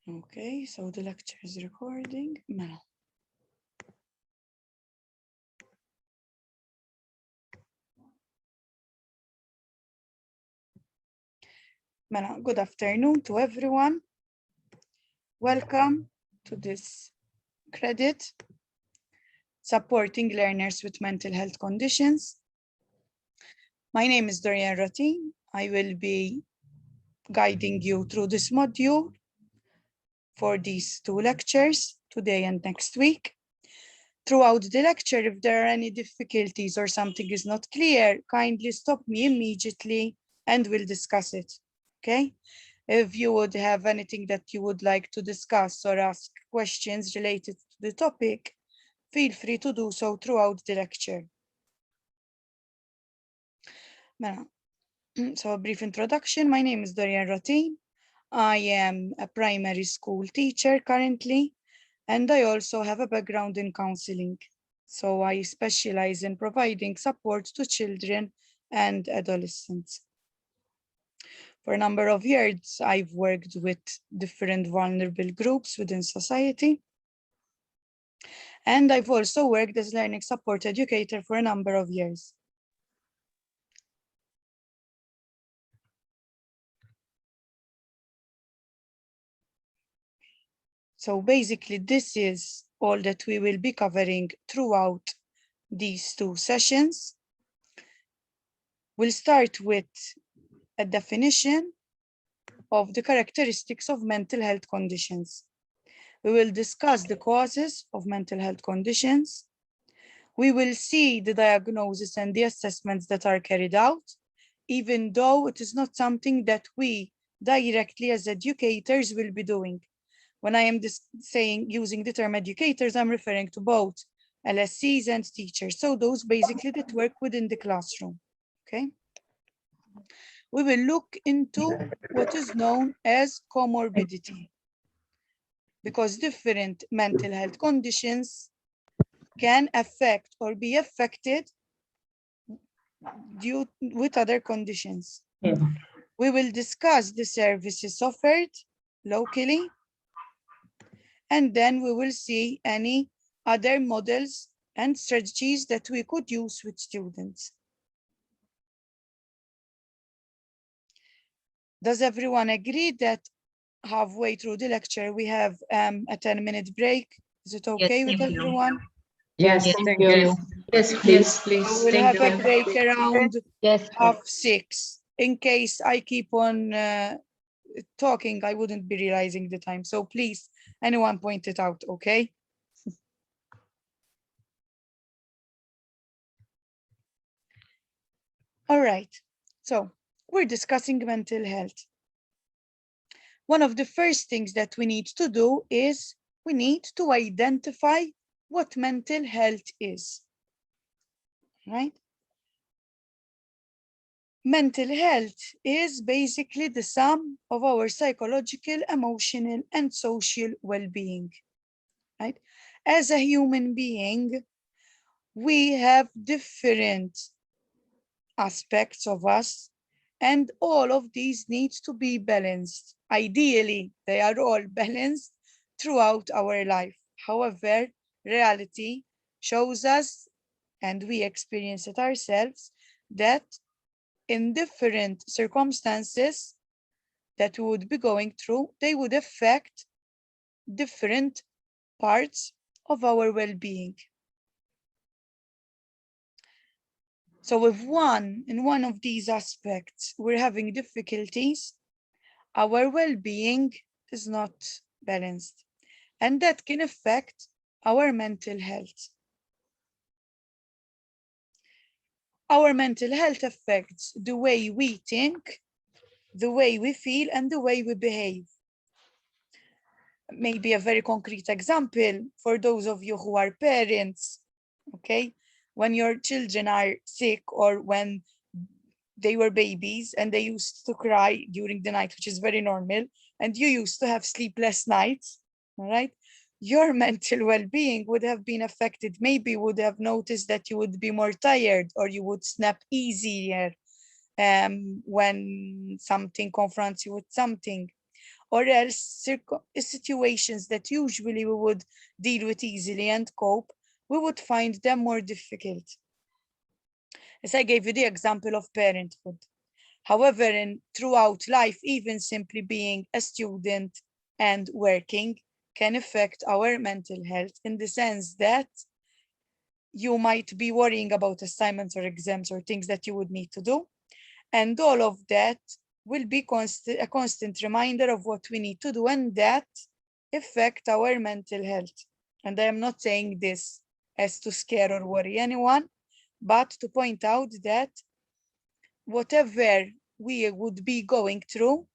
Okay, so the lecture is recording. Mela. Mela, good afternoon to everyone. Welcome to this credit, supporting learners with mental health conditions. My name is Dorian Ratin. I will be guiding you through this module for these two lectures, today and next week. Throughout the lecture, if there are any difficulties or something is not clear, kindly stop me immediately and we'll discuss it, okay? If you would have anything that you would like to discuss or ask questions related to the topic, feel free to do so throughout the lecture. So a brief introduction, my name is Dorian Ratin. I am a primary school teacher currently, and I also have a background in counseling. So I specialize in providing support to children and adolescents. For a number of years, I've worked with different vulnerable groups within society. And I've also worked as learning support educator for a number of years. So basically, this is all that we will be covering throughout these two sessions. We'll start with a definition of the characteristics of mental health conditions. We will discuss the causes of mental health conditions. We will see the diagnosis and the assessments that are carried out, even though it is not something that we directly as educators will be doing. When I am using the term educators, I'm referring to both LSCs and teachers. So those basically that work within the classroom, okay? We will look into what is known as comorbidity, because different mental health conditions can affect or be affected due with other conditions. We will discuss the services offered locally, and then we will see any other models and strategies that we could use with students. Does everyone agree that halfway through the lecture we have a 10-minute break? Is it okay with everyone? Yes, thank you. Yes, please. So we'll have a break around 6:30. In case I keep on talking, I wouldn't be realizing the time. So please, anyone point it out, okay? All right, so we're discussing mental health. One of the first things that we need to do is we need to identify what mental health is, right? Mental health is basically the sum of our psychological, emotional, and social well-being, right? As a human being, we have different aspects of us, and all of these need to be balanced. Ideally, they are all balanced throughout our life. However, reality shows us, and we experience it ourselves, that in different circumstances that we would be going through, they would affect different parts of our well-being. So if in one of these aspects we're having difficulties, our well-being is not balanced, and that can affect our mental health. Our mental health affects the way we think, the way we feel, and the way we behave. Maybe a very concrete example for those of you who are parents, okay? When your children are sick or when they were babies and they used to cry during the night, which is very normal, and you used to have sleepless nights, all right? Your mental well-being would have been affected. Maybe you would have noticed that you would be more tired or you would snap easier when something confronts you with something. or else situations that usually we would deal with easily and cope, we would find them more difficult. As I gave you the example of parenthood. However, throughout life, even simply being a student and working can affect our mental health in the sense that you might be worrying about assignments or exams or things that you would need to do. And all of that will be a constant reminder of what we need to do, and that affect our mental health. And I am not saying this as to scare or worry anyone, but to point out that whatever we would be going through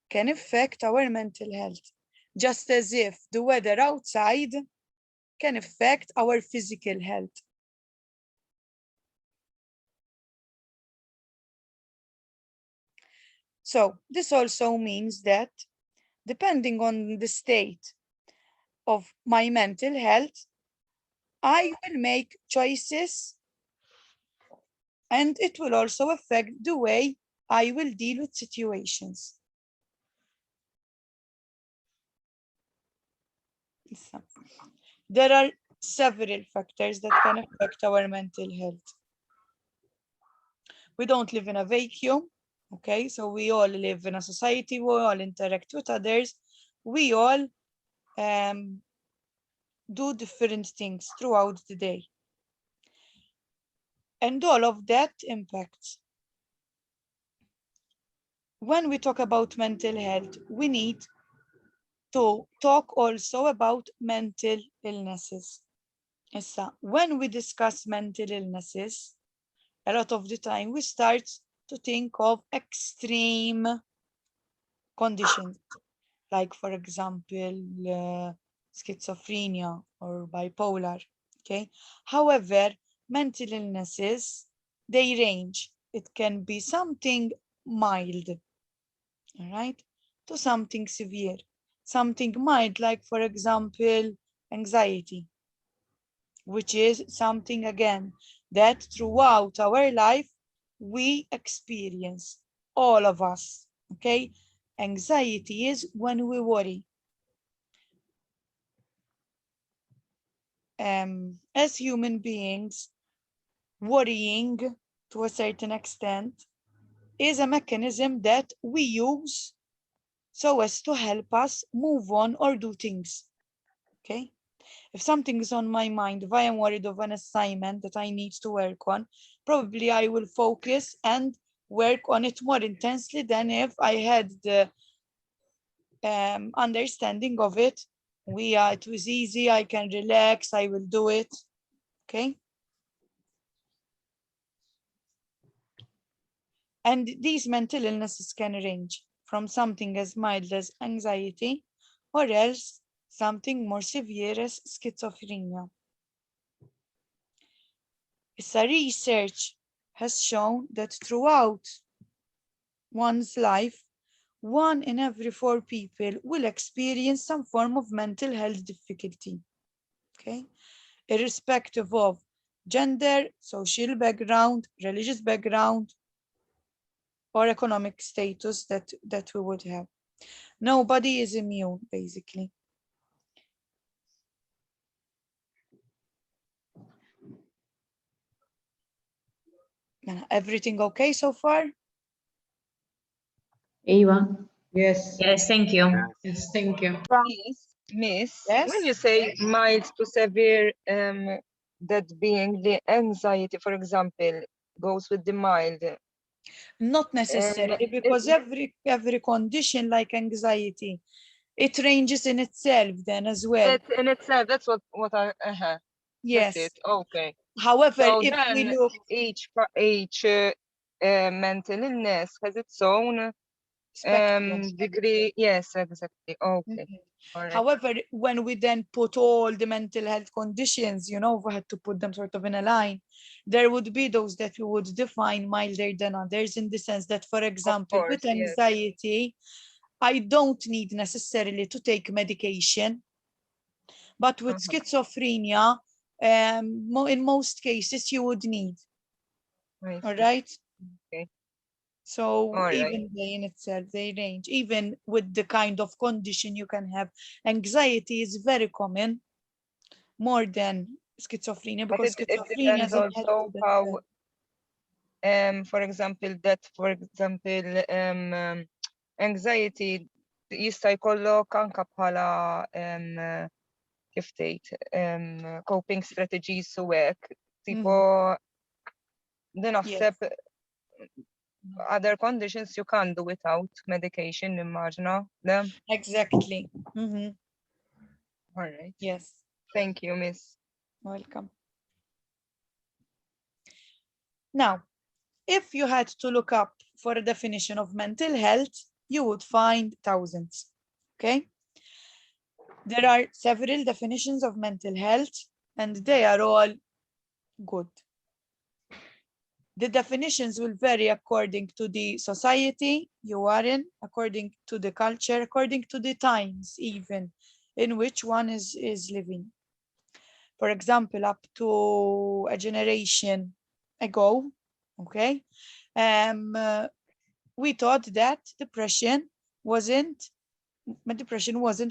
can affect our mental health, just as if the weather outside can affect our physical health. So this also means that depending on the state of my mental health, I will make choices, and it will also affect the way I will deal with situations. There are several factors that can affect our mental health. We don't live in a vacuum, okay? So we all live in a society, we all interact with others, we all do different things throughout the day. And all of that impacts. When we talk about mental health, we need to talk also about mental illnesses. When we discuss mental illnesses, a lot of the time we start to think of extreme conditions, like for example, schizophrenia or bipolar, okay? However, mental illnesses, they range. It can be something mild, all right, to something severe. Something mild, like for example, anxiety, which is something, again, that throughout our life we experience, all of us, okay? Anxiety is when we worry. As human beings, worrying to a certain extent is a mechanism that we use so as to help us move on or do things, okay? If something is on my mind, if I am worried of an assignment that I need to work on, probably I will focus and work on it more intensely than if I had the understanding of it. It was easy, I can relax, I will do it, okay? And these mental illnesses can range from something as mild as anxiety, or else something more severe as schizophrenia. So research has shown that throughout one's life, 1 in every 4 people will experience some form of mental health difficulty, okay? Irrespective of gender, social background, religious background, or economic status that we would have. Nobody is immune, basically. Everything okay so far? Eva? Yes. Yes, thank you. Yes, thank you. Miss, Yes? when you say mild to severe, that being the anxiety, for example, goes with the mild. Not necessarily, because every condition like anxiety, it ranges in itself then as well. It's in itself, that's what I, Yes. that's it, okay. However, So if we then look, each mental illness has its own spectrum. degree. Yes, exactly. Okay. All right. However, when we then put all the mental health conditions, you know, we had to put them sort of in a line, there would be those that we would define milder than others, in the sense that, for example, course, with yes. anxiety, I don't need necessarily to take medication, but with schizophrenia, in most cases, you would need. I All see. right? Okay. So All right. even they in itself, they range. Even with the kind of condition you can have. Anxiety is very common, more than schizophrenia, But because it schizophrenia depends is also how, for example, anxiety jista' jkollok anke bħala kif tgħid coping strategies u hekk. Tipo din naħseb other conditions you can't do without medication, immaġna. Exactly. All right. Yes. Thank you, Miss. Welcome. Now, if you had to look up for a definition of mental health, you would find thousands. Okay? There are several definitions of mental health, and they are all good. The definitions will vary according to the society you are in, according to the culture, according to the times even in which one is living. For example, up to a generation ago, okay, we thought that depression wasn't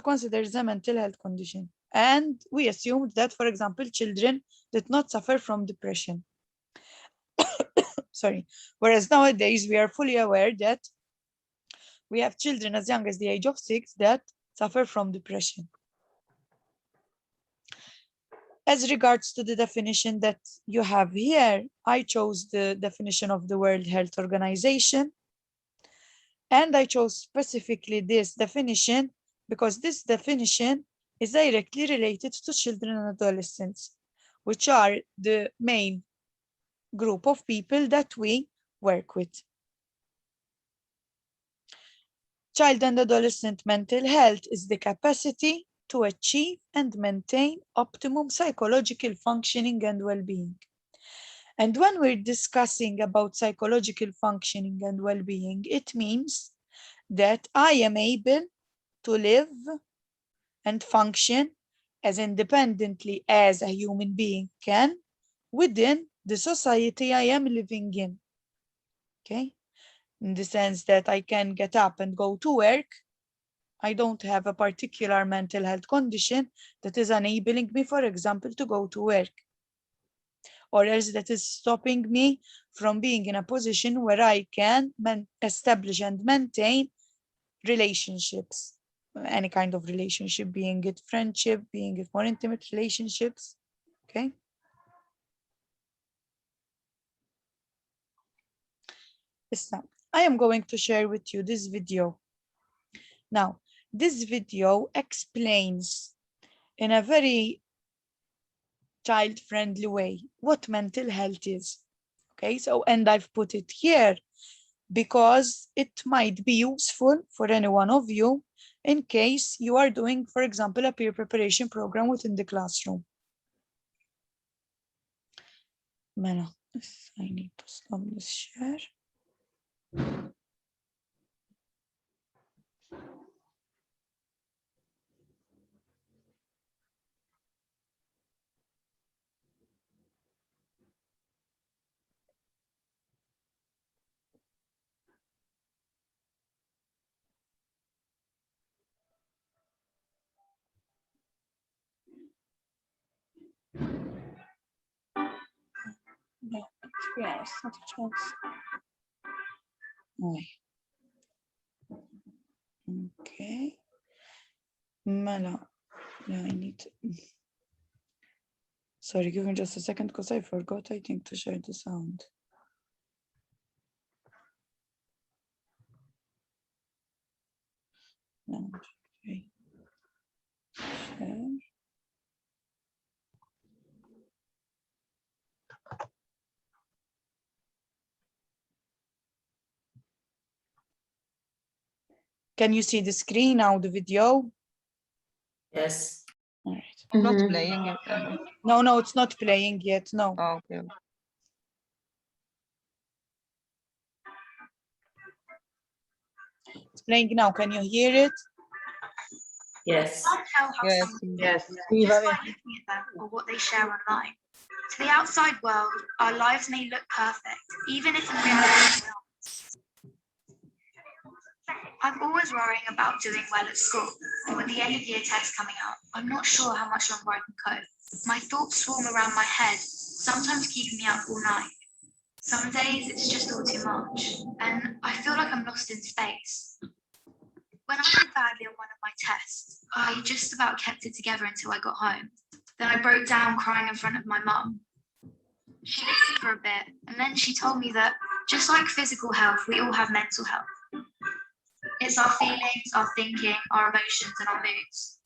considered as a mental health condition. And we assumed that, for example, children did not suffer from depression. Sorry. Whereas nowadays we are fully aware that we have children as young as the age of 6 that suffer from depression. As regards to the definition that you have here, I chose the definition of the World Health Organization. And I chose specifically this definition because this definition is directly related to children and adolescents, which are the main group of people that we work with. Child and adolescent mental health is the capacity to achieve and maintain optimum psychological functioning and well-being. And when we're discussing about psychological functioning and well-being, it means that I am able to live and function as independently as a human being can within the society I am living in. Okay? In the sense that I can get up and go to work. I don't have a particular mental health condition that is enabling me, for example, to go to work, or else that is stopping me from being in a position where I can establish and maintain relationships, any kind of relationship, being it friendship, being it more intimate relationships. Okay. Now, I am going to share with you this video. Now, this video explains in a very child-friendly way what mental health is. Okay, so, and I've put it here because it might be useful for any one of you in case you are doing, for example, a peer preparation program within the classroom. I need to stop this share. No, yes, not a chance. Okay. Mala. Yeah, I need to. Sorry, give me just a second because I forgot, I think, to share the sound. No, okay. Share. Can you see the screen now, the video? Yes. All right. Not playing it. No, it's not playing yet. No. Oh, okay. It's playing now. Can you hear it? Yes. Yes. Yes. Just by looking at them or what they share online. To the outside world, our lives may look perfect, even if in reality they aren't. I'm always worrying about doing well at school, and with the end of year test coming up, I'm not sure how much longer I can cope. My thoughts swarm around my head, sometimes keeping me up all night. Some days it's just all too much, and I feel like I'm lost in space. When I did badly on one of my tests, I just about kept it together until I got home. Then I broke down crying in front of my mum. She listened for a bit, and then she told me that just like physical health, we all have mental health. It's our feelings, our thinking, our emotions, and our moods.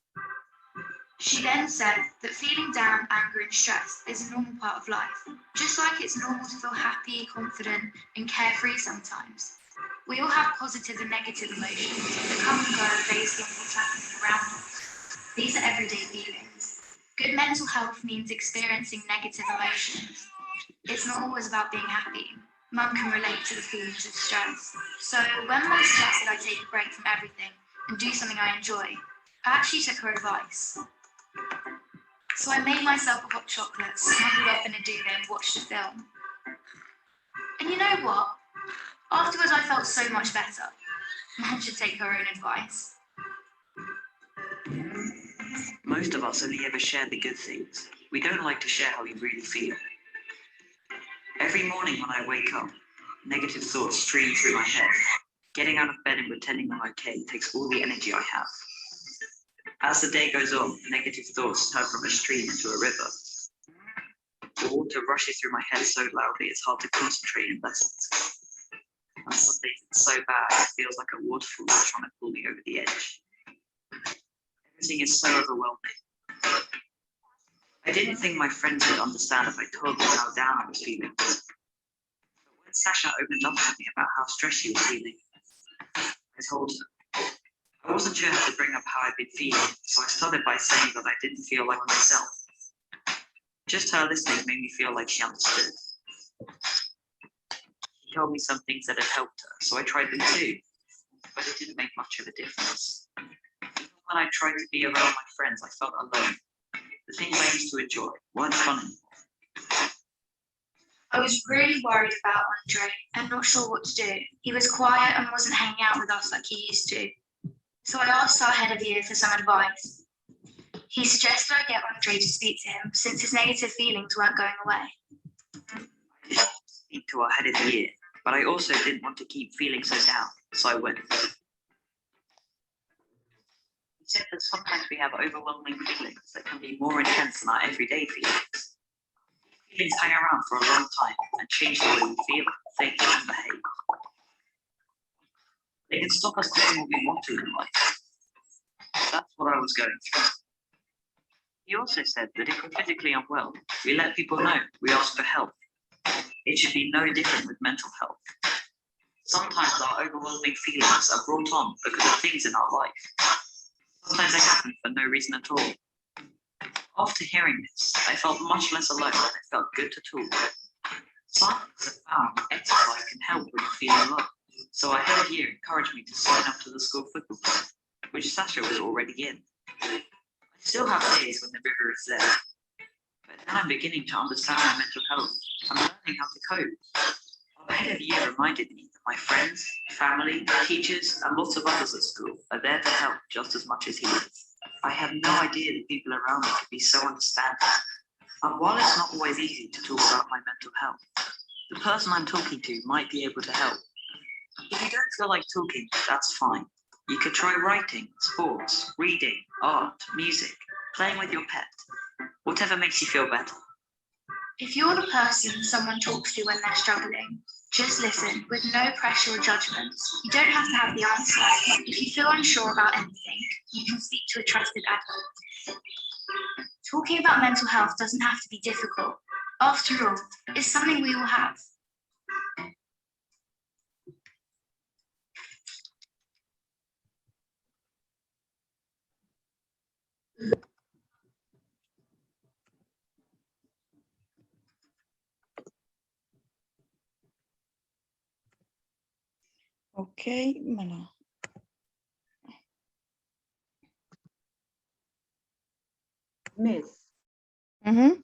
She then said that feeling down, anger, and stress is a normal part of life, just like it's normal to feel happy, confident, and carefree sometimes. We all have positive and negative emotions that come and go based on what's happening around us. These are everyday feelings. Good mental health means experiencing negative emotions. It's not always about being happy. Mum can relate to the feelings of stress. So when Mum suggested I take a break from everything and do something I enjoy, I actually took her advice. So I made myself a hot chocolate, snuggled up in a duvet and watched a film. And you know what? Afterwards I felt so much better. Mum should take her own advice. Most of us only ever share the good things. We don't like to share how we really feel. Every morning when I wake up, negative thoughts stream through my head. Getting out of bed and pretending I'm okay takes all the energy I have. As the day goes on, negative thoughts turn from a stream into a river. The water rushes through my head so loudly it's hard to concentrate in lessons. And some days it's so bad it feels like a waterfall is trying to pull me over the edge. Everything is so overwhelming. I didn't think my friends would understand if I told them how down I was feeling. But when Sasha opened up to me about how stressed she was feeling, I told her. I wasn't sure how to bring up how I'd been feeling, so I started by saying that I didn't feel like myself. Just her listening made me feel like she understood. She told me some things that had helped her, so I tried them too, but it didn't make much of a difference. Even when I tried to be around my friends, I felt alone. The things I used to enjoy weren't fun anymore. I was really worried about Andre and not sure what to do. He was quiet and wasn't hanging out with us like he used to. So I asked our head of year for some advice. He suggested I get Andre to speak to him since his negative feelings weren't going away. I didn't want to speak to our head of the year, but I also didn't want to keep feeling so down, so I went. He said that sometimes we have overwhelming feelings that can be more intense than our everyday feelings. Feelings hang around for a long time and change the way we feel, think, and behave. They can stop us doing what we want to in life. That's what I was going through. He also said that if we're physically unwell, we let people know, we ask for help. It should be no different with mental health. Sometimes our overwhelming feelings are brought on because of things in our life. Sometimes they happen for no reason at all. After hearing this, I felt much less alone and it felt good to talk. Scientists have found exercise can help when you're feeling low. So our head of year encouraged me to sign up to the school football club, which Sasha was already in. I still have days when the river is there, but now I'm beginning to understand my mental health. I'm learning how to cope. Our head of year reminded me that my friends, family, teachers, and lots of others at school are there to help just as much as he is. I had no idea that people around me could be so understanding. And while it's not always easy to talk about my mental health, the person I'm talking to might be able to help. If you don't feel like talking, that's fine. You could try writing, sports, reading, art, music, playing with your pet, whatever makes you feel better. If you're the person someone talks to when they're struggling, just listen with no pressure or judgments. You don't have to have the answer. If you feel unsure about anything, you can speak to a trusted adult. Talking about mental health doesn't have to be difficult. After all, it's something we all have. Okay, mela. Miss, Mhm.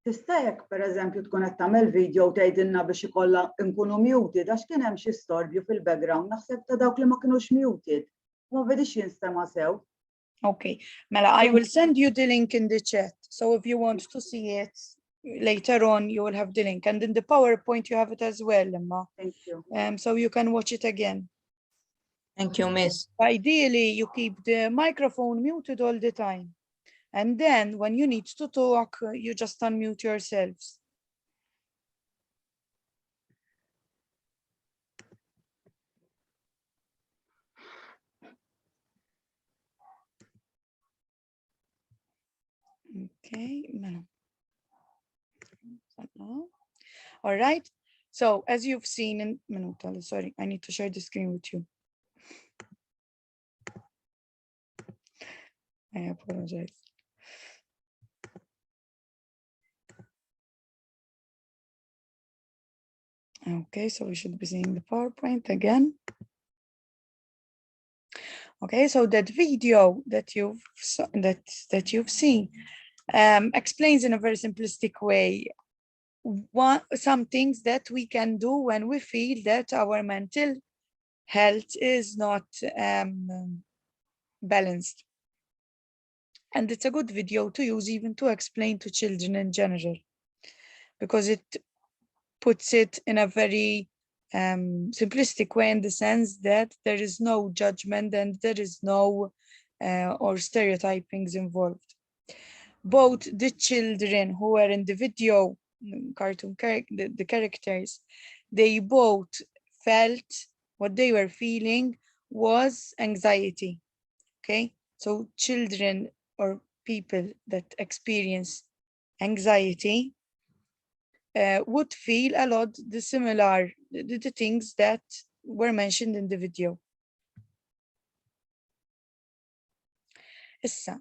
Tista' jekk pereżempju tkun qed tagħmel video tgħidilna biex ikollha nkunu muted għax kien hemm xi storbju fil-background naħseb ta' dawk li ma kinux muted. Ma vedix jinstema' sew. Okay, Mela, I will send you the link in the chat. So if you want to see it later on, you will have the link. And in the PowerPoint, you have it as well, Emma. Thank you. So you can watch it again. Thank you, Miss. Ideally, you keep the microphone muted all the time. And then when you need to talk, you just unmute yourselves. Okay, all right. So as you've seen in, sorry, I need to share the screen with you. I apologize. Okay, so we should be seeing the PowerPoint again. Okay, so that video that you've seen explains in a very simplistic way some things that we can do when we feel that our mental health is not balanced. And it's a good video to use even to explain to children in general, because it puts it in a very simplistic way, in the sense that there is no judgment and there is no or stereotypings involved. Both the children who were in the video, cartoon the characters, they both felt what they were feeling was anxiety. Okay, so children or people that experience anxiety would feel a lot the things that were mentioned in the video. Issa,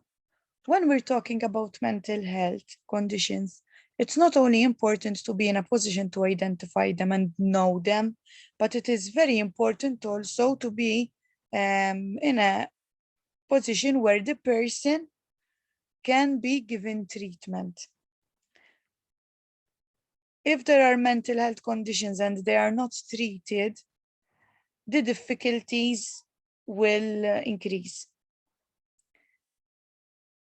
when we're talking about mental health conditions, it's not only important to be in a position to identify them and know them, but it is very important also to be in a position where the person can be given treatment. If there are mental health conditions and they are not treated, the difficulties will increase.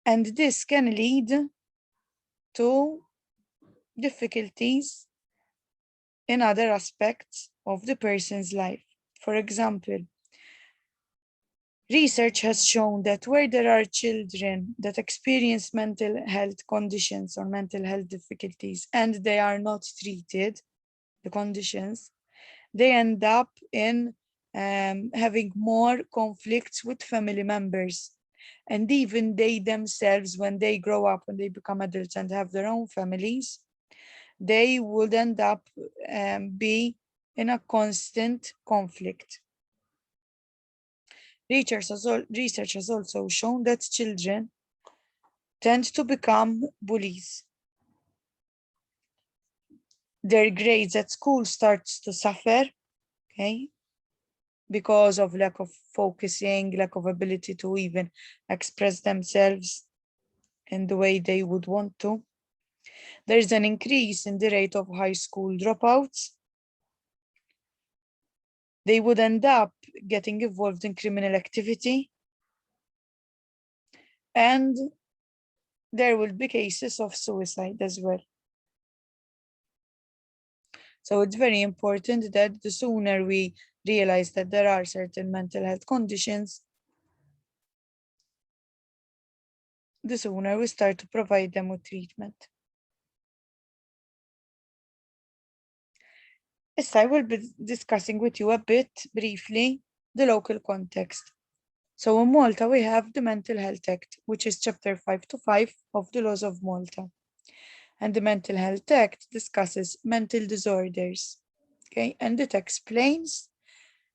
And this can lead to difficulties in other aspects of the person's life. For example, research has shown that where there are children that experience mental health conditions or mental health difficulties and they are not treated, the conditions, they end up in having more conflicts with family members. And even they themselves, when they grow up, when they become adults and have their own families, they would end up be in a constant conflict. Research has also shown that children tend to become bullies. Their grades at school starts to suffer, okay, because of lack of focusing, lack of ability to even express themselves in the way they would want to. There is an increase in the rate of high school dropouts. They would end up getting involved in criminal activity. And there will be cases of suicide as well. So it's very important that the sooner we realize that there are certain mental health conditions, the sooner we start to provide them with treatment. Yes, I will be discussing with you a bit briefly the local context. So in Malta, we have the Mental Health Act, which is Chapter 525 of the Laws of Malta. And the Mental Health Act discusses mental disorders, okay? And it explains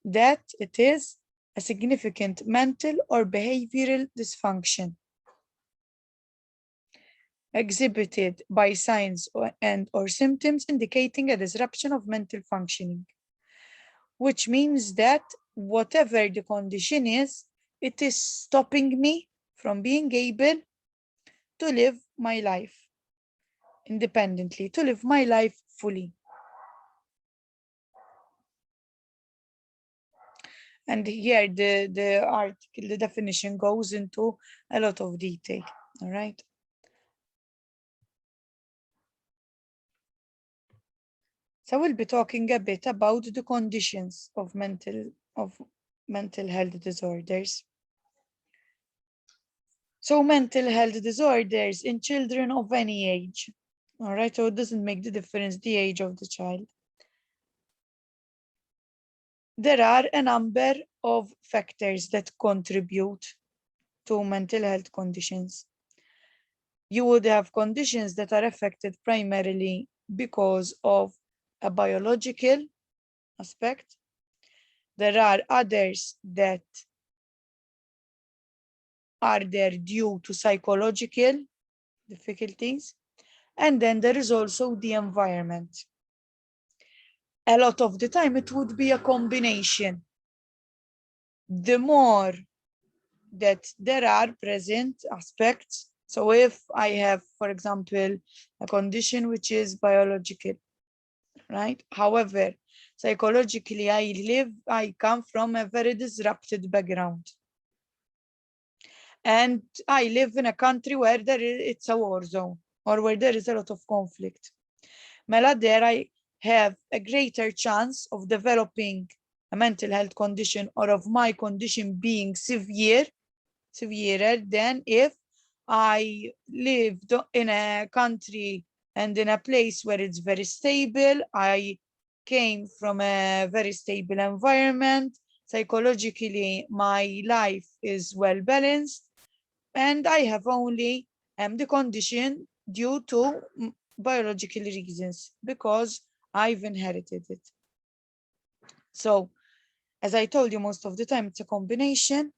that it is a significant mental or behavioral dysfunction exhibited by signs or symptoms indicating a disruption of mental functioning, which means that whatever the condition is, it is stopping me from being able to live my life. independently, to live my life fully. And here the article, the definition goes into a lot of detail, all right? So we'll be talking a bit about the conditions of mental health disorders. So mental health disorders in children of any age, all right? So it doesn't make the difference the age of the child. There are a number of factors that contribute to mental health conditions. You would have conditions that are affected primarily because of a biological aspect. There are others that are there due to psychological difficulties. And then there is also the environment. A lot of the time it would be a combination. The more that there are present aspects, so if I have, for example, a condition which is biological, right? However, psychologically, I come from a very disrupted background. And I live in a country where it's a war zone or where there is a lot of conflict. Mela, there I have a greater chance of developing a mental health condition or of my condition being severer than if I lived in a country and in a place where it's very stable. I came from a very stable environment. Psychologically, my life is well balanced, and I have only the condition due to biological reasons because I've inherited it. So, as I told you, most of the time it's a combination.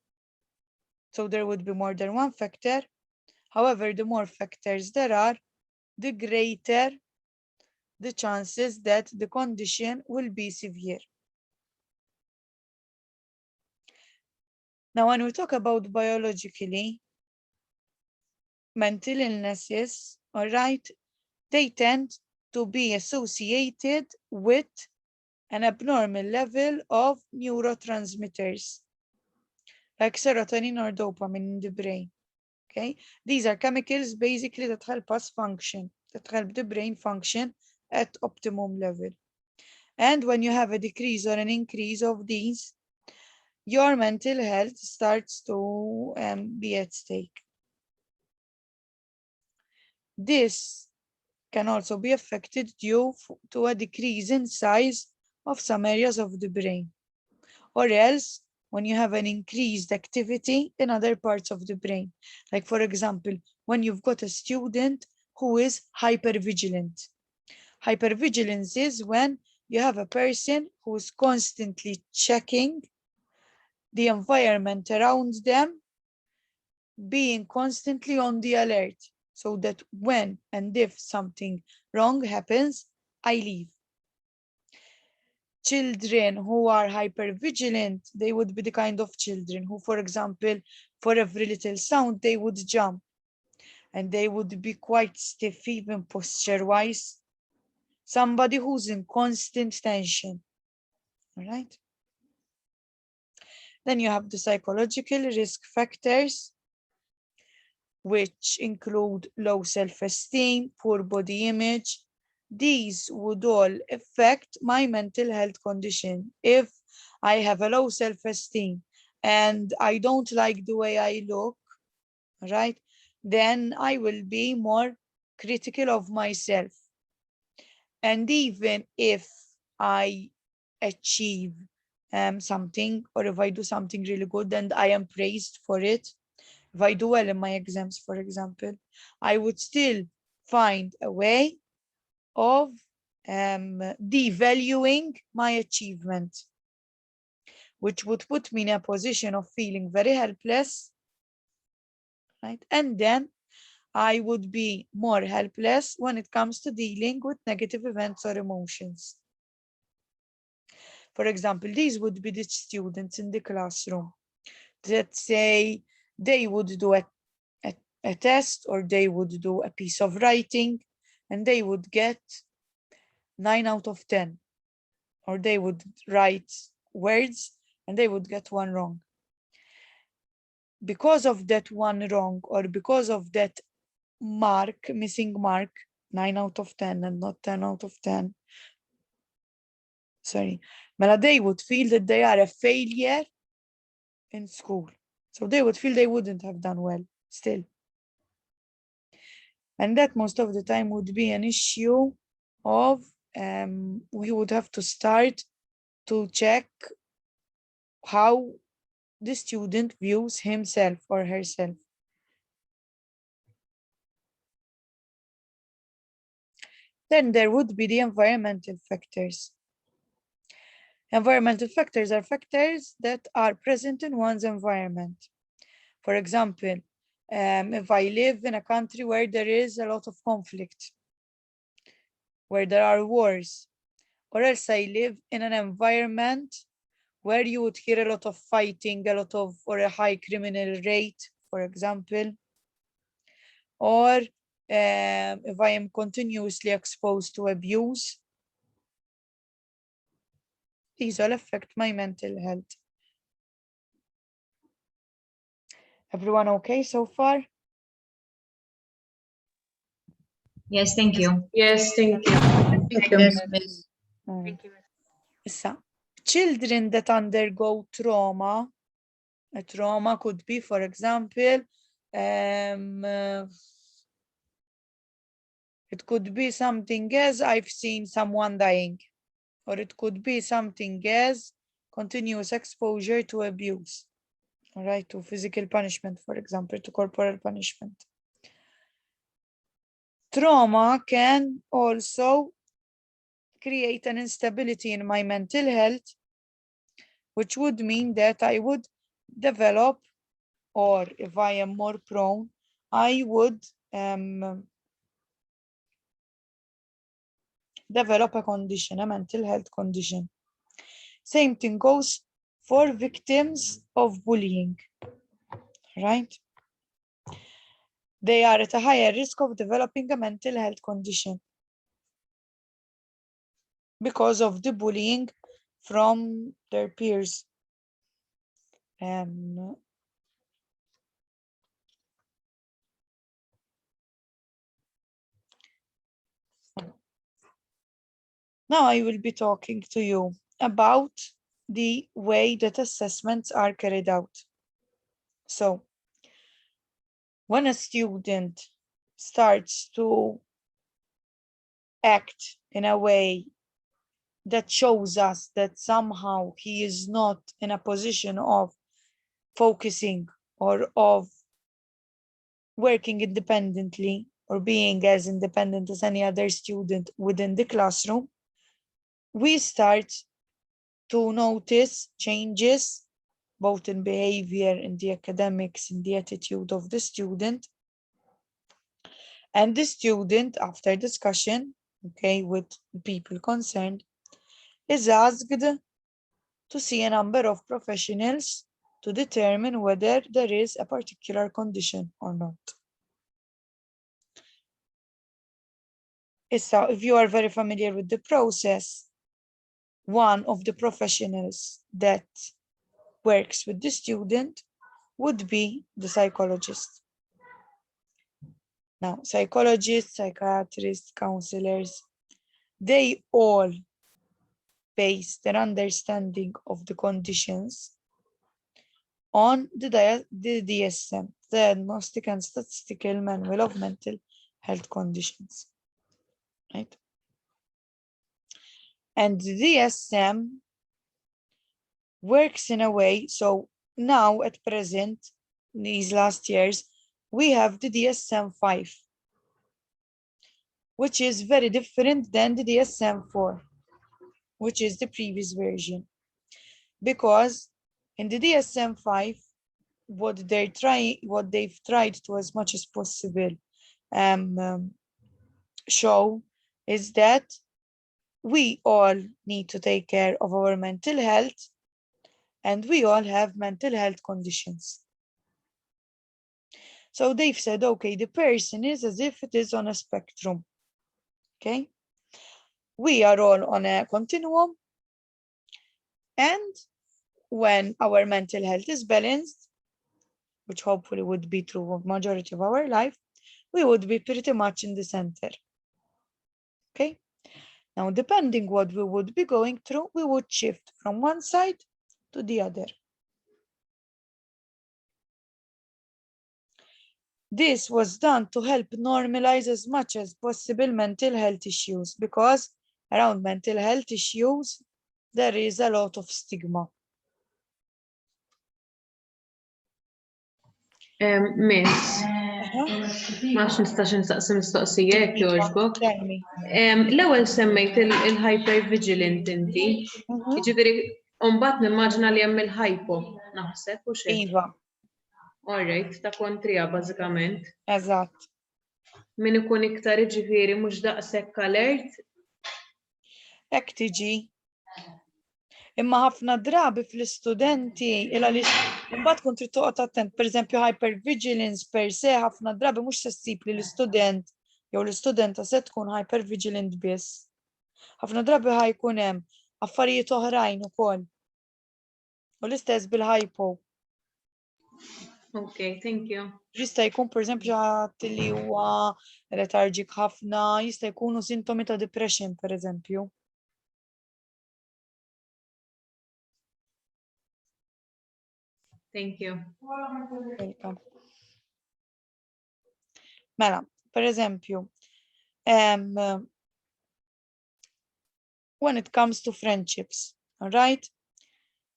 So there would be more than one factor. However, the more factors there are, the greater the chances that the condition will be severe. Now, when we talk about biologically, mental illnesses, all right, they tend to be associated with an abnormal level of neurotransmitters like serotonin or dopamine in the brain. Okay, these are chemicals basically that help us function, that help the brain function at optimum level. And when you have a decrease or an increase of these, your mental health starts to be at stake. This can also be affected due to a decrease in size of some areas of the brain, or else when you have an increased activity in other parts of the brain. Like, for example, when you've got a student who is hypervigilant. Hypervigilance is when you have a person who is constantly checking the environment around them, being constantly on the alert, so that when and if something wrong happens, I leave. Children who are hypervigilant, they would be the kind of children who, for example, for every little sound, they would jump and they would be quite stiff, even posture-wise. Somebody who's in constant tension, all right? Then you have the psychological risk factors, which include low self-esteem, poor body image. These would all affect my mental health condition. If I have a low self-esteem and I don't like the way I look, right, then I will be more critical of myself. And even if I achieve something, or if I do something really good and I am praised for it, if I do well in my exams, for example, I would still find a way of devaluing my achievement, which would put me in a position of feeling very helpless, right? And then I would be more helpless when it comes to dealing with negative events or emotions. For example, these would be the students in the classroom that say they would do a test, or they would do a piece of writing, and they would get 9 out of 10, or they would write words and they would get 1 wrong. Because of that 1 wrong, or because of that mark, missing mark, 9 out of 10 and not 10 out of 10, sorry, but they would feel that they are a failure in school. So they would feel they wouldn't have done well still. And that most of the time would be an issue of, we would have to start to check how the student views himself or herself. Then there would be the environmental factors. Environmental factors are factors that are present in one's environment. For example, if I live in a country where there is a lot of conflict, where there are wars, or else I live in an environment where you would hear a lot of fighting, or a high criminal rate, for example, or if I am continuously exposed to abuse, these all affect my mental health. Everyone okay so far? Yes, thank you. Yes, thank you. Yes, Miss. Thank you. Issa, children that undergo trauma, a trauma could be, for example, it could be something as I've seen someone dying, or it could be something as continuous exposure to abuse, all right, to physical punishment, for example, to corporal punishment. Trauma can also create an instability in my mental health, which would mean that I would develop, or if I am more prone, I would develop a condition, a mental health condition. Same thing goes for victims of bullying, right? They are at a higher risk of developing a mental health condition because of the bullying from their peers. Now I will be talking to you about the way that assessments are carried out. So, when a student starts to act in a way that shows us that somehow he is not in a position of focusing or of working independently or being as independent as any other student within the classroom, we start to notice changes both in behavior, in the academics, in the attitude of the student. And the student, after discussion, okay, with people concerned, is asked to see a number of professionals to determine whether there is a particular condition or not. So if you are very familiar with the process, one of the professionals that works with the student would be the psychologist. Now, psychologists, psychiatrists, counselors, they all base their understanding of the conditions on the DSM, the Diagnostic and Statistical Manual of Mental Health Conditions, right? And the DSM works in a way, so now at present, these last years, we have the DSM-5, which is very different than the DSM-4, which is the previous version. Because in the DSM-5, what they've tried to as much as possible show is that we all need to take care of our mental health, and we all have mental health conditions. So they've said, okay, the person is as if it is on a spectrum. okay? We are all on a continuum, and when our mental health is balanced, which hopefully would be true of majority of our life, we would be pretty much in the center, okay? Now, depending what we would be going through, we would shift from one side to the other. This was done to help normalize as much as possible mental health issues, because around mental health issues, there is a lot of stigma. Miss, ma nistax nistaqsi mistoqsija jekk jogħġbok. Tell me. L-ewwel semmejt il-hypervigilant inti. Jiġifieri mbagħad nimmaġina li hemm il-hypo naħseb u xejn. Iva, All right, ta' kontrija bażikament. eżatt. Min ikun iktar jiġifieri mhux daqshekk alert. Hekk tiġi. Imma ħafna drabi fl-istudenti imbagħad tkun trid toqgħod attent, pereżempju hypervigilance per se ħafna drabi mhux se ssib li l-istudent jew l-istudenta se tkun hypervigilant biss. Ħafna drabi ħajkun hemm affarijiet oħrajn ukoll. U l-istess bil-hypo. Okay, thank you. Jista' jkun pereżempju ħadd li huwa lethargic ħafna, jista' jkunu sintomi ta' depression pereżempju. Thank you. Welcome. Mela, per eżempju, when it comes to friendships, all right?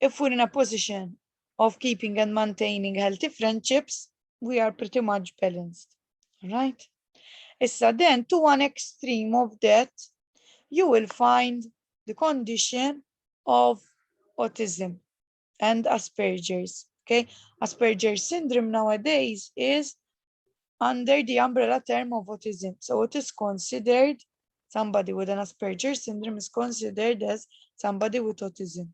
If we're in a position of keeping and maintaining healthy friendships, we are pretty much balanced, all right? Issa then, to one extreme of that, you will find the condition of autism and Asperger's, okay? Asperger's syndrome nowadays is under the umbrella term of autism. So it is considered, somebody with an Asperger's syndrome is considered as somebody with autism.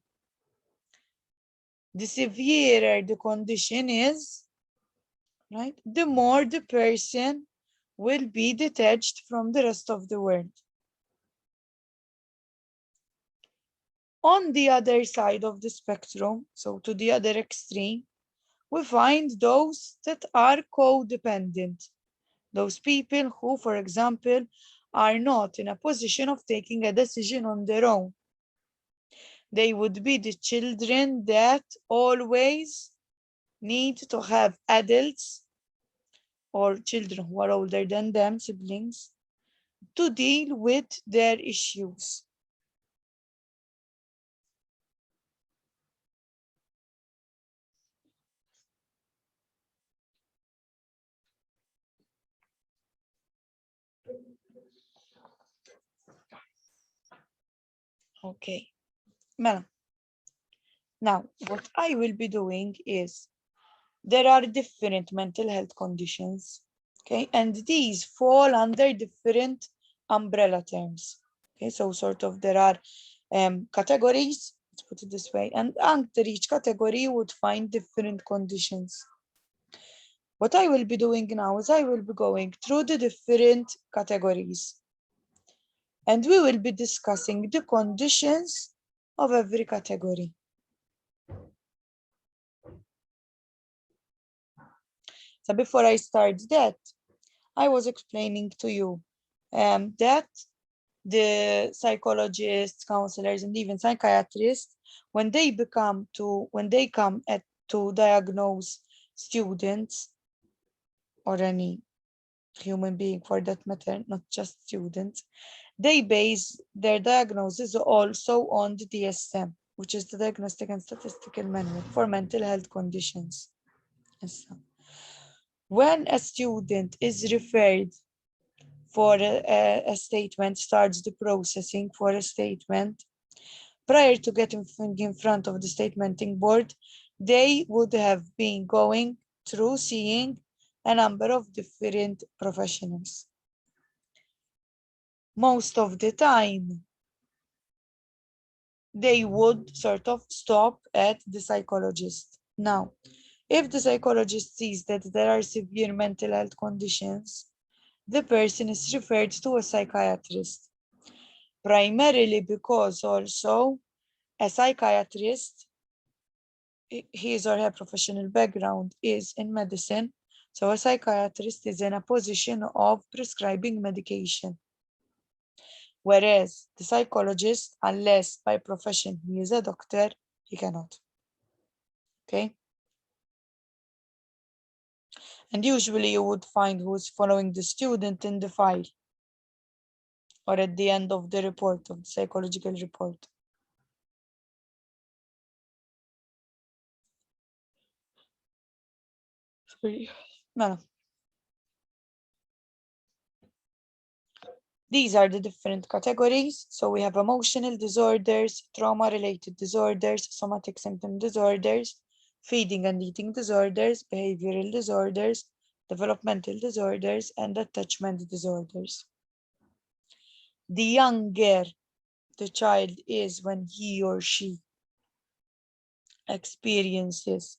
The severer the condition is, right, the more the person will be detached from the rest of the world. On the other side of the spectrum, so to the other extreme, we find those that are codependent. Those people who, for example, are not in a position of taking a decision on their own. They would be the children that always need to have adults or children who are older than them, siblings, to deal with their issues. Okay, now what I will be doing is, there are different mental health conditions, okay, and these fall under different umbrella terms, okay, so sort of there are categories, let's put it this way, and under each category you would find different conditions. What I will be doing now is I will be going through the different categories, and we will be discussing the conditions of every category. So before I start that, I was explaining to you that the psychologists, counselors, and even psychiatrists, when they come to diagnose students or any human being for that matter, not just students, they base their diagnosis also on the DSM, which is the Diagnostic and Statistical Manual for mental health conditions. So, when a student is referred for a statement, starts the processing for a statement, prior to getting in front of the statementing board, they would have been going through seeing a number of different professionals. Most of the time, they would sort of stop at the psychologist. Now, if the psychologist sees that there are severe mental health conditions, the person is referred to a psychiatrist. Primarily because also a psychiatrist, his or her professional background is in medicine, so a psychiatrist is in a position of prescribing medication. Whereas the psychologist, unless by profession he is a doctor, he cannot. Okay? And usually you would find who's following the student in the file or at the end of the report, of the psychological report. Sorry. No. These are the different categories. So we have emotional disorders, trauma-related disorders, somatic symptom disorders, feeding and eating disorders, behavioral disorders, developmental disorders, and attachment disorders. The younger the child is when he or she experiences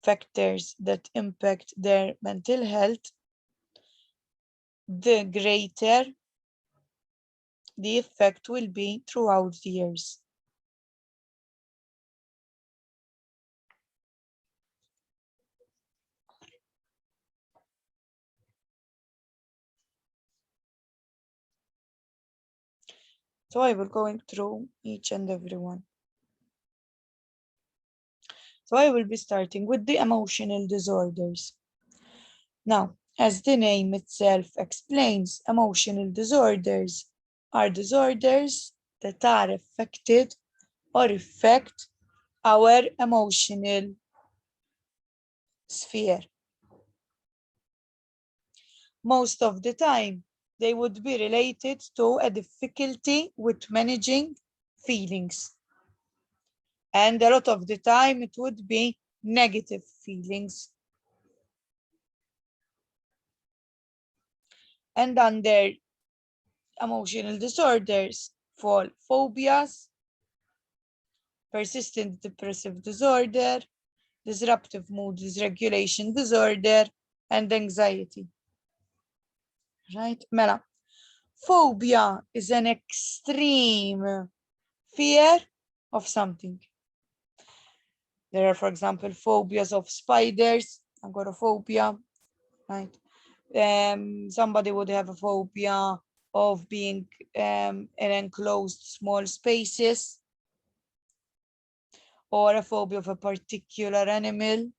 factors that impact their mental health, the greater the effect will be throughout the years. So I will go through each and every one. So I will be starting with the emotional disorders. Now, as the name itself explains, emotional disorders are disorders that are affected or affect our emotional sphere. Most of the time, they would be related to a difficulty with managing feelings. And a lot of the time, it would be negative feelings. And under emotional disorders fall phobias, persistent depressive disorder, disruptive mood dysregulation disorder, and anxiety. Right? Mela. Phobia is an extreme fear of something. There are, for example, phobias of spiders, agoraphobia, right? Somebody would have a phobia of being in enclosed small spaces, or a phobia of a particular animal,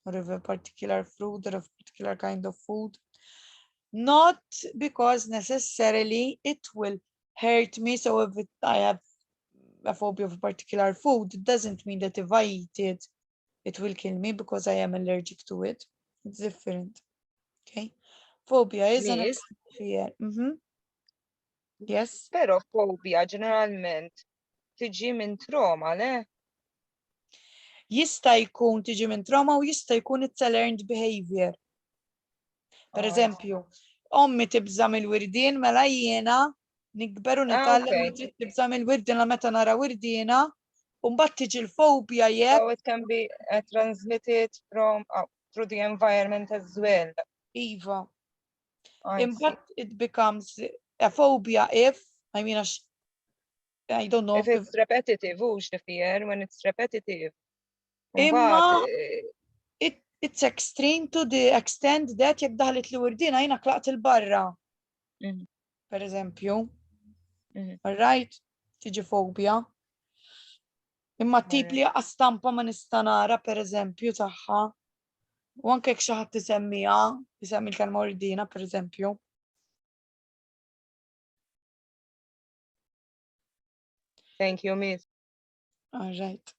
or of a particular fruit, or a particular kind of food. Not because necessarily it will hurt me. So if I have a phobia of a particular food, it doesn't mean that if I eat it, it will kill me because I am allergic to it. It's different. Okay. Phobia is an Miss, fear. Yes. pero phobia ġeneralment tiġi minn trauma, le? Jista' jkun tiġi minn trauma u jista' jkun it's a learned behavior. Per eżempju, ommi tibża mill-wirdien mela jiena nikber u nitgħallem li trid tibża mill-wirdien la meta nara wirdiena u mbagħad tiġi l-phobia jekk. So it can be transmitted from through the environment as well. Iva. I see. But it becomes a phobia if, I mean, I don't know. If it's repetitive, who's the fear when it's repetitive? Imma it's extreme to the extent that jekk daħlet li wurdina jina klaqt il-barra. Per eżempju. Alright? Tiġi phobia. Imma tip li stampa ma nista' nara per eżempju tagħha. U anke jekk xi ħadd isemmiha, isemmi l-kelma wurdina per eżempju. Thank you, Miss. All right.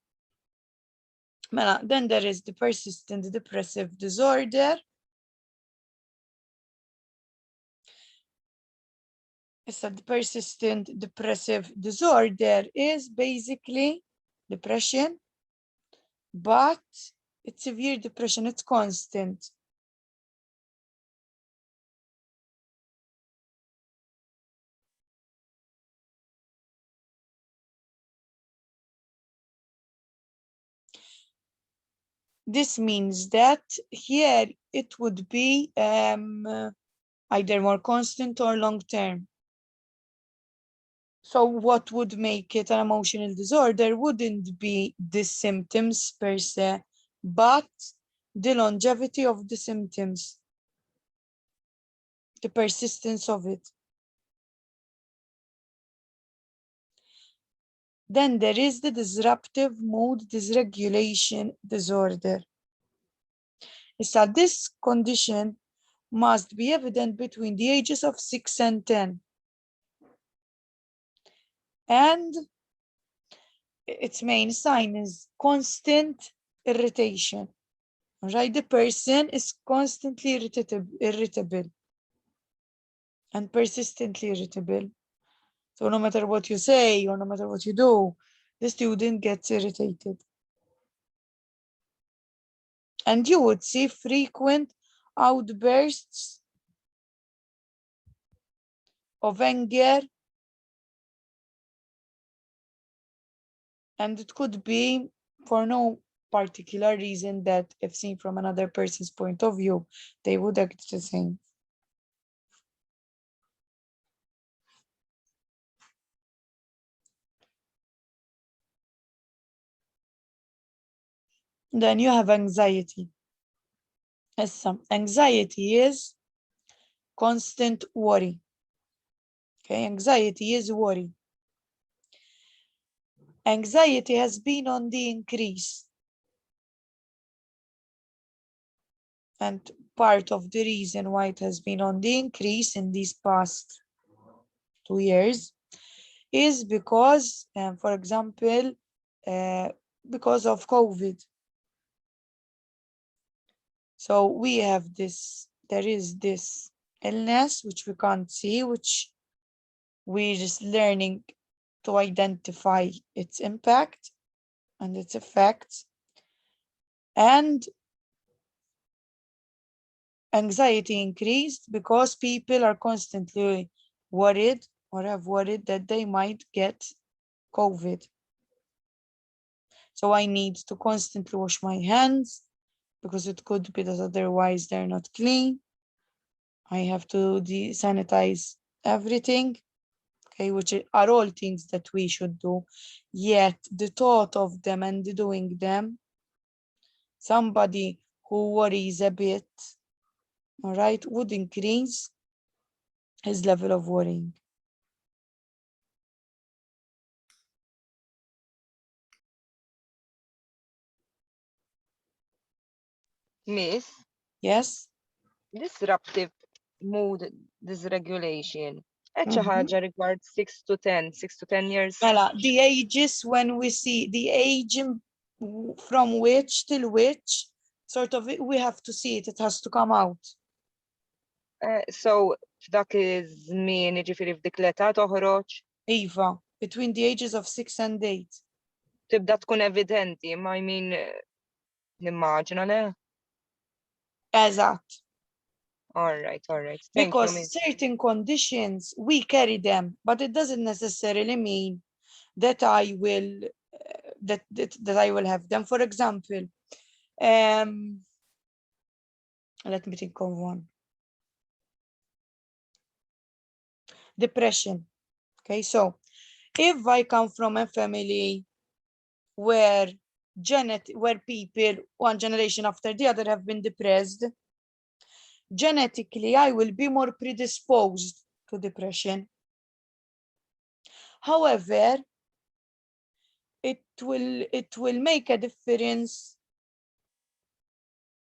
Mela, then there is the persistent depressive disorder. So the persistent depressive disorder is basically depression, but it's severe depression, it's constant. This means that here it would be either more constant or long-term. So what would make it an emotional disorder wouldn't be the symptoms per se, but the longevity of the symptoms, the persistence of it. Then there is the disruptive mood dysregulation disorder. So this condition must be evident between the ages of 6 and 10. And its main sign is constant irritation. Right? The person is constantly irritable and persistently irritable. So no matter what you say or no matter what you do, the student gets irritated. And you would see frequent outbursts of anger, and it could be for no particular reason that, if seen from another person's point of view, they would act the same. Then you have anxiety. Anxiety is constant worry. Okay, anxiety is worry. Anxiety has been on the increase. And part of the reason why it has been on the increase in these past 2 years is because, for example, because of COVID. So we have this, there is this illness which we can't see, which we're just learning to identify its impact and its effects. And anxiety increased because people are constantly worried or have worried that they might get COVID. So I need to constantly wash my hands because it could be that otherwise they're not clean. I have to sanitize everything, okay, which are all things that we should do. Yet the thought of them and doing them, somebody who worries a bit, all right, would increase his level of worrying. Miss, Yes? disruptive mood dysregulation. Xi ħaġa rigward 6 to 10 years. Mela, the ages when we see the age from which till which, sort of, we have to see it, it has to come out. So f'dak iż-żmien jiġifieri f'dik l-età toħroġ Eva, between the ages of 6 and 8. tibda tkun evidenti, ma I mean nimmaġina le? Eżatt. All right. Thank you, Because Miss. certain conditions, we carry them, but it doesn't necessarily mean that I will that I will have them. For example, let me think of one. Depression. Okay, so if I come from a family where people one generation after the other have been depressed, genetically I will be more predisposed to depression. However, it will make a difference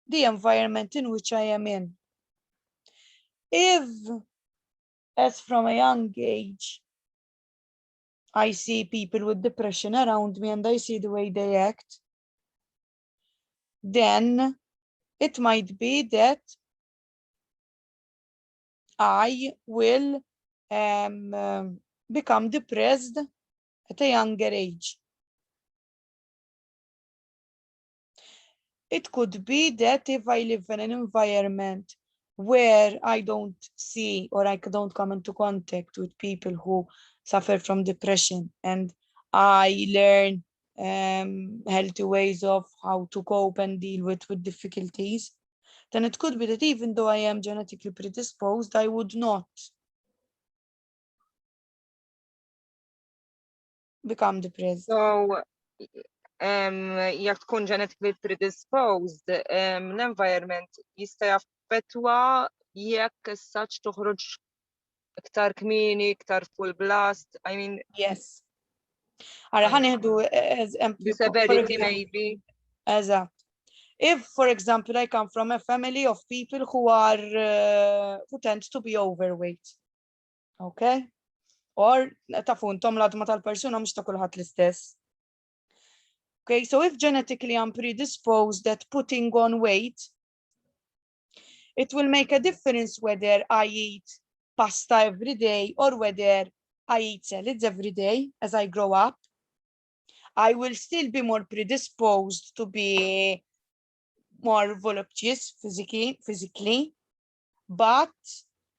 the environment in which I am in. If, as from a young age, I see people with depression around me and I see the way they act, then it might be that I will become depressed at a younger age. It could be that if I live in an environment where I don't see or I don't come into contact with people who suffer from depression, and I learn healthy ways of how to cope and deal with difficulties, then it could be that even though I am genetically predisposed, I would not become depressed. So, jekk tkun genetically predisposed, l-environment jista' jaffettwa jekk is-saġġ toħroġ iktar kmieni, iktar full blast. I mean, Yes. Ara ħanieħdu eżempju. the severity maybe. Eżatt. If, for example, I come from a family of people who tend to be overweight, okay? Or tafu intom l-adma tal-persuna mhux ta' kulħadd l-istess. Okay, so if genetically I'm predisposed at putting on weight, it will make a difference whether I eat pasta every day or whether I eat salads every day as I grow up. I will still be more predisposed to be more voluptuous physically, but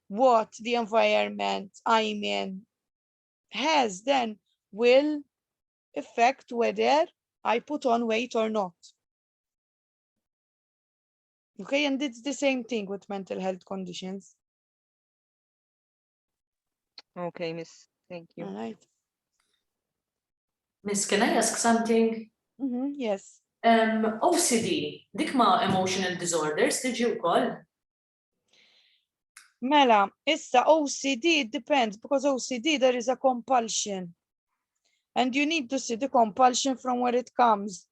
what the environment I'm in has then will affect whether I put on weight or not. Okay, and it's the same thing with mental health conditions. Okay, miss. Thank you. All right. Miss, can I ask something? Yes. OCD, dik ma emotional disorders, tiġi wkoll? Mela, issa OCD, it depends, because OCD there is a compulsion. And you need to see the compulsion from where it comes.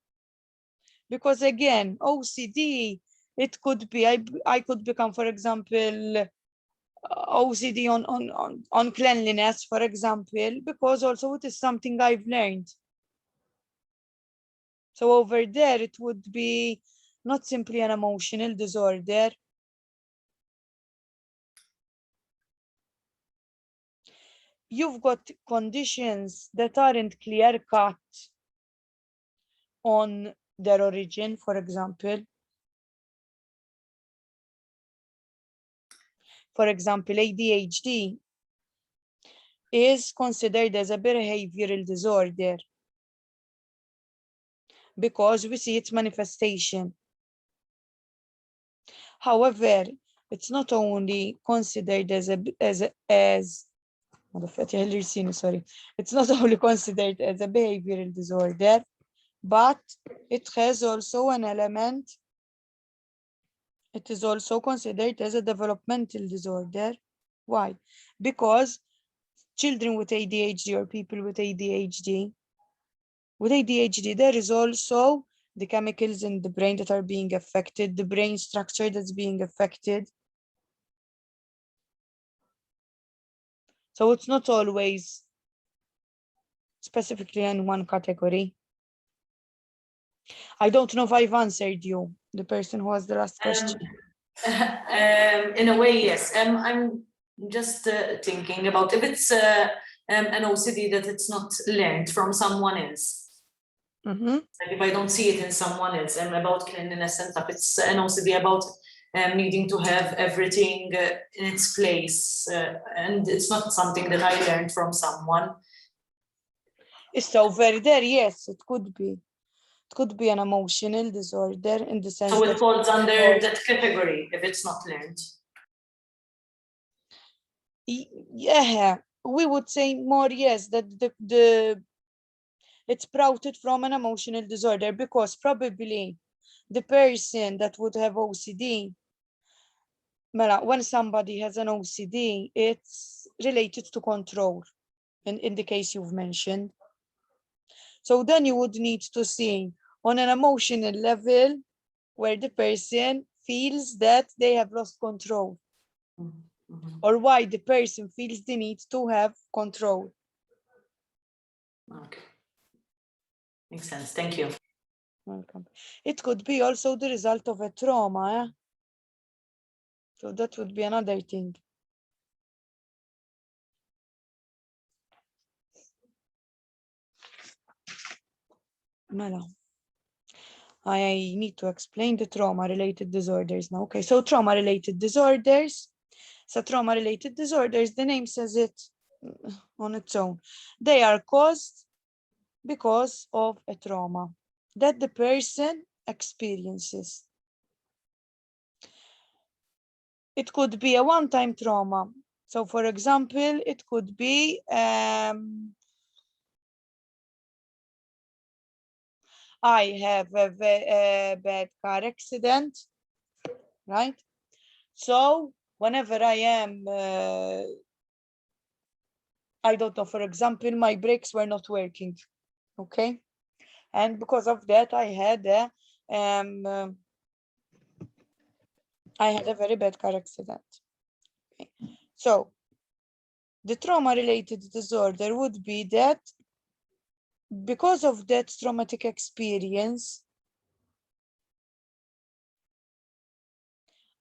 Because again, OCD, it could be, I could become, for example, OCD on cleanliness, for example, because also it is something I've learned. So over there, it would be not simply an emotional disorder. You've got conditions that aren't clear-cut on their origin, for example. For example, ADHD is considered as a behavioral disorder because we see its manifestation. However, it's not only considered it's not only considered as a behavioral disorder, but it has also an element. It is also considered as a developmental disorder. Why? Because children with ADHD or people with ADHD, there is also the chemicals in the brain that are being affected, the brain structure that's being affected. So it's not always specifically in one category. I don't know if I've answered you, the person who has the last question. In a way, yes. I'm just thinking about if it's an OCD that it's not learned from someone else. Like if I don't see it in someone else, about cleanliness and stuff, it's an OCD about needing to have everything in its place, and it's not something that I learned from someone. It's over there, yes, it could be. It could be an emotional disorder in the sense So it that falls under that category if it's not learned. yeah, we would say more yes, that it's sprouted from an emotional disorder, because probably the person that would have OCD, when somebody has an OCD, it's related to control in the case you've mentioned. So then you would need to see on an emotional level where the person feels that they have lost control, or why the person feels the need to have control. Okay. Makes sense. Thank you. Welcome. It could be also the result of a trauma. So that would be another thing. Mela. I need to explain the trauma-related disorders now. Okay, so trauma-related disorders. So trauma-related disorders, the name says it on its own. They are caused because of a trauma that the person experiences. It could be a one-time trauma. So for example, it could be I have a bad car accident, right? So whenever I am, I don't know, for example, my brakes were not working, okay? And because of that, I had a very bad car accident. Okay. So the trauma-related disorder would be that because of that traumatic experience,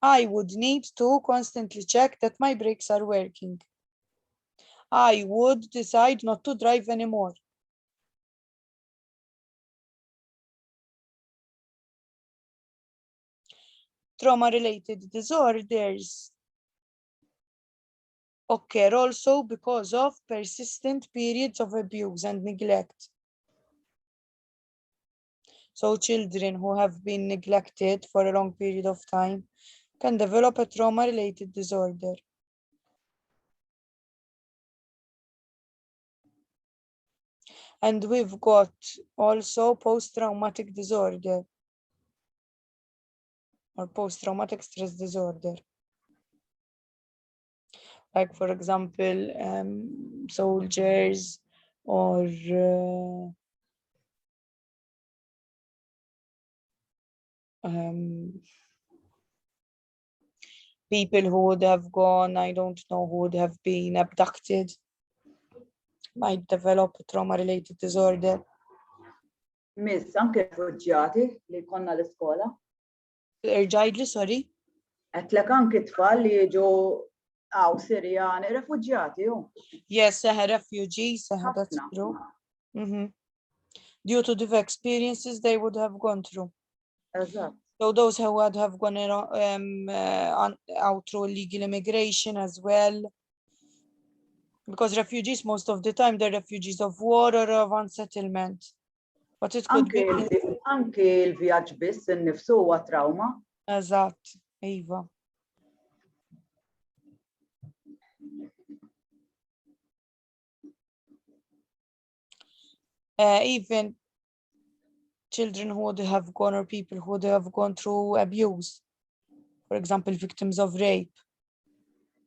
I would need to constantly check that my brakes are working. I would decide not to drive anymore. Trauma-related disorders occur also because of persistent periods of abuse and neglect. So children who have been neglected for a long period of time can develop a trauma-related disorder. And we've got also post-traumatic disorder or post-traumatic stress disorder. Like, for example, soldiers or people who would have gone, I don't know, who would have been abducted, might develop a trauma-related disorder. Miss, anke rifuġġjati li konna l-iskola. Irġajdli, sorry? Għetlek anke tfal li jiġu Sirjani, rifuġġjati ju. Yes, refugees, that's true. Due to the experiences they would have gone through. Eżatt. So those who would have gone out through illegal immigration as well. Because refugees, most of the time, they're refugees of war or of unsettlement. But it could be... Anke l-vjaġġ biss innifsu huwa trauma. Eżatt, iva. Even children who would have gone or people who would have gone through abuse. For example, victims of rape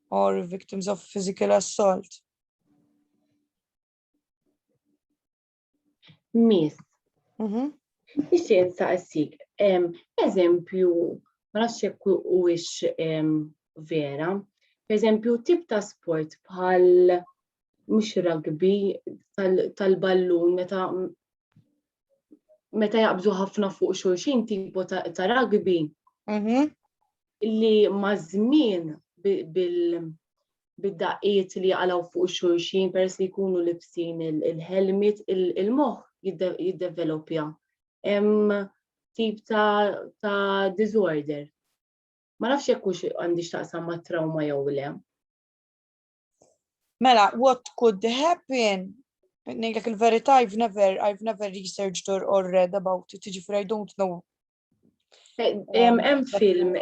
or victims of physical assault. Miss, nixtieq nsaqsik, eżempju, ma nafx jekk huwiex vera, eżempju tip ta' sport bħal mhux rugby tal-ballun meta jaqbżu ħafna fuq xulxin tipo ta' rugby li maż-żmien bid-daqqiet li jaqalaw fuq xulxin peress li jkunu libsin il-helmet il-moħħ jiddevelopja. Hemm tip ta' disorder. Ma nafx jekk hux għandix taqsam ma' trauma jew le. Mela, what could happen? Ngħidlek il-verità, I've never researched or read about it, ġifieri I don't know. Hemm film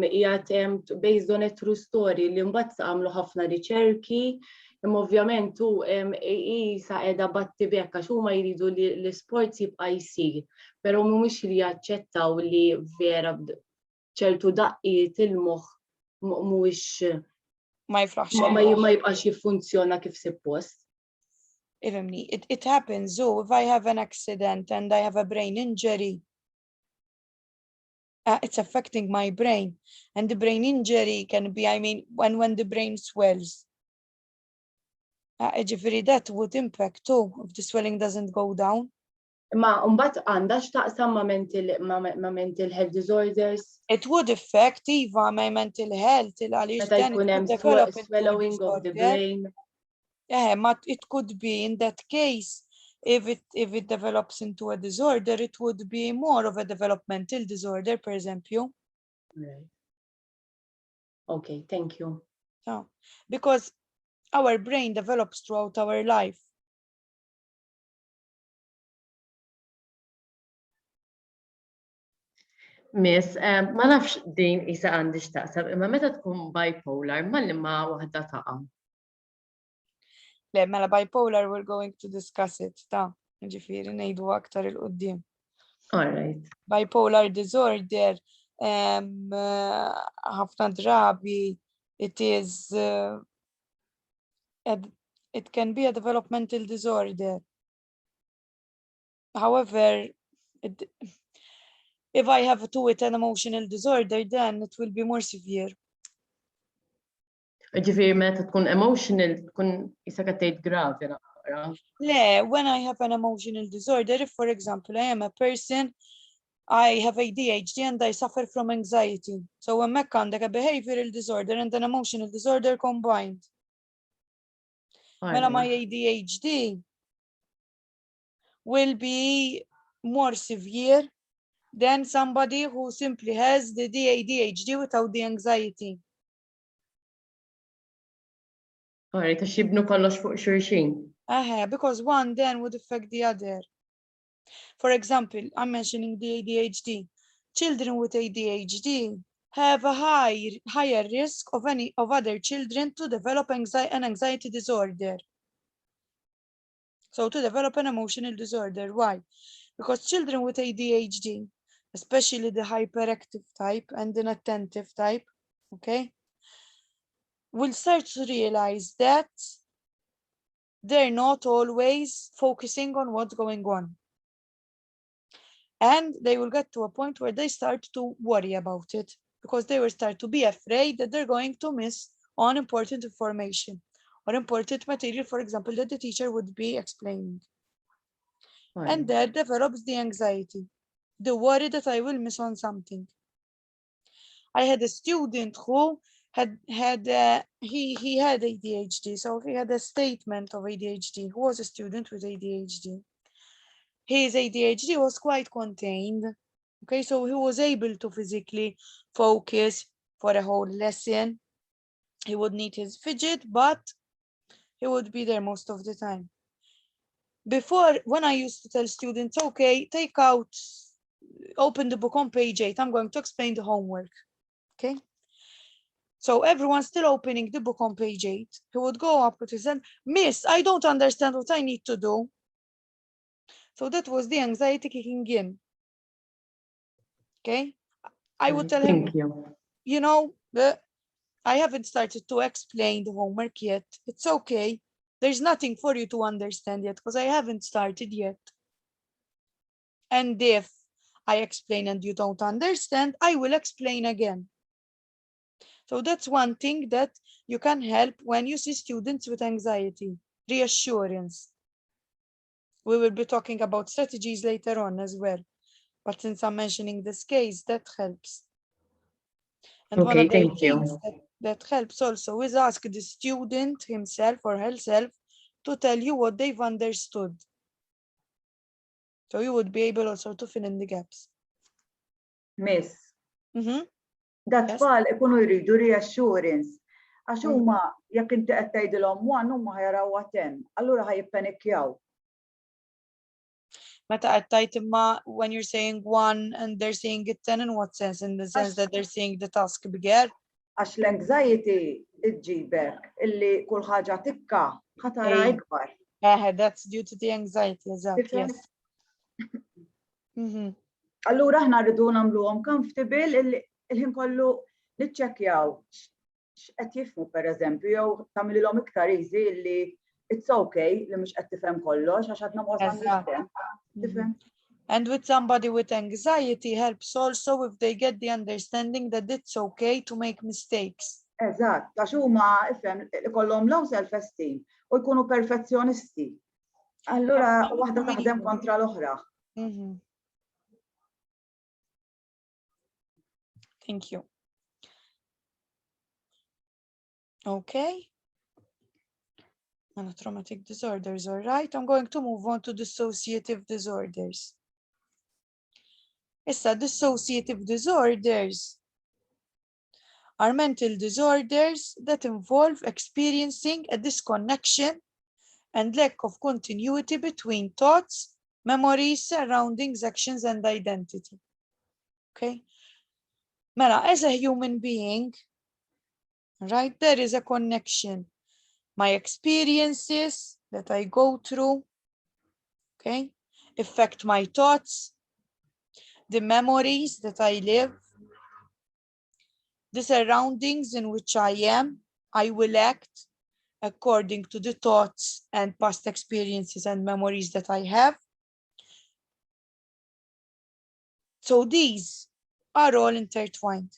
qiegħed based on a true story li mbagħad għamlu ħafna riċerki, imma ovvjament hu isa qiegħda batti bekk għax huma jridu li l-isport jibqa' jsir, però mhumiex li jaċċettaw li vera ċertu daqqiet il-moħħ mhuwiex ma jifraħx. ma jibqax jiffunzjona kif suppost. Ifhimni, it happens, so if I have an accident and I have a brain injury, it's affecting my brain, and the brain injury can be, I mean, when the brain swells. Ġifieri that would impact too if the swelling doesn't go down. Ma mbagħad għandha x'taqsam ma' mental health disorders. It would affect Iva my mental health għaliex Meta jkun hemm swallowing of the brain. Yeah, but it could be in that case, if it develops into a disorder, it would be more of a developmental disorder, per example. Right. Okay, thank you. So, because our brain develops throughout our life. Miss, ma nafx din isa għandi x'taqsam, imma meta tkun bipolar, ma waħda taqa'. Le, mela bipolar, we're going to discuss it, ta' ġifiri nejdu aktar il-qoddim. All right. Bipolar disorder, ħafna drabi, it can be a developmental disorder. However, if I have to with an emotional disorder, then it will be more severe. Ġifiri, meta tkun emotional, tkun isa kattejt gravi naqra. Le, when I have an emotional disorder, if for example, I am a person, I have ADHD and I suffer from anxiety. So when MH Con Deg a behavioral disorder and an emotional disorder combined. Mela my ADHD will be more severe than somebody who simply has the ADHD without the anxiety. All right, għax jibnu kollox fuq xurxin. Because one then would affect the other. For example, I'm mentioning the ADHD. Children with ADHD have a higher risk of other children to develop an anxiety disorder. So to develop an emotional disorder. Why? Because children with ADHD, especially the hyperactive type and the inattentive type, okay, will start to realize that they're not always focusing on what's going on. And they will get to a point where they start to worry about it because they will start to be afraid that they're going to miss on important information or important material, for example, that the teacher would be explaining. And that develops the anxiety, the worry that I will miss on something. I had a student who had ADHD, so he had a statement of ADHD, who was a student with ADHD. His ADHD was quite contained, okay, so he was able to physically focus for a whole lesson. He would need his fidget, but he would be there most of the time. Before, when I used to tell students, okay, open the book on page 8, I'm going to explain the homework, okay? So everyone's still opening the book on page 8. He would go up with his hand, Miss, I don't understand what I need to do. So that was the anxiety kicking in. Okay, I would tell him, you know, I haven't started to explain the homework yet. It's okay. There's nothing for you to understand yet because I haven't started yet. And if I explain and you don't understand, I will explain again. So that's one thing that you can help when you see students with anxiety, reassurance. We will be talking about strategies later on as well. But since I'm mentioning this case, that helps. And one of the things that helps also is ask the student himself or herself to tell you what they've understood. So you would be able also to fill in the gaps. Miss, dat-tfal ikunu jridu reassurance. Għax huma jekk inti qed tgħidilhom one huma ħajaraw ten, allura ħajippanikjaw. Meta qed tgħid imma when you're saying one and they're saying it 10, in what sense? In the sense that they're saying the task bigger? Għax l-anxiety iġġibek illi kull ħaġa tikka ħatara ikbar. That's due to the anxiety, exactly. Yes. Allura aħna rridu nagħmluhom comfortable il-ħin kollu niċċekkjaw x'qed jifhmu pereżempju jew tagħmililhom iktar easy li it's okay li mhux qed tifhem kollox għax għadna mhux tifhem. And with somebody with anxiety helps also if they get the understanding that it's okay to make mistakes. Eżatt, għax huma ifhem ikollhom low self-esteem u jkunu perfezzjonisti. Allura waħda taħdem kontra l-oħra. Thank you. Okay. And traumatic disorders, all right. I'm going to move on to dissociative disorders. Issa, dissociative disorders are mental disorders that involve experiencing a disconnection and lack of continuity between thoughts, memories, surroundings, actions, and identity. Okay, Mela, as a human being, right, there is a connection. My experiences that I go through, okay, affect my thoughts, the memories that I live, the surroundings in which I am. I will act according to the thoughts and past experiences and memories that I have. So these are all intertwined.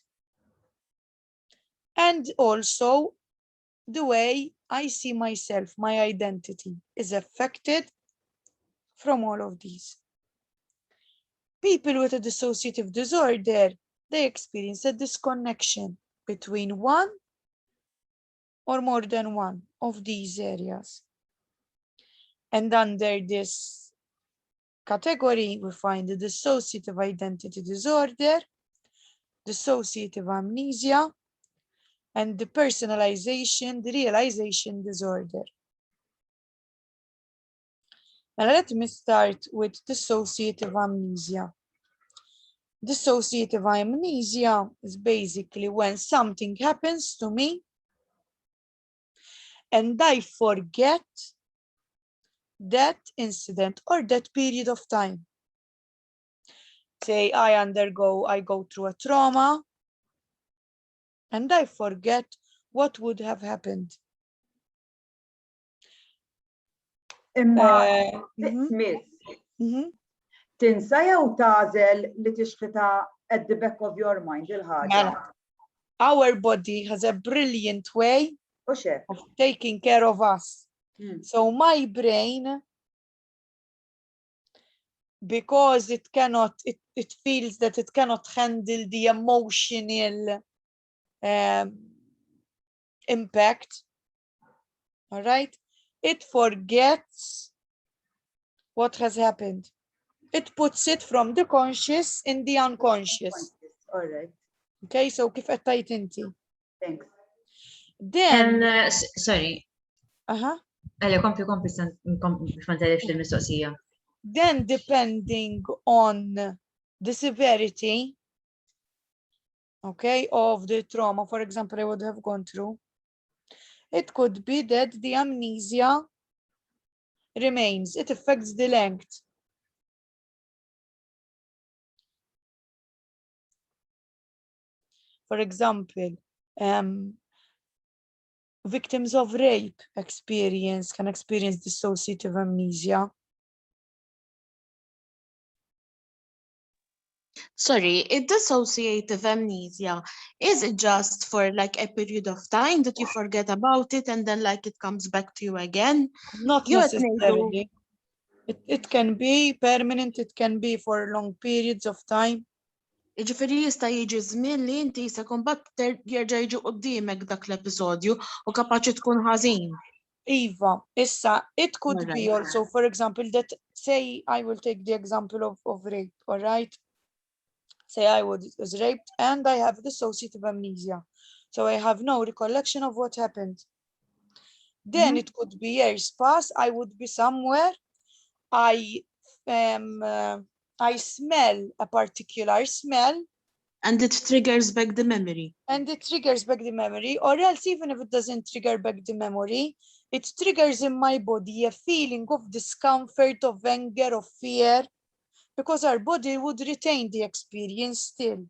And also the way I see myself, my identity is affected from all of these. People with a dissociative disorder, they experience a disconnection between one or more than one of these areas. And under this category, we find the dissociative identity disorder, dissociative amnesia, and the personalization, the realization disorder. Now let me start with dissociative amnesia. Dissociative amnesia is basically when something happens to me and I forget that incident or that period of time. Say I go through a trauma and I forget what would have happened. Imma Miss, tinsa jew tażel li tixħitha at the back of your mind il-ħaġa. Our body has a brilliant way of taking care of us. So my brain, because it feels that it cannot handle the emotional impact, all right, it forgets what has happened. It puts it from the conscious in the unconscious. All right. Okay, so kif qed inti? Thanks. Then, sorry. Għalli, kompli ma telefx il-mistoqsija. Then, depending on the severity, okay, of the trauma, for example, I would have gone through, it could be that the amnesia remains. It affects the length. For example, victims of rape can experience dissociative amnesia. Sorry, dissociative amnesia, is it just for like a period of time that you forget about it and then like it comes back to you again? Not necessarily. It can be permanent, it can be for long periods of time. Ġifiri jista' jiġi żmien li inti jista' kumbat jerġa' jiġi qudiemek dak l-episodju u kapaċi tkun ħażin. Iva, issa, it could be also, for example, that say I will take the example of rape, all right? Say I was raped and I have dissociative amnesia. So I have no recollection of what happened. Then it could be years pass, I would be somewhere, I smell a particular smell. And it triggers back the memory. And it triggers back the memory, or else even if it doesn't trigger back the memory, it triggers in my body a feeling of discomfort, of anger, of fear, because our body would retain the experience still.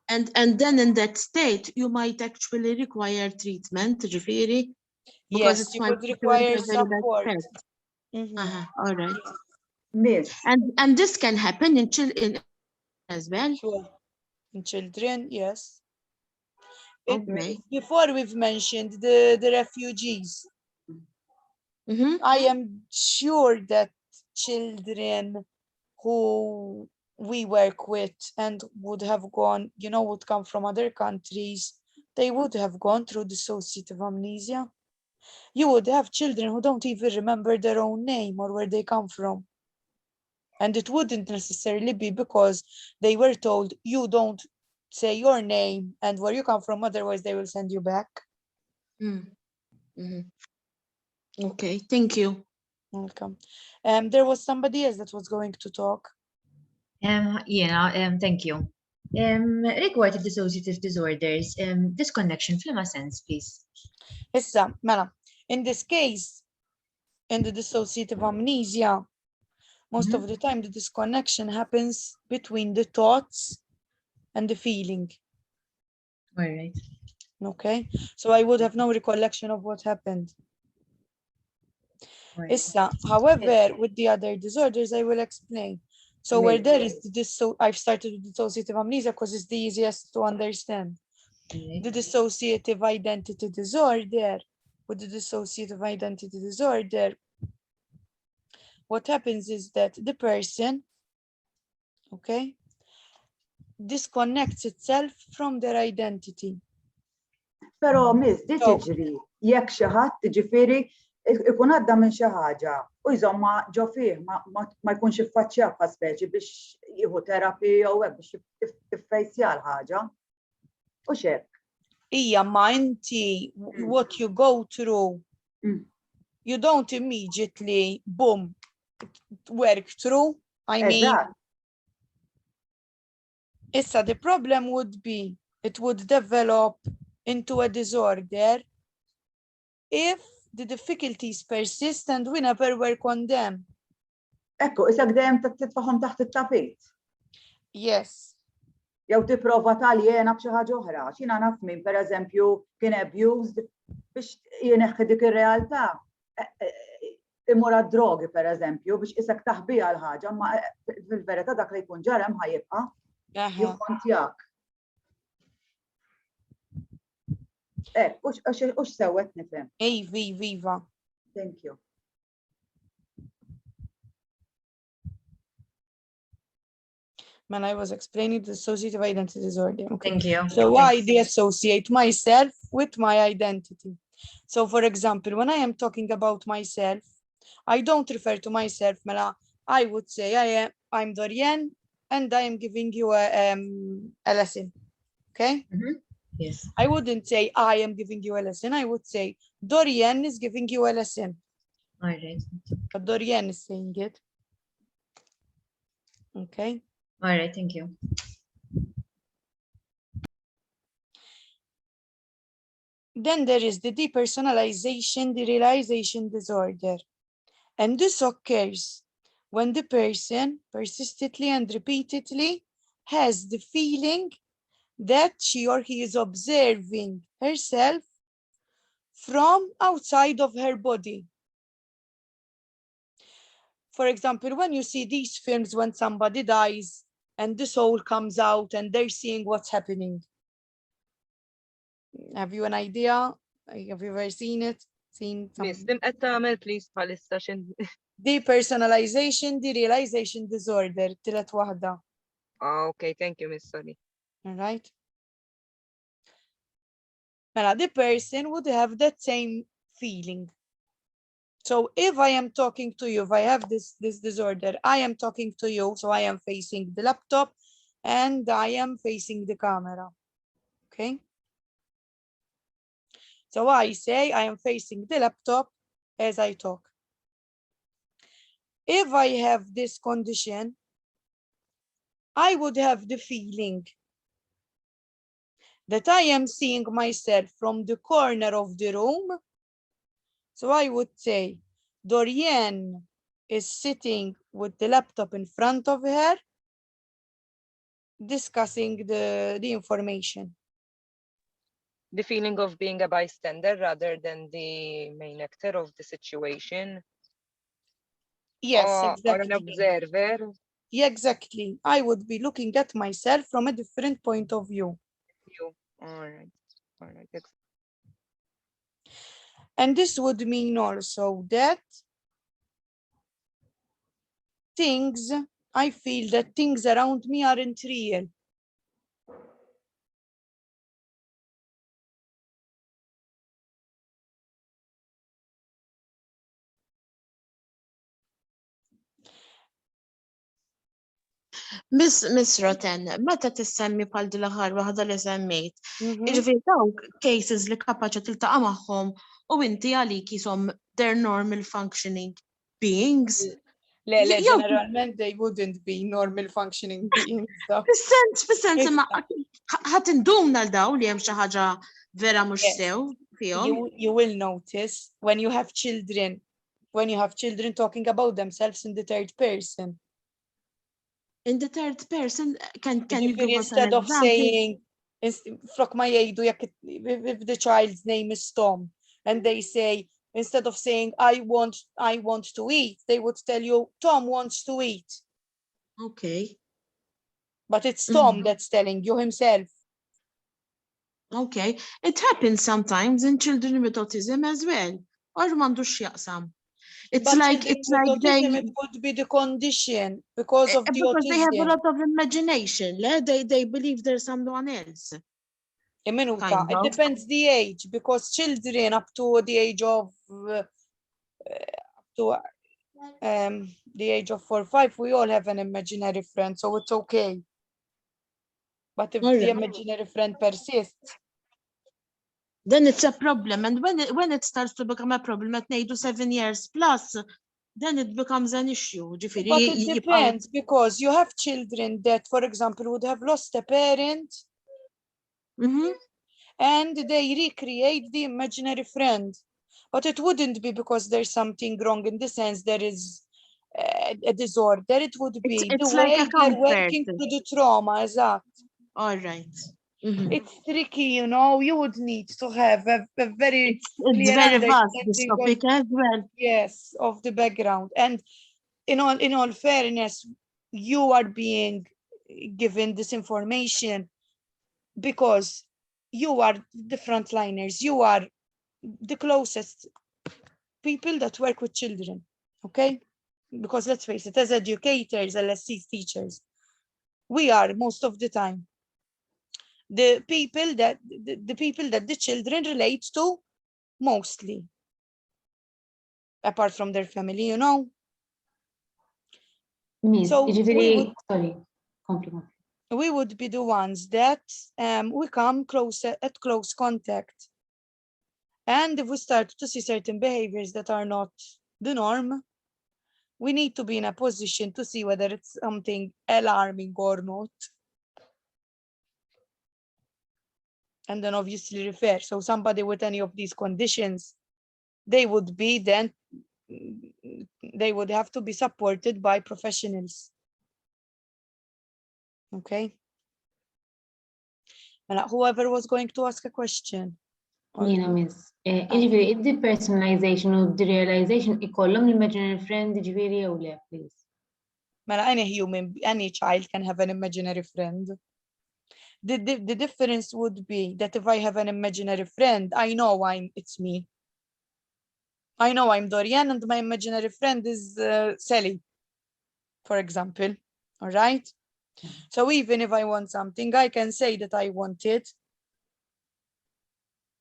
And then in that state, you might actually require treatment, ġifiri. Yes, you would require support. All right. Miss. And this can happen in children as well. Sure. In children, yes. Okay. Before we've mentioned the refugees. I am sure that children who we work with and would have gone, would come from other countries, they would have gone through dissociative amnesia. You would have children who don't even remember their own name or where they come from. And it wouldn't necessarily be because they were told, you don't say your name and where you come from, otherwise they will send you back. Okay, thank you. Welcome. There was somebody else that was going to talk. Yeah, thank you. Regarding dissociative disorders, disconnection fl-ma sense, please. Issa, mela, in this case, in the dissociative amnesia, most of the time the disconnection happens between the thoughts and the feeling. All right. Okay, so I would have no recollection of what happened. Right. Issa, however, with the other disorders, I will explain. So where there is this, I've started with dissociative amnesia because it's the easiest to understand. The dissociative identity disorder, with the dissociative identity disorder, what happens is that the person, okay, disconnects itself from their identity. Però miss, di tiġri, jekk xi ħadd ġifieri ikun għadda minn xi ħaġa u jżomma ġo fih ma jkunx iffaċċjah bħal speċi biex jieħu terapi jew hekk biex tiffejsja l-ħaġa. U x'hekk. Ija, ma inti, what you go through, you don't immediately, boom, work through. I mean, issa, the problem would be, it would develop into a disorder if the difficulties persist and we never work on them. Ekku, issa dejjem titfaħom taħt it-tapit. Yes. Jew tipprova taljena b'xi ħaġa oħra. X'jiena naf min pereżempju kien abused biex jieneħħi dik ir-realtà. Imur għad-drogi pereżempju biex isek taħbija l-ħaġa, ma fil-verità dak li jkun ġara hemm ħajibqa' jikkontjak. U x'sewwet nifhem. Viva. Thank you. When I was explaining the dissociative identity disorder. Okay. Thank you. So I dissociate myself with my identity. So for example, when I am talking about myself, I don't refer to myself, Mela. I would say I'm Dorian and I am giving you a lesson. Okay? Yes. I wouldn't say I am giving you a lesson. I would say Dorian is giving you a lesson. All right. But Dorian is saying it. Okay. All right, thank you. Then there is the depersonalization, derealization disorder. And this occurs when the person persistently and repeatedly has the feeling that she or he is observing herself from outside of her body. For example, when you see these films when somebody dies and the soul comes out and they're seeing what's happening. Have you an idea? Have you ever seen it? Miss, dim qed tagħmel please bħalissa x'in. Depersonalization, derealization disorder, tielet waħda. Okay, thank you, Miss, sorry. All right. Now, the person would have that same feeling. So if I am talking to you, if I have this disorder, I am talking to you, so I am facing the laptop and I am facing the camera, okay? So I say I am facing the laptop as I talk. If I have this condition, I would have the feeling that I am seeing myself from the corner of the room. So I would say, Dorian is sitting with the laptop in front of her, discussing the information. The feeling of being a bystander rather than the main actor of the situation. Yes, exactly. Or an observer. Yeah, exactly. I would be looking at myself from a different point of view. All right. All right. And this would mean also that I feel that things around me aren't real. Miss Roten, meta tissemmi bħal din l-aħħar waħda li semmejt, jiġifieri dawk cases li kapaċi tiltaqa' magħhom u inti għalik ishom they're normal functioning beings. Le, Jew generalment they wouldn't be normal functioning beings. though. fis-sens imma Issa. ħadd indumna l-daw li hemm xi ħaġa vera mhux Yes. sew fihom. You will notice when you have children talking about themselves in the third person. In the third person, can you Ġifieri give us an instead of example? saying, flok ma jgħidu jekk if the child's name is Tom, and they say, instead of saying, I want to eat, they would tell you, Tom wants to eat. Okay, But it's Tom that's telling you himself. okay. It happens sometimes in children with autism as well. Or m'għandux x'jaqsam. It's But like children it's with like they autism, it could be the condition because of the because they have a autism. lot of imagination. They believe there's someone else. Minuta, Kind it of. depends the age, because children up to the age of the age of 4 or 5, we all have an imaginary friend, so it's okay. But if the Alright. imaginary friend persists, Then it's a problem, and when it starts to become a problem at 7 years plus, then it becomes an issue. Ġifieri but it jibqgħu- depends, because you have children that, for example, would have lost a parent Mhm. and they recreate the imaginary friend. But it wouldn't be because there's something wrong in the sense there is a disorder. It would be It's the like way a they're comfort. working through the trauma. Exact. All right. Mhm. It's tricky, you know. You would need to have a very It's clear very vast, this understanding of, topic as well. yes, of the background. And in all fairness, you are being given this information because you are the frontliners. You are the closest people that work with children, okay? Because let's face it, as educators, LSC teachers, we are most of the time the people that the children relate to mostly, apart from their family, you know. Miss, So jiġifieri, sorry, compliment. we would be the ones that we come at close contact. And if we start to see certain behaviors that are not the norm, we need to be in a position to see whether it's something alarming or not. And then obviously refer. So somebody with any of these conditions, they would have to be supported by professionals. Okay. And whoever was going to ask a question. Jiena miss. Jiġifieri, id-depersonalization u d-derealization ikollhom l-imaginary friend jiġifieri jew le, please. Mela, any child can have an imaginary friend. The difference would be that if I have an imaginary friend, I know it's me. I know I'm Dorian and my imaginary friend is Sally, for example. All right. So even if I want something, I can say that I want it.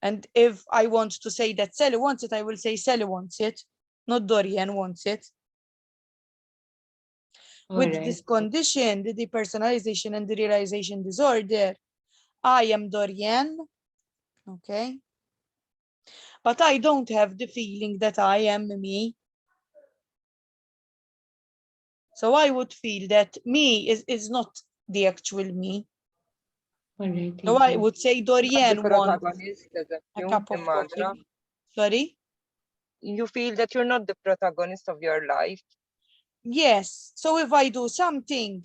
And if I want to say that Sally wants it, I will say Sally wants it, not Dorian wants it. With this condition, the depersonalization and the realization disorder, I am Dorian, okay? But I don't have the feeling that I am me. So I would feel that me is not the actual me. So I would say Dorian wants a cup of coffee. Sorry? You feel that you're not the protagonist of your life. Yes. So if I do something,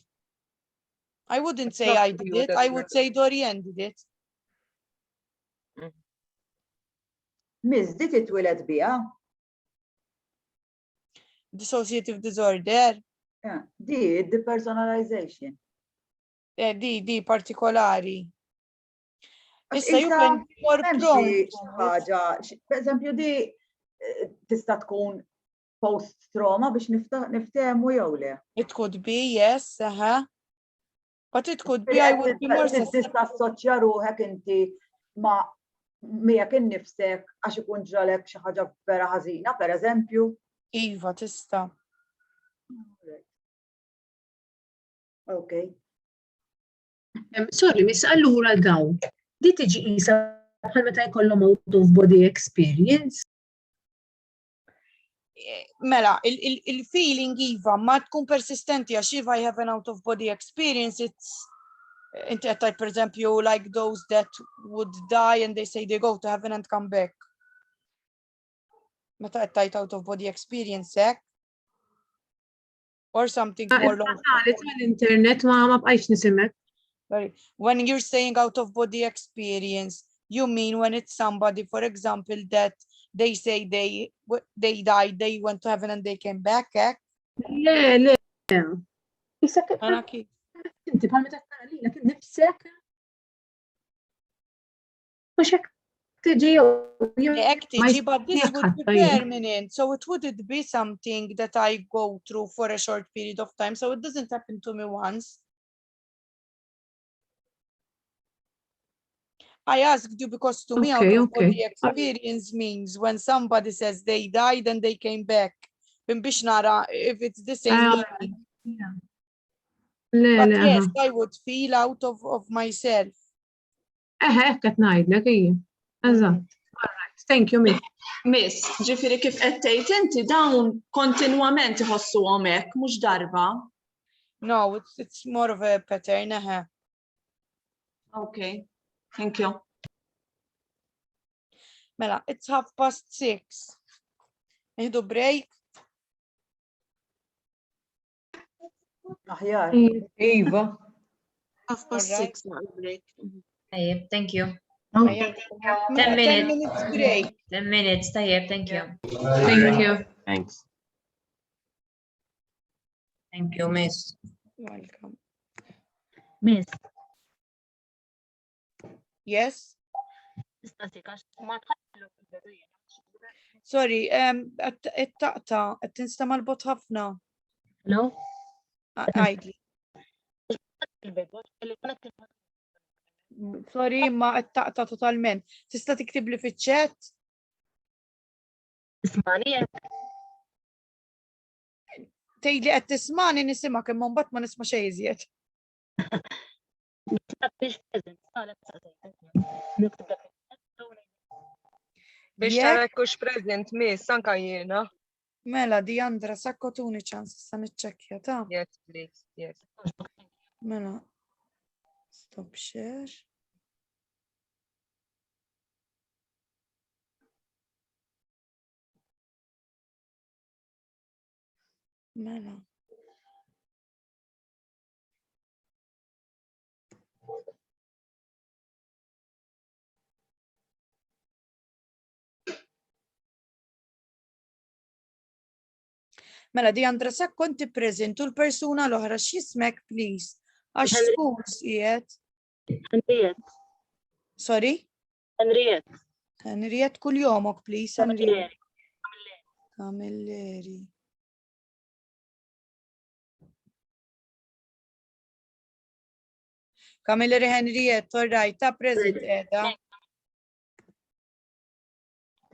I wouldn't say I did it. I would say Dorian did it. Miss, di titwiled biha? Dissociative disorder. Yeah, di depersonalization. Di partikolari. Issa you Issa, can be more m'hemmx prone xi to it. ħaġa, per eżempju, di tista' tkun post-trauma biex niftehmu jew le. It could be, yes, but it could be I would be more Tista' assoċja ruħek inti ma' miegħek innifsek għax ikun ġralek xi ħaġa vera ħażina, pereżempju. Iva, tista'. Okay. Sorry, miss, allura dawn. Di tiġi qisha bħal meta jkollhom out of body experience. Mela, il-feeling iva ma tkun persistenti għax if I have an out of body experience, it's inti għattajt per esempio like those that would die and they say they go to heaven and come back. Meta għattajt out of body experience, or something more long. Internet ma bqajx nisimek. Sorry. When you're saying out of body experience, you mean when it's somebody, for example, that they say they died, they went to heaven and they came back, Le. Ana kif? Inti bħal meta tqalilek innifsek. Mhux hekk tiġi Tiġi, but this would be permanent, so it wouldn't be something that I go through for a short period of time, so it doesn't happen to me once. I asked you because to me out of body experience means when somebody says they died and they came back. Biex nara if it's the same meaning. But yes, I would feel out of myself. Qed ngħidlek hija. Eżatt. Thank you, Miss, ġifieri kif qed tgħid inti dawn kontinwament iħossuhom hekk mhux darba. No, it's more of a pattern. Okay. Thank you. Mela, it's 6:30. Nieħdu break. Aħjar. Iva. 6:30 break. Tayyib, thank you. 10 minutes break. 10 minutes, tayyib, thank you. Thank you. Thanks. Thank you, Miss. Welcome. Miss. Yes? Sorry, it-taqta, it-tinstama l-bot ħafna. Hello? Għajdli. Sorry, ma it-taqta totalment. Tista' tiktib li fiċ-chat? Ismani? Tgħidli qed tismani nisimak imma mbagħad ma nisma' xejn iżjed. Biex tarak kux present, Miss, anka jiena. Mela, Diandra, sakkotuni ċans, sa niċċekkja ta'. Yes, please, yes. Mela, stop share. Mela. Mela, Diandra, sa konti prezentu l-persuna l-oħra x'jismek, please. Għax schools qiegħed. Henriette. Sorry? Henriette. Henriette kull jomok, please. Henriette. Camilleri. Camilleri Henriette, all right, ta' present edha.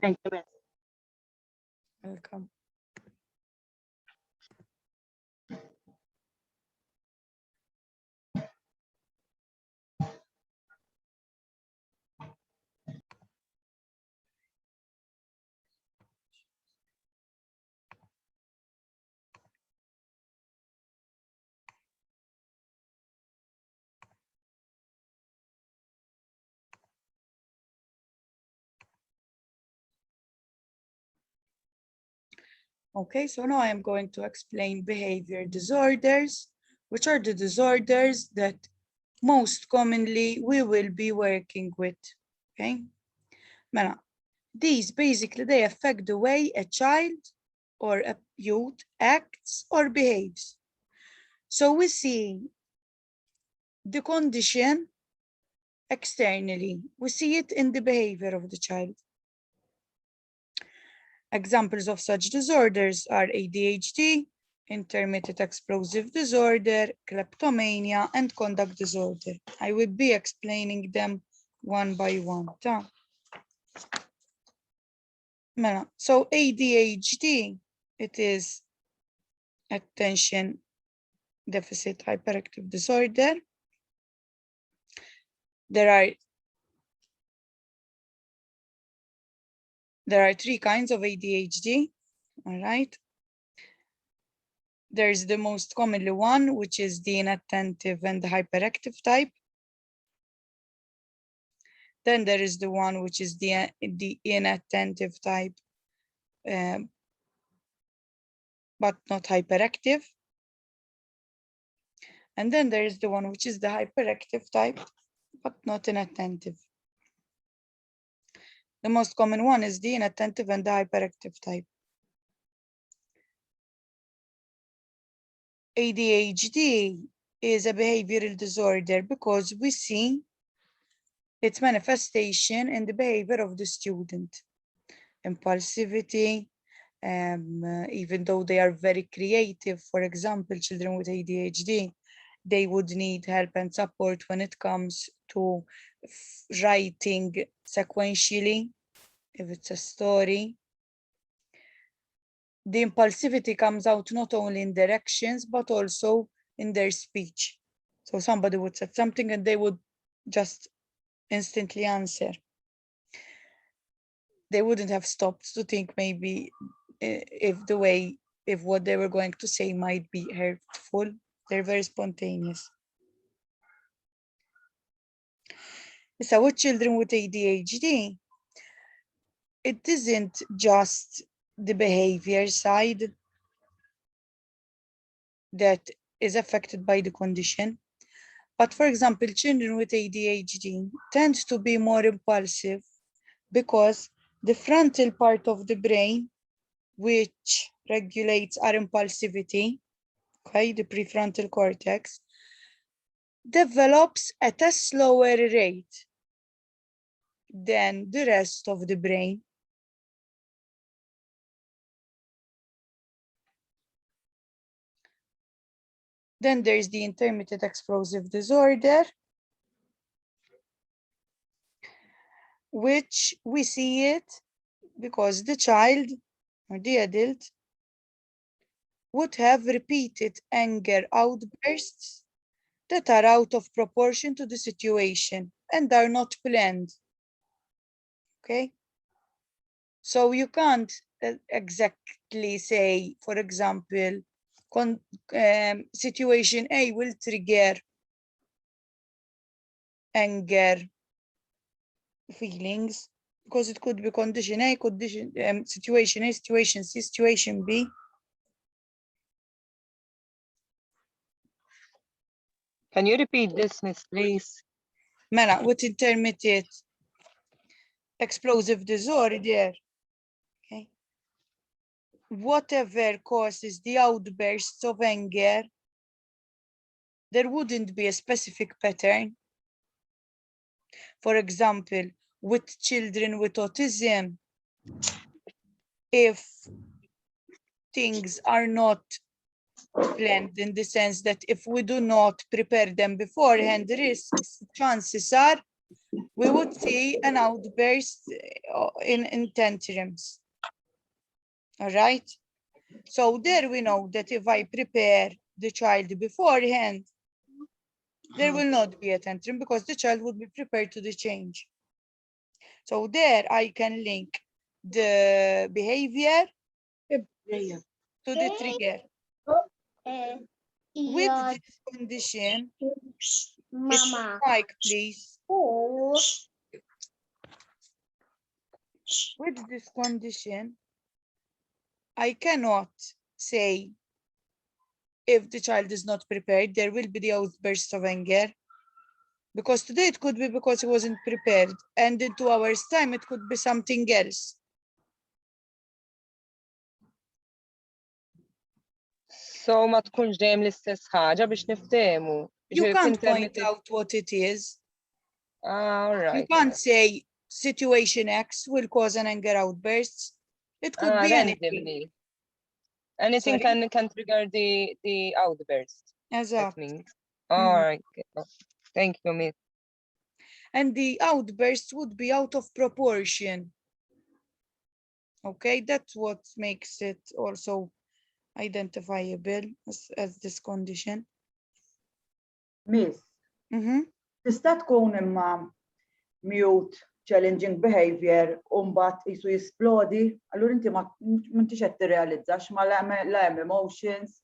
Thank you, Miss. Welcome. Okay, so now I am going to explain behavior disorders, which are the disorders that most commonly we will be working with, okay? Now, these basically, they affect the way a child or a youth acts or behaves. So we see the condition externally. We see it in the behavior of the child. Examples of such disorders are ADHD, intermittent explosive disorder, kleptomania, and conduct disorder. I will be explaining them one by one. So ADHD, it is attention deficit hyperactive disorder. There are 3 kinds of ADHD. all right? There's the most commonly one, which is the inattentive and the hyperactive type. Then there is the one which is the inattentive type, but not hyperactive. And then there is the one which is the hyperactive type, but not inattentive. The most common one is the inattentive and the hyperactive type. ADHD is a behavioral disorder because we see its manifestation in the behavior of the student. Impulsivity, even though they are very creative, for example, children with ADHD, they would need help and support when it comes to writing sequentially, if it's a story. The impulsivity comes out not only in their actions, but also in their speech. So somebody would say something and they would just instantly answer. They wouldn't have stopped to think maybe if what they were going to say might be hurtful. They're very spontaneous. So with children with ADHD, it isn't just the behavior side that is affected by the condition. But for example, children with ADHD tend to be more impulsive because the frontal part of the brain, which regulates our impulsivity, okay, the prefrontal cortex, develops at a slower rate than the rest of the brain. Then there is the intermittent explosive disorder, which we see it because the child or the adult would have repeated anger outbursts that are out of proportion to the situation and are not planned. Okay? So you can't exactly say, for example, situation A will trigger anger feelings, because it could be condition A, situation A, situation C, situation B. Can you repeat this, Miss, please? Mela, with intermittent explosive disorder, okay, whatever causes the outbursts of anger, there wouldn't be a specific pattern. For example, with children with autism, if things are not planned in the sense that if we do not prepare them beforehand, risks, chances are we would see an outburst in tantrums. All right. So there we know that if I prepare the child beforehand, there will not be a tantrum because the child would be prepared to the change. So there I can link the behavior to the trigger. With this condition, Mike, please. With this condition, I cannot say if the child is not prepared, there will be the outburst of anger. Because today it could be because he wasn't prepared. And in 2 hours' time, it could be something else. So ma tkunx dejjem l-istess ħaġa biex niftehmu. You can't point out what it is. All right. You can't say situation X will cause an anger outburst. It could be anything. Randomly. Anything can trigger the outburst. Exactly. All right. Thank you, Miss. And the outburst would be out of proportion. Okay, that's what makes it also identifiable as this condition. Miss, tista' tkun imma mute challenging behavior u mbagħad qisu jisplodi, allura inti ma m'intix qed tirrealizzax ma la hemm emotions,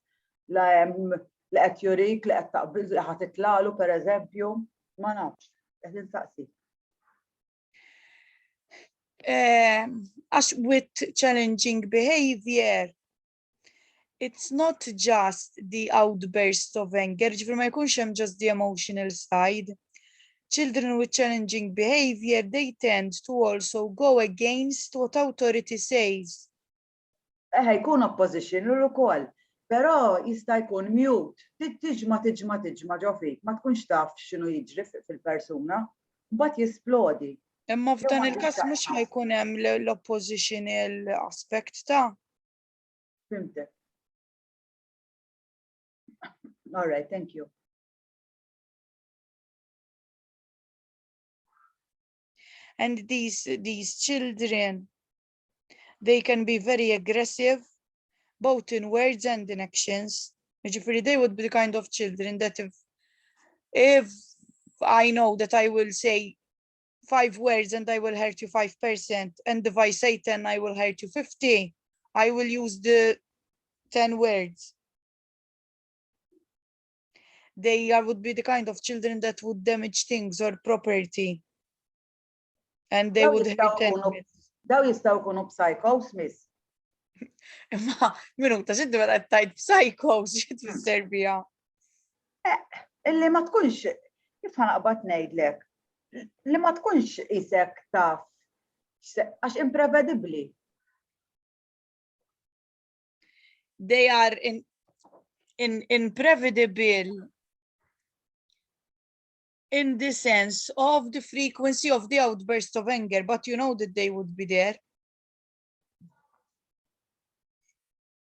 la hemm li qed jurik, li qed taqbil li ħadd titlalu pereżempju, ma nafx, qed insaqsi. As with challenging behavior, it's not just the outburst of anger, ġifri ma jkunx hemm just the emotional side. Children with challenging behavior, they tend to also go against what authority says. Jkun opposition ukoll, però jista' jkun mute. Tiġma ġo fik, ma tkunx taf x'inhu jiġri fil-persuna, mbagħad jisplodi. Imma f'dan il-każ mhux ħajkun hemm l-oppositional aspect ta'. Fimtek. All right, thank you. And these children, they can be very aggressive, both in words and in actions. They would be the kind of children that if I know that I will say 5 words and I will hurt you 5%, and if I say 10, I will hurt you 50, I will use the 10 words. They would be the kind of children that would damage things or property. And they would hurt enemies. Daw jistgħu jkunu psychos, miss. Imma minuta, x'inti meta qed tgħid psychos xi tfisser biha? Illi ma tkunx, kif ħanaqbad ngħidlek, li ma tkunx isek taf għax imprevedibbli. They are imprevedible in the sense of the frequency of the outburst of anger, but you know that they would be there.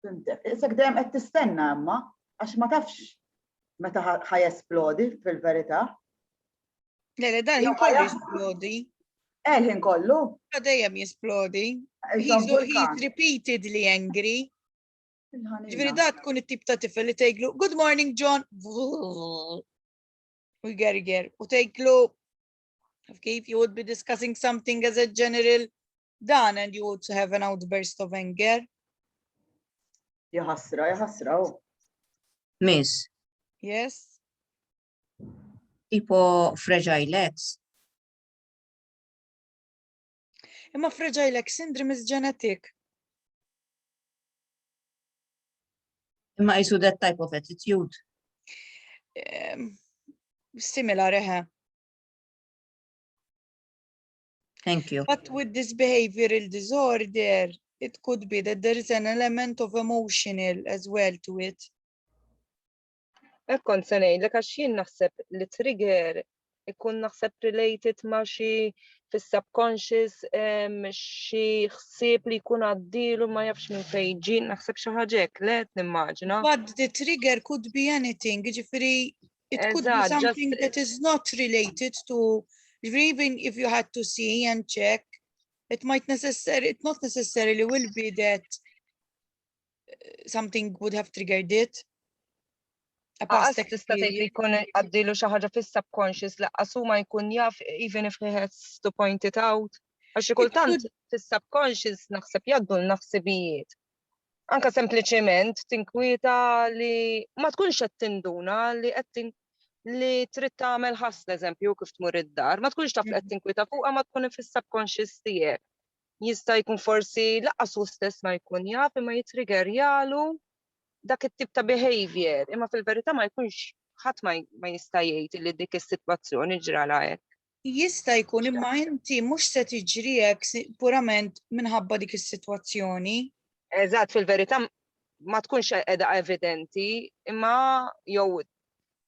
Isek dejjem qed tistenna imma għax ma tafx meta ħajesplodi fil-verità. Le, dan ħin kollu jisplodi. Ħin kollu. Dejjem jisplodi. He's repeatedly angry. Ġifieri da tkun it-tip ta' tifel li tgħidlu, "Good morning, John." U jgerger, u tgħidlu, if you would be discussing something as a general dan and you would have an outburst of anger. Jaħasra. Miss, Yes. tipo fragile X. Imma fragile X syndrome is genetic. Imma qisu that type of attitude. Similar, Thank you. But with this behavioral disorder, it could be that there is an element of emotional as well to it. Ekkont se ngħidlek għax jien naħseb li trigger ikun naħseb related ma' xi fis-subconscious xi ħsieb li jkun għaddielu ma jafx minn fejn ġie, naħseb xi ħaġa hekk le qed nimmaġina. But the trigger could be anything, ġifieri it could be something that is not related to, even if you had to see and check, it not necessarily will be that something would have triggered it. Tista' tgħid li jkun għaddielu xi ħaġa fis-subconscious laqqas huma jkun jaf even if he has to point it out. Għax xi kultant fis-subconscious naħseb jgħaddu l-naħsibijiet. Anka sempliċement tinkwieta li ma tkunx qed tinduna li qed li trid tagħmel ħassla eżempju kif tmur id-dar, ma tkunx taf li qed tinkwieta fuqha ma tkun fis-subconscious tiegħek. Jista' jkun forsi laqqas hu stess ma jkun jaf imma jitriggerjalu dak it-tip ta' behavior, imma fil-verità ma jkunx ħadd ma jista' jgħid li dik is-sitwazzjoni ġrala hekk. Jista' jkun imma inti mhux se tiġriek purament minħabba dik is-sitwazzjoni. Eżatt, fil-verità ma tkunx qiegħda evidenti, imma jew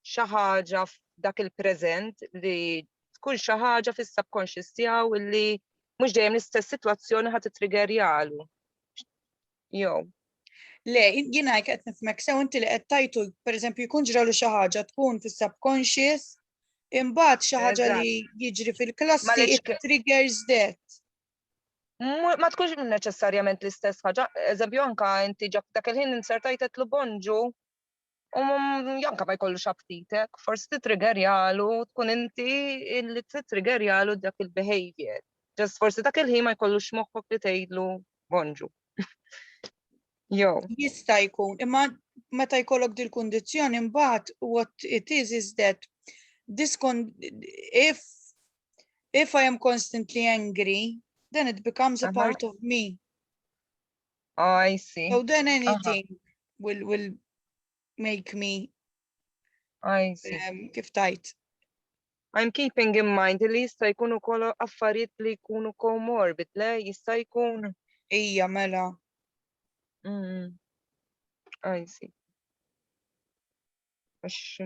xi ħaġa f'dak il-preżent li tkun xi ħaġa fis-subconscious tiegħu li mhux dejjem l-istess sitwazzjoni ħadd titriggerjalu. Jew. Le, jiena qed nifhmek sew inti li qed tajtu pereżempju jkun ġralu xi ħaġa tkun fis-subconscious, imbagħad xi ħaġa li jiġri fil-klassi it triggers that. Ma tkunx neċessarjament l-istess ħaġa, eżempju anka inti ġab dak il-ħin insertajt qed bonġu u janka ma jkollux aptitek, forsi titriggerjalu tkun inti li titriggerjalu dak il-behavior. Just forsi dak il-ħin ma jkollux moħħok li tgħidlu bonġu. Jew. Jista' jkun, imma meta jkollok dil kundizzjoni imbagħad what it is that if I am constantly angry, then it becomes a part of me. Oh, I see. So then anything will make me I see. kif tajt. I'm keeping in mind li jista' jkun ukoll affarijiet li jkunu comorbid, le jista' jkun. Ija mela. I see.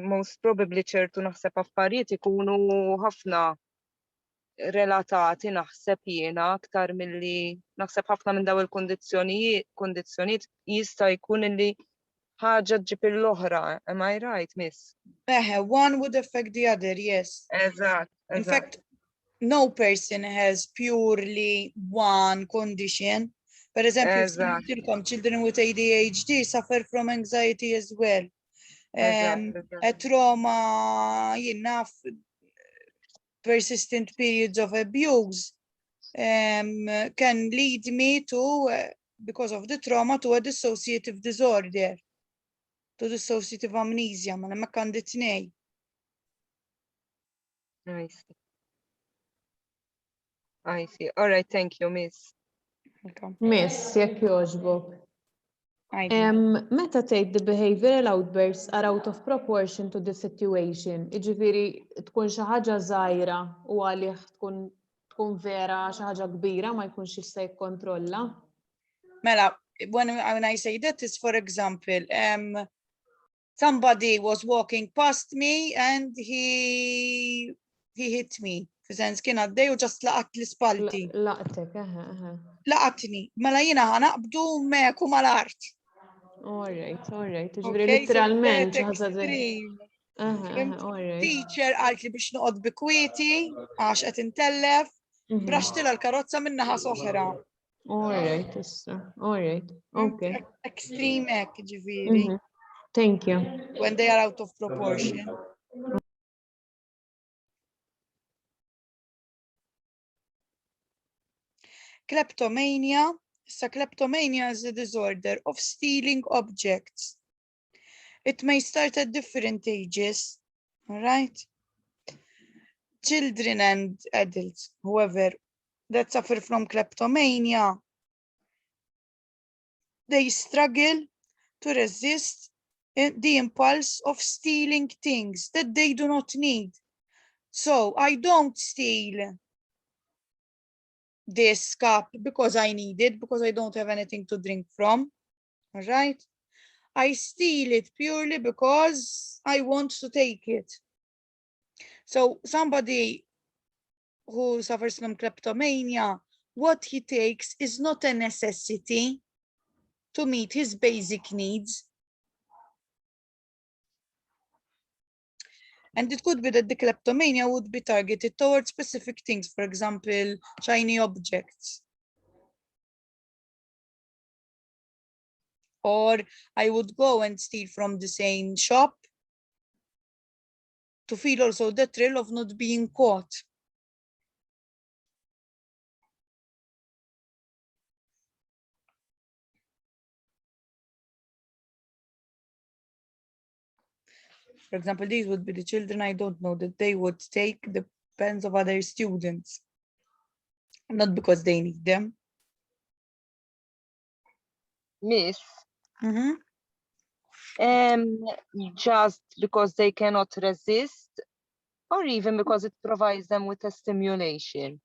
Most probably ċertu naħseb affarijiet ikunu ħafna relatati naħseb jiena aktar milli naħseb ħafna minn daw il-kondizzjonijiet jista' jkun li ħaġa ġib l-oħra. Am I right, miss? One would affect the other, yes. Eżatt. In fact, no person has purely one condition. For example, children with ADHD suffer from anxiety as well. A trauma, persistent periods of abuse can lead me to, because of the trauma, to a dissociative disorder, to dissociative amnesia. Ma nemma kandi tnej. I see. All right, thank you, miss. Miss, jekk jogħġbok. Meta tgħid the behavioral outbursts are out of proportion to the situation, jiġifieri tkun xi ħaġa żgħira u għalih tkun vera xi ħaġa kbira ma jkunx jista' jikkontrolla. Mela, when I say that is, for example, somebody was walking past me and he hit me. F'sens kien għaddej u ġast laqat l-ispalti. Laqtek, Laqatni. Mela jiena ħanaqbdu meku mal-art. All right. Ġifieri literalment xi ħaġa Teacher qalt li biex noqgħod bi kwieti għax qed intellef braxtilha l-karozza minn naħa soħra. All right, issa. All right. Okay. Extreme hekk ġifieri. Thank you. When they are out of proportion. Kleptomania. So kleptomania is a disorder of stealing objects. It may start at different ages, all right? Children and adults, whoever that suffer from kleptomania, they struggle to resist the impulse of stealing things that they do not need. So I don't steal this cup because I need it, because I don't have anything to drink from, all right? I steal it purely because I want to take it. So somebody who suffers from kleptomania, what he takes is not a necessity to meet his basic needs. And it could be that the kleptomania would be targeted towards specific things, for example, shiny objects. Or I would go and steal from the same shop to feel also the thrill of not being caught. For example, these would be the children I don't know that they would take the pens of other students, not because they need them. Miss? Just because they cannot resist, or even because it provides them with a stimulation?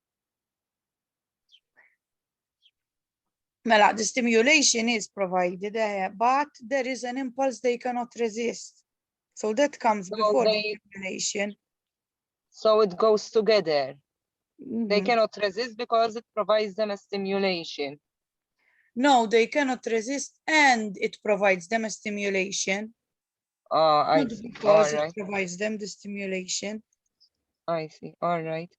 Mela, the stimulation is provided, but there is an impulse they cannot resist. So that comes before the stimulation. So it goes together. They cannot resist because it provides them a stimulation. No, they cannot resist and it provides them a stimulation. I see. Because it provides them the stimulation. I see. All right.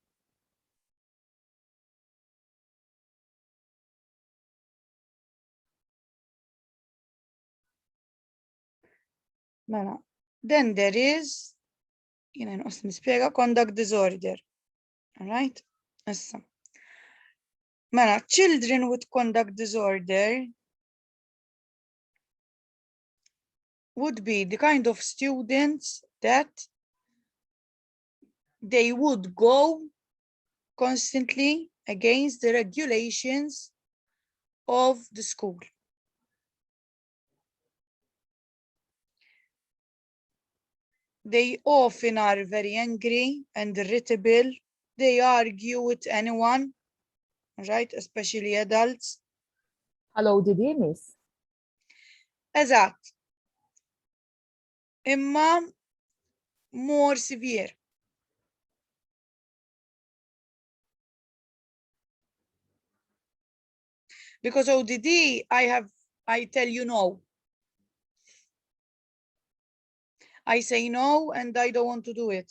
Mela. Then there is, conduct disorder. All right? Issa. Mela, children with conduct disorder would be the kind of students that they would go constantly against the regulations of the school. They often are very angry and irritable. They argue with anyone, right? Especially adults. Hello, did you miss? Eżatt. Imma more severe. Because ODD, I tell you no. I say no and I don't want to do it.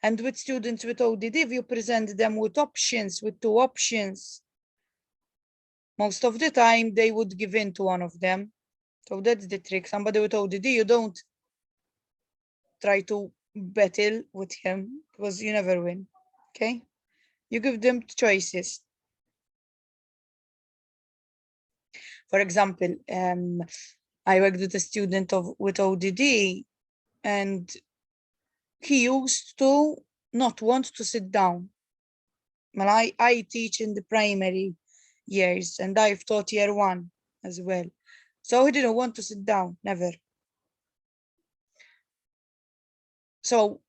And with students with ODD, if you present them with options, with 2 options, most of the time they would give in to one of them. So that's the trick. Somebody with ODD, you don't try to battle with him because you never win, okay? You give them choices. For example, I worked with a student with ODD and he used to not want to sit down. Well, I teach in the primary years and I've taught year 1 as well. So he didn't want to sit down, never. So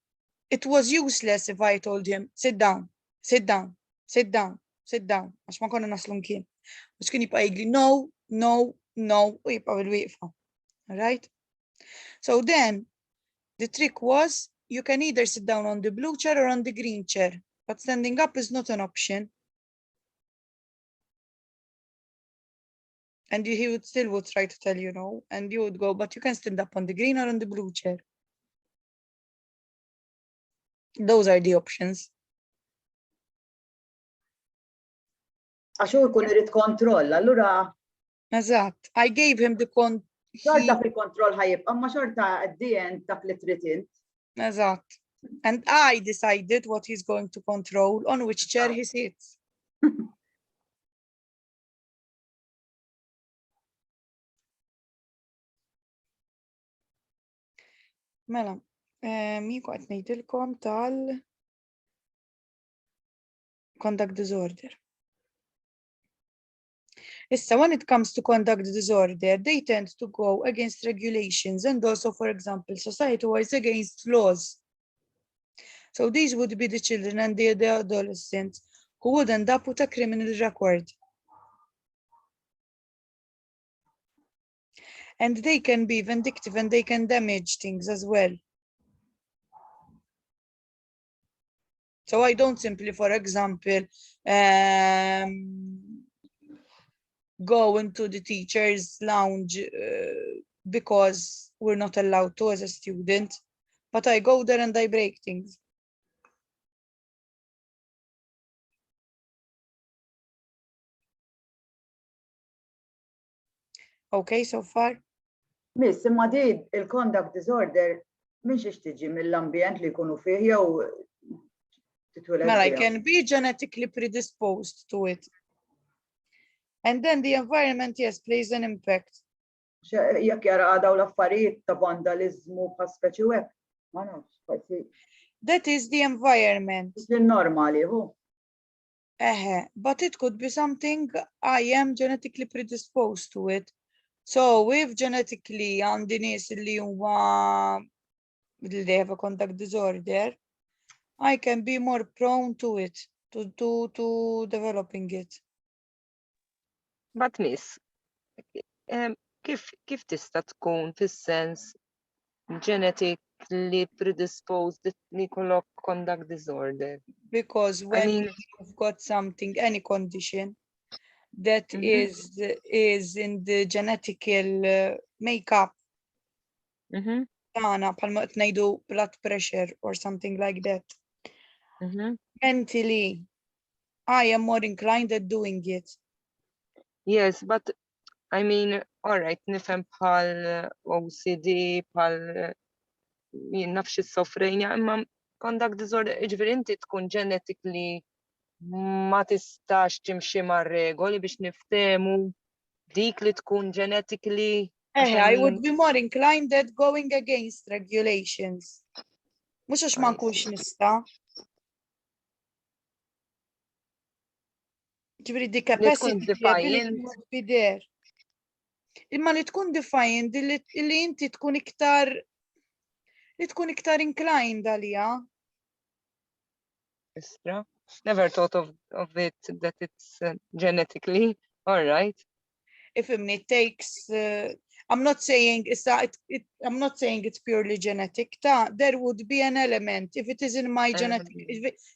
it was useless if I told him, sit down, sit down, sit down, sit down. Għax ma konna naslu mkien. Għax kien jibqa' jgħidli no, no, no, u jibqa' bil-wieqfa. All right? So then the trick was you can either sit down on the blue chair or on the green chair, but standing up is not an option. And he would still try to tell you no, and you would go, but you can stand up on the green or on the blue chair. Those are the options. Għaxu jkun irid kontroll, allura. Eżatt, I gave him the Xorta fil-kontroll ħajibqa' ma xorta at the end dak li trid int. Eżatt. And I decided what he's going to control, on which chair he sits. Mela, miku qed ngħidilkom tal-conduct disorder. Issa, when it comes to conduct disorder, they tend to go against regulations and also, for example, society-wise against laws. So these would be the children and the adolescents who would end up with a criminal record. And they can be vindictive and they can damage things as well. So I don't simply, for example, go into the teacher's lounge because we're not allowed to as a student, but I go there and I break things. Okay, so far? Miss, imma di il-conduct disorder mhix ix tiġi mill-ambjent li jkunu fih jew titweled Well, I biha. can be genetically predisposed to it. And then the environment, yes, plays an impact. Jekk jara daw l-affarijiet ta' vandaliżmu bħal speċi hekk, ma nafx, forsi. That is the environment. Normali, hu. But it could be something I am genetically predisposed to it. So if genetically għandi nies li huma they have a conduct disorder, I can be more prone to it, to developing it. But miss, kif tista' tkun fis-sens genetically predisposed li jkollok conduct disorder? Because when you've got something, any condition that is in the genetical makeup, bħalma qed ngħidu blood pressure or something like that. Mentally, I am more inclined at doing it. Yes, but I mean, all right, nifhem bħal OCD, bħal jien nafx is-sofrejja, imma conduct disorder, ġifieri inti tkun genetically ma tistax timxi mar-regoli biex niftemu dik li tkun genetically. I would be more inclined at going against regulations. Mux għax ma nkunx nista. Ġifiri di capacity the ability would be there. Imma li tkun defined li inti tkun iktar inclined għalija. Istra? Never thought of it that it's genetically. All right. If it takes, I'm not saying I'm not saying it's purely genetic. There would be an element if it is in my genetic.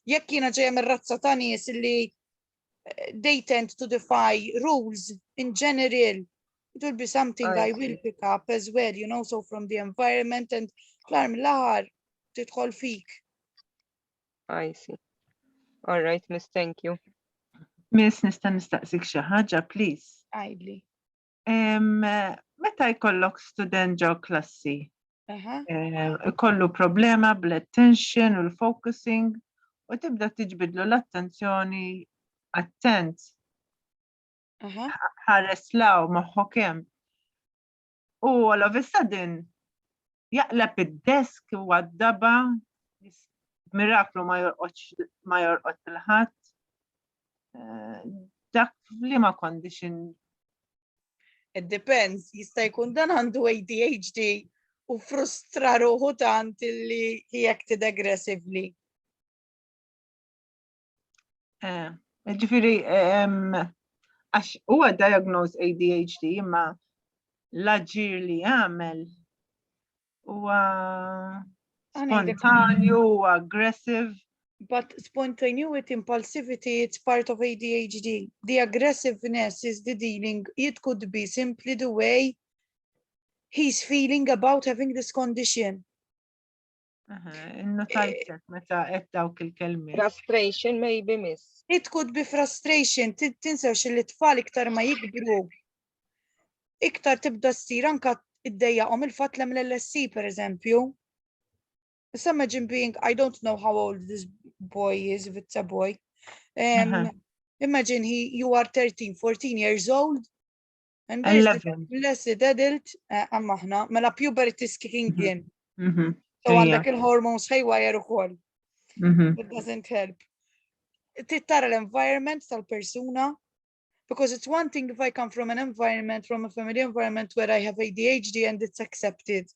Jekk jiena ġejja mir-razza ta' nies li they tend to defy rules in general. It will be something I will pick up as well, you know, so from the environment and klar mill-aħħar tidħol fik. I see. All right, Miss, thank you. Miss, nistaqsik xi ħaġa, please. Għajdli. Meta jkollok student ġew klassi, ikollu problema bl-attention u l-focusing u tibda tiġbidlu l-attenzjoni attent. Ħares law moħħok hemm. U all of a sudden jaqleb id-desk u għaddaba miraklu ma jorqod il-ħadd. Dak liema condition. It depends. Jista' jkun dan għandu ADHD u frustra ruħu tant li he acted aggressively. Ġifieri għax huwa diagnosed ADHD imma l-aġir li jagħmel huwa spontanju, aggressive. But spontaneity, impulsivity, it's part of ADHD. The aggressiveness is the dealing. It could be simply the way he's feeling about having this condition. Frustration, maybe, Miss. It could be frustration. Tinsewx li tfal iktar ma jikbru. Iktar tibda ssir anka id-dejjaqhom il-fatt l-LSC, per eżempju. Imagine being, I don't know how old this boy is, if it's a boy. Imagine you are 13, 14 years old. And there's this blessed adult, maħna, mela puberty is kicking in. So għandek il-hormones ħajwajer ukoll. It doesn't help. Tittara l-environment tal-persuna, because it's one thing if I come from an environment, from a family environment where I have ADHD and it's accepted.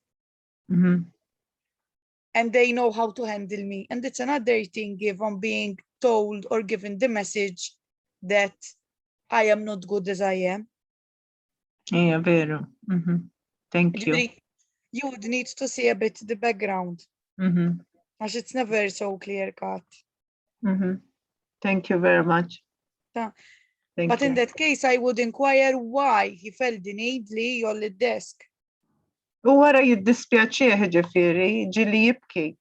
And they know how to handle me. And it's another thing if I'm being told or given the message that I am not good as I am. Yeah, vero. Thank you. You would need to see a bit the background. As it's never so clear cut. Thank you very much. But in that case, I would inquire why he felt the need li joll id-desk. U wara jiddispjaċieħ ġifieri, ġili jibki.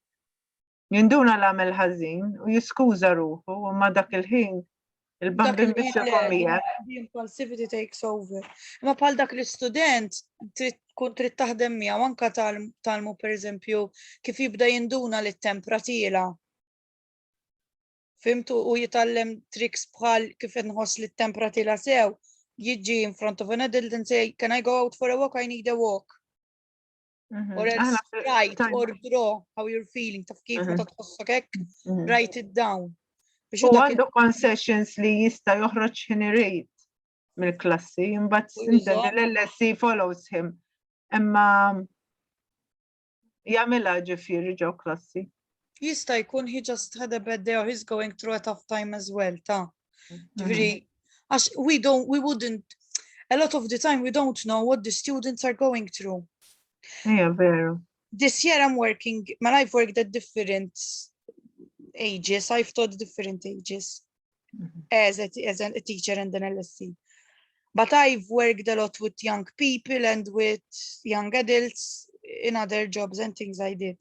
Jinduna l-għamel ħażin u jiskuża ruħu u ma dak il-ħin il-bambin biex jaqomija. The impulsivity takes over. Ma bħal dak l-istudent trid taħdem miegħu anke talmu pereżempju kif jibda jinduna lit-tempra tiela. Fimtu u jitallem tricks bħal kif inħoss lit-tempra tiela sew, jiġi in front of an adult and say, "Can I go out for a walk? I need a walk." Or else write or draw how you're feeling. Taf kif meta tħossok hekk, write it down. U għandu concessions li jista' joħroġ ħinirit mill-klassi, imbagħad l-LSC follows him. Imma jagħmilha ġifieri ġew klassi. Jista' jkun he just had a bad day or he's going through a tough time as well, ta. Ġifieri għax we wouldn't, a lot of the time we don't know what the students are going through. Yeah, vero. This year I'm working, man, I've worked at different ages. I've taught different ages as a teacher and an LSC. But I've worked a lot with young people and with young adults in other jobs and things I did.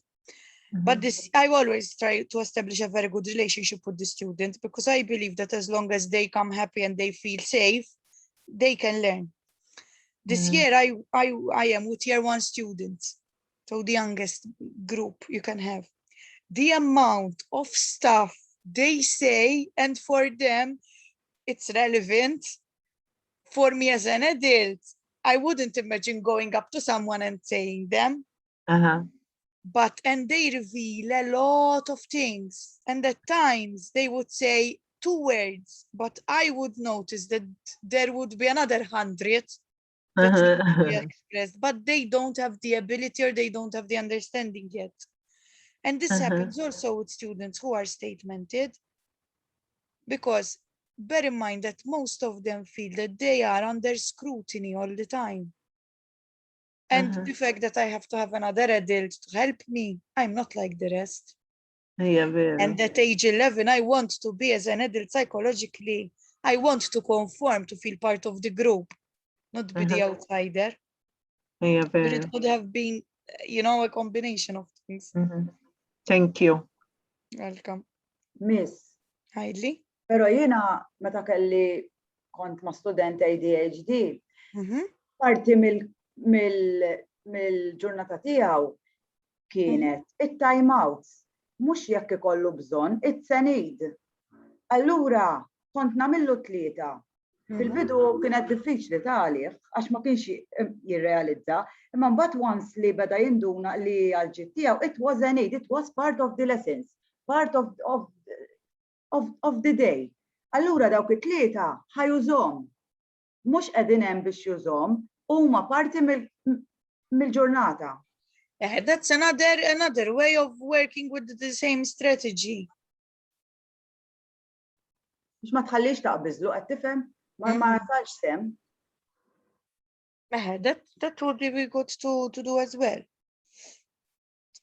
But I've always tried to establish a very good relationship with the student because I believe that as long as they come happy and they feel safe, they can learn. This year, I am with year 1 students, so the youngest group you can have. The amount of stuff they say, and for them, it's relevant. For me as an adult, I wouldn't imagine going up to someone and saying them. And they reveal a lot of things. And at times they would say 2 words, but I would notice that there would be another 100 that would be expressed, but they don't have the ability or they don't have the understanding yet. And this happens also with students who are statemented, because bear in mind that most of them feel that they are under scrutiny all the time. And the fact that I have to have another adult to help me, I'm not like the rest. And at age 11, I want to be, as an adult psychologically, I want to conform, to feel part of the group, not be the outsider. But it could have been, you know, a combination of things. Thank you. Welcome. Miss. Highly. Pero jiena meta kelli kont ma' student ADHD, parti mill-ġurnata tiegħu kienet it-time outs, mhux jekk ikollu bżonn, it's a need. Allura kont nagħmillu 3. Fil-bidu kienet diffiċli tagħlih għax ma kienx jirrealizza, imma mbagħad once li beda jinduna li għall-ġid tiegħu, it was a need, it was part of the lessons, part of the day. Allura dawk it-3 ħajużhom. Mhux qegħdin hemm biex jużhom, huma parti mill-ġurnata. That's another way of working with the same strategy. Biex ma tħallix taqbiżlu, qed tifhem? Ma nasalx sem. That would be good to do as well.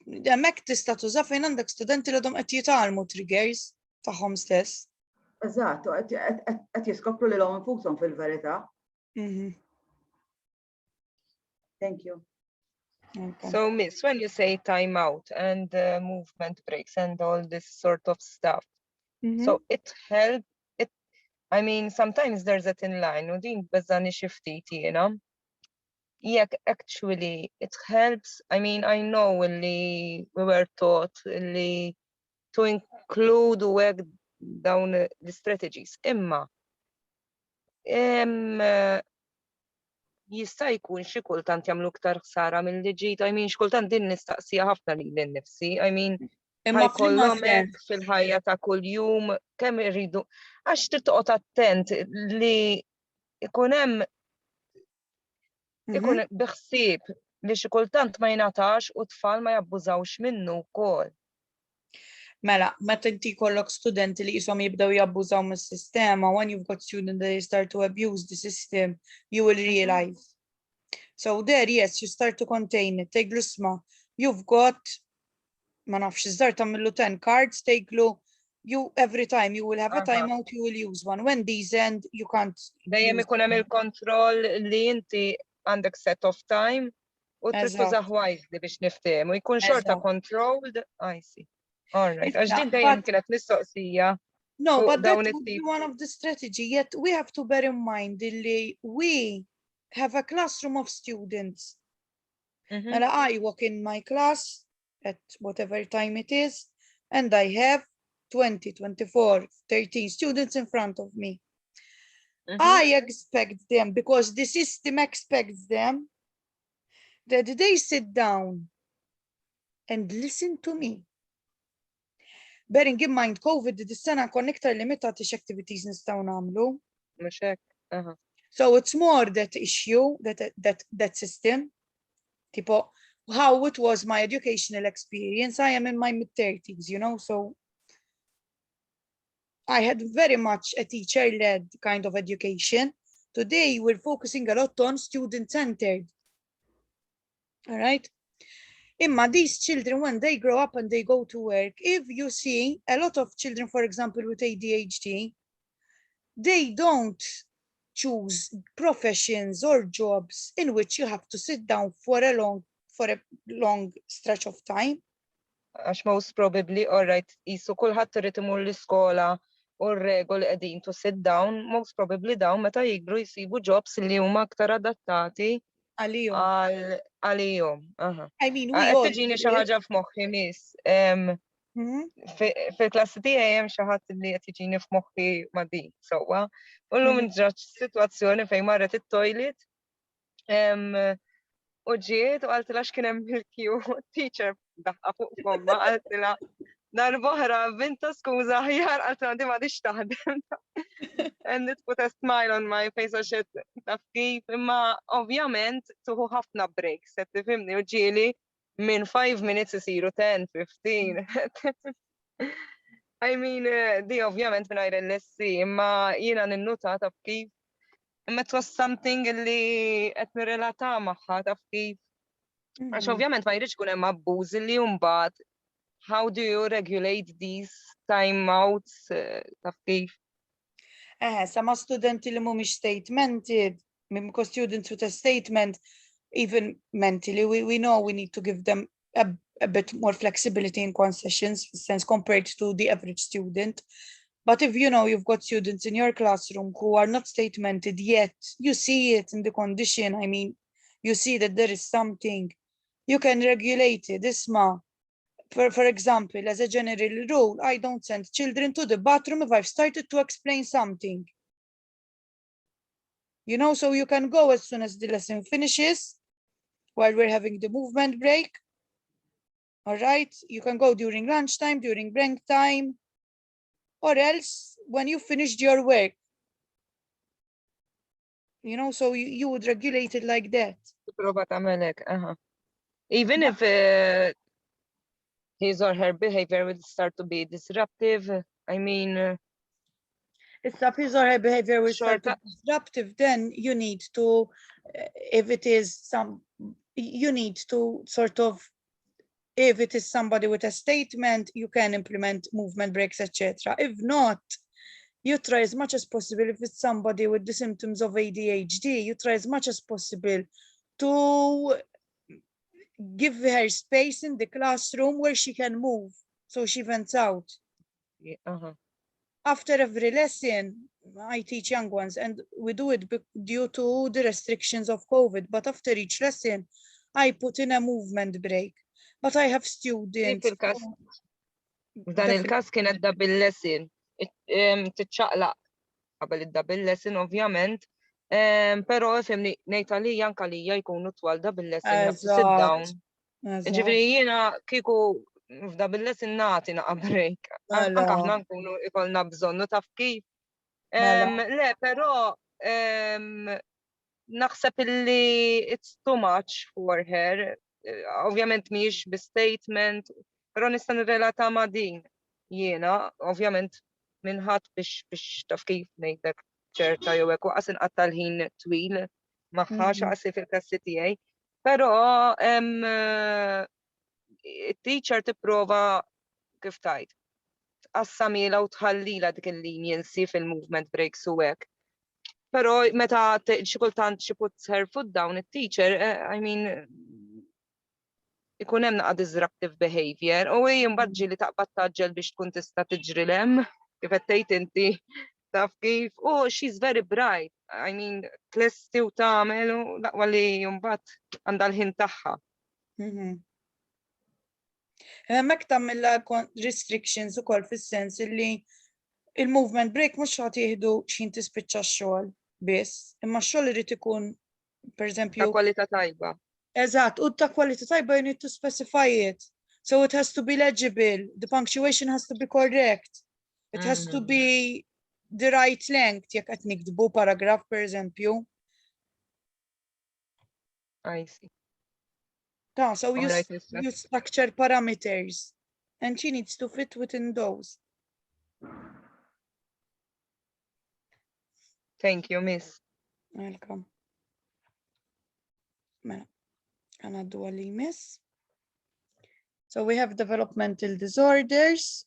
Hemmhekk tista' tuża fejn għandek studenti li għadhom qed jitgħallmu triggers tagħhom stess. Eżatt, qed jiskopru lilhom infushom fil-verità. Thank you. Okay. So, Miss, when you say time out and movement breaks and all this sort of stuff, so it helps. I mean, sometimes there's a thin line. U din beżani xi ftit jiena. Jekk actually it helps. I mean, I know we were taught to include u hekk dawn the strategies. Imma jista' jkun xi kultant jagħmlu iktar ħsara milli ġid. I mean, x'kultant din nistaqsija ħafna lili nnifsi. I mean, ħajkollhom hekk fil-ħajja ta' kuljum kemm iridu għax trid toqgħod attent li ikun hemm ikun biħsieb li xi kultant ma jingħatax u tfal ma jabbużawx minnu wkoll. Mela, meta inti jkollok studenti li qishom jibdew jabbużaw mis-sistema, when you've got students that start to abuse the system, you will realize. So there, yes, you start to contain it. Take l-isma, you've got, ma nafx, iżdar tagħmillu 10 cards, every time you will have a timeout, you will use one. When these end, you can't. Dejjem ikun hemm il-kontroll li inti għandek set of time u trid tużah wisely biex niftehmu. Jkun xorta controlled. I see. All right. Għax din dejjem kienet mistoqsija. No, but that would be one of the strategy. Yet we have to bear in mind that we have a classroom of students. And I walk in my class at whatever time it is, and I have 20, 24, 13 students in front of me. I expect them, because the system expects them, that they sit down and listen to me. Bearing in mind COVID, dis-sena kon iktar limitati x'activities nistgħu nagħmlu. Mhux hekk. So it's more that issue, that system. Tipo, how it was my educational experience. I am in my mid-30s, you know, so I had very much a teacher-led kind of education. Today, we're focusing a lot on student-centered. All right? Imma these children, when they grow up and they go to work, if you see a lot of children, for example, with ADHD, they don't choose professions or jobs in which you have to sit down for a long stretch of time. Għax most probably, all right, jisu kulħadd irid imur l-iskola u r-regoli qegħdin to sit down, most probably dawn meta jikbru jsibu jobs li huma aktar adattati għalihom. I mean, we all tiġini xi ħaġa f'moħħi miss. Fil-klassi tiegħi hemm xi ħadd li qed jiġini f'moħħi ma' din sewwa. U llum ġrat sitwazzjoni fejn marret it-toilet u ġiet u qaltilha x'kien hemm il-queue teacher daħqa fuq fomma qaltilha darb'oħra vinta skuża aħjar qaltilha di m'għadix taħdem. And it put a smile on my face għax qed taf kif, imma ovvjament tuħu ħafna breaks, qed tifhimni u ġieli minn 5 minutes isiru 10, 15. I mean, di ovvjament minn għajr l-lessi, imma jiena ninnuta taf kif. Imma it was something li qed nirrelata magħha taf kif. Għax ovvjament ma jridx kun hemm abbuż li mbagħad how do you regulate these timeouts taf kif? Sama studenti li mhumiex statemented, because students with a statement, even mentally, we know we need to give them a bit more flexibility in concessions, sense compared to the average student. But if you know you've got students in your classroom who are not statemented yet, you see it in the condition, I mean, you see that there is something, you can regulate it. Isma, for example, as a general rule, I don't send children to the bathroom if I've started to explain something. You know, so you can go as soon as the lesson finishes, while we're having the movement break. All right, you can go during lunchtime, during break time, or else when you finished your work. You know, so you would regulate it like that. Even if his or her behavior will start to be disruptive, I mean... If his or her behavior will start to be disruptive, then you need to, if it is you need to sort of, if it is somebody with a statement, you can implement movement breaks, etc. If not, you try as much as possible, if it's somebody with the symptoms of ADHD, you try as much as possible to give her space in the classroom where she can move, so she vents out. After every lesson, I teach young ones, and we do it due to the restrictions of COVID, but after each lesson, I put in a movement break. But I have students. Dan il-kas kienet double lesson. Titċaqlaq qabel id-double lesson, ovvjament. Pero fimni, nejta li janka li jkunu twal double lesson, you have to sit down. Ġifiri jiena kiku f'double lesson nagħti naqa' break. Anka aħna nkunu ikolna bżonnu taf kif. Le, pero naħseb illi it's too much for her. Ovvjament miex bi-statement, pero nista' nirrelata ma' din jiena, ovvjament minħat biex taf kif ngħidlek ċerta jew hekk waqas inqatta' l-ħin twil magħha xaqsi fil-klassi tiegħi. Però it-teacher tipprova kif tgħid tqassamilha u tħallilha dik il-leniency fil-movement breaks u hekk. Però meta xi kultant xi puts her foot down it-teacher, I mean, ikun hemm naqa' disruptive behavior u imbagħad ġieli taqbad taġġel biex tkun tista' tiġri lem kif qed tgħid inti taf kif. Oh, she's very bright. I mean, tlesti u tagħmel u laqwa li mbagħad għandha l-ħin tagħha. Hemmhekk tagħmilha restrictions ukoll fis-sens li il-movement break mhux ħadd jieħdu x'in tispiċċa x-xogħol biss, imma x-xogħol irid ikun pereżempju ta' kwalità tajba. Eżatt, u ta' kwalità tajba you need to specify it. So it has to be legible, the punctuation has to be correct. It has to be the right length, jekk qed nikdbu paragraph pereżempju. I see. So you structure parameters and she needs to fit within those. Thank you, Miss. Welcome. Anadwali, Miss. So we have developmental disorders.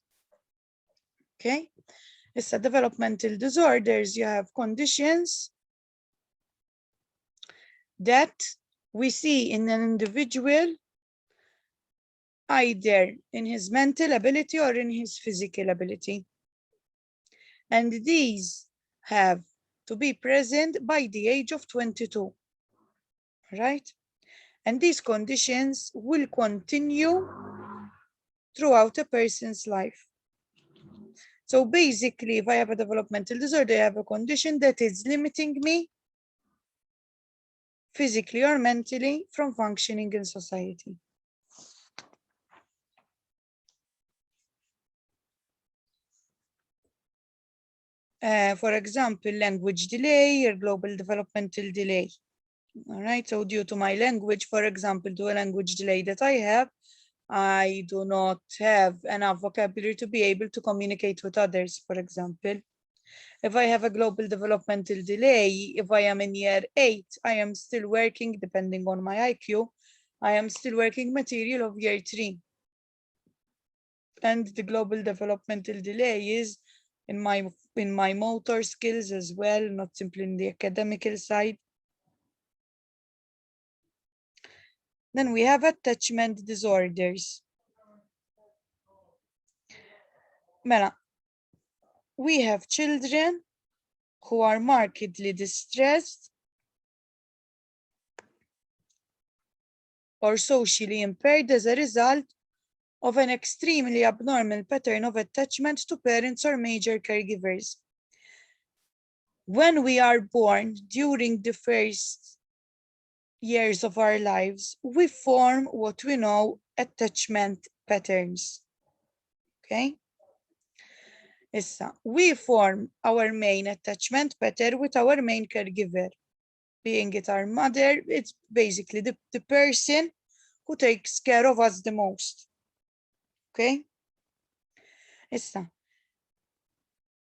Okay. It's a developmental disorders. You have conditions that we see in an individual either in his mental ability or in his physical ability. And these have to be present by the age of 22, right? And these conditions will continue throughout a person's life. So basically, if I have a developmental disorder, I have a condition that is limiting me physically or mentally from functioning in society. For example, language delay or global developmental delay. All right, so due to my language, for example, to a language delay that I have, I do not have enough vocabulary to be able to communicate with others, for example. If I have a global developmental delay, if I am in year 8, I am still working, depending on my IQ, I am still working material of year 3. And the global developmental delay is in my motor skills as well, not simply in the academical side. Then we have attachment disorders. Mela, we have children who are markedly distressed or socially impaired as a result of an extremely abnormal pattern of attachment to parents or major caregivers. When we are born, during the first years of our lives, we form what we know attachment patterns. Okay? We form our main attachment pattern with our main caregiver. Being it our mother, it's basically the person who takes care of us the most. Okay?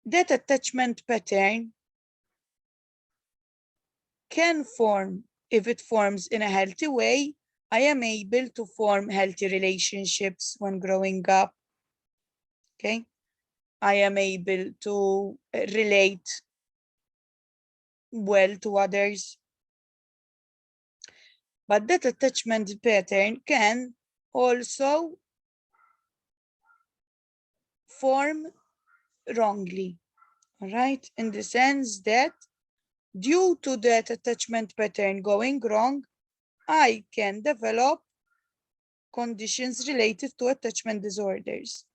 That attachment pattern can form, if it forms in a healthy way, I am able to form healthy relationships when growing up. Okay? I am able to relate well to others. But that attachment pattern can also form wrongly, all right? In the sense that due to that attachment pattern going wrong, I can develop conditions related to attachment disorders.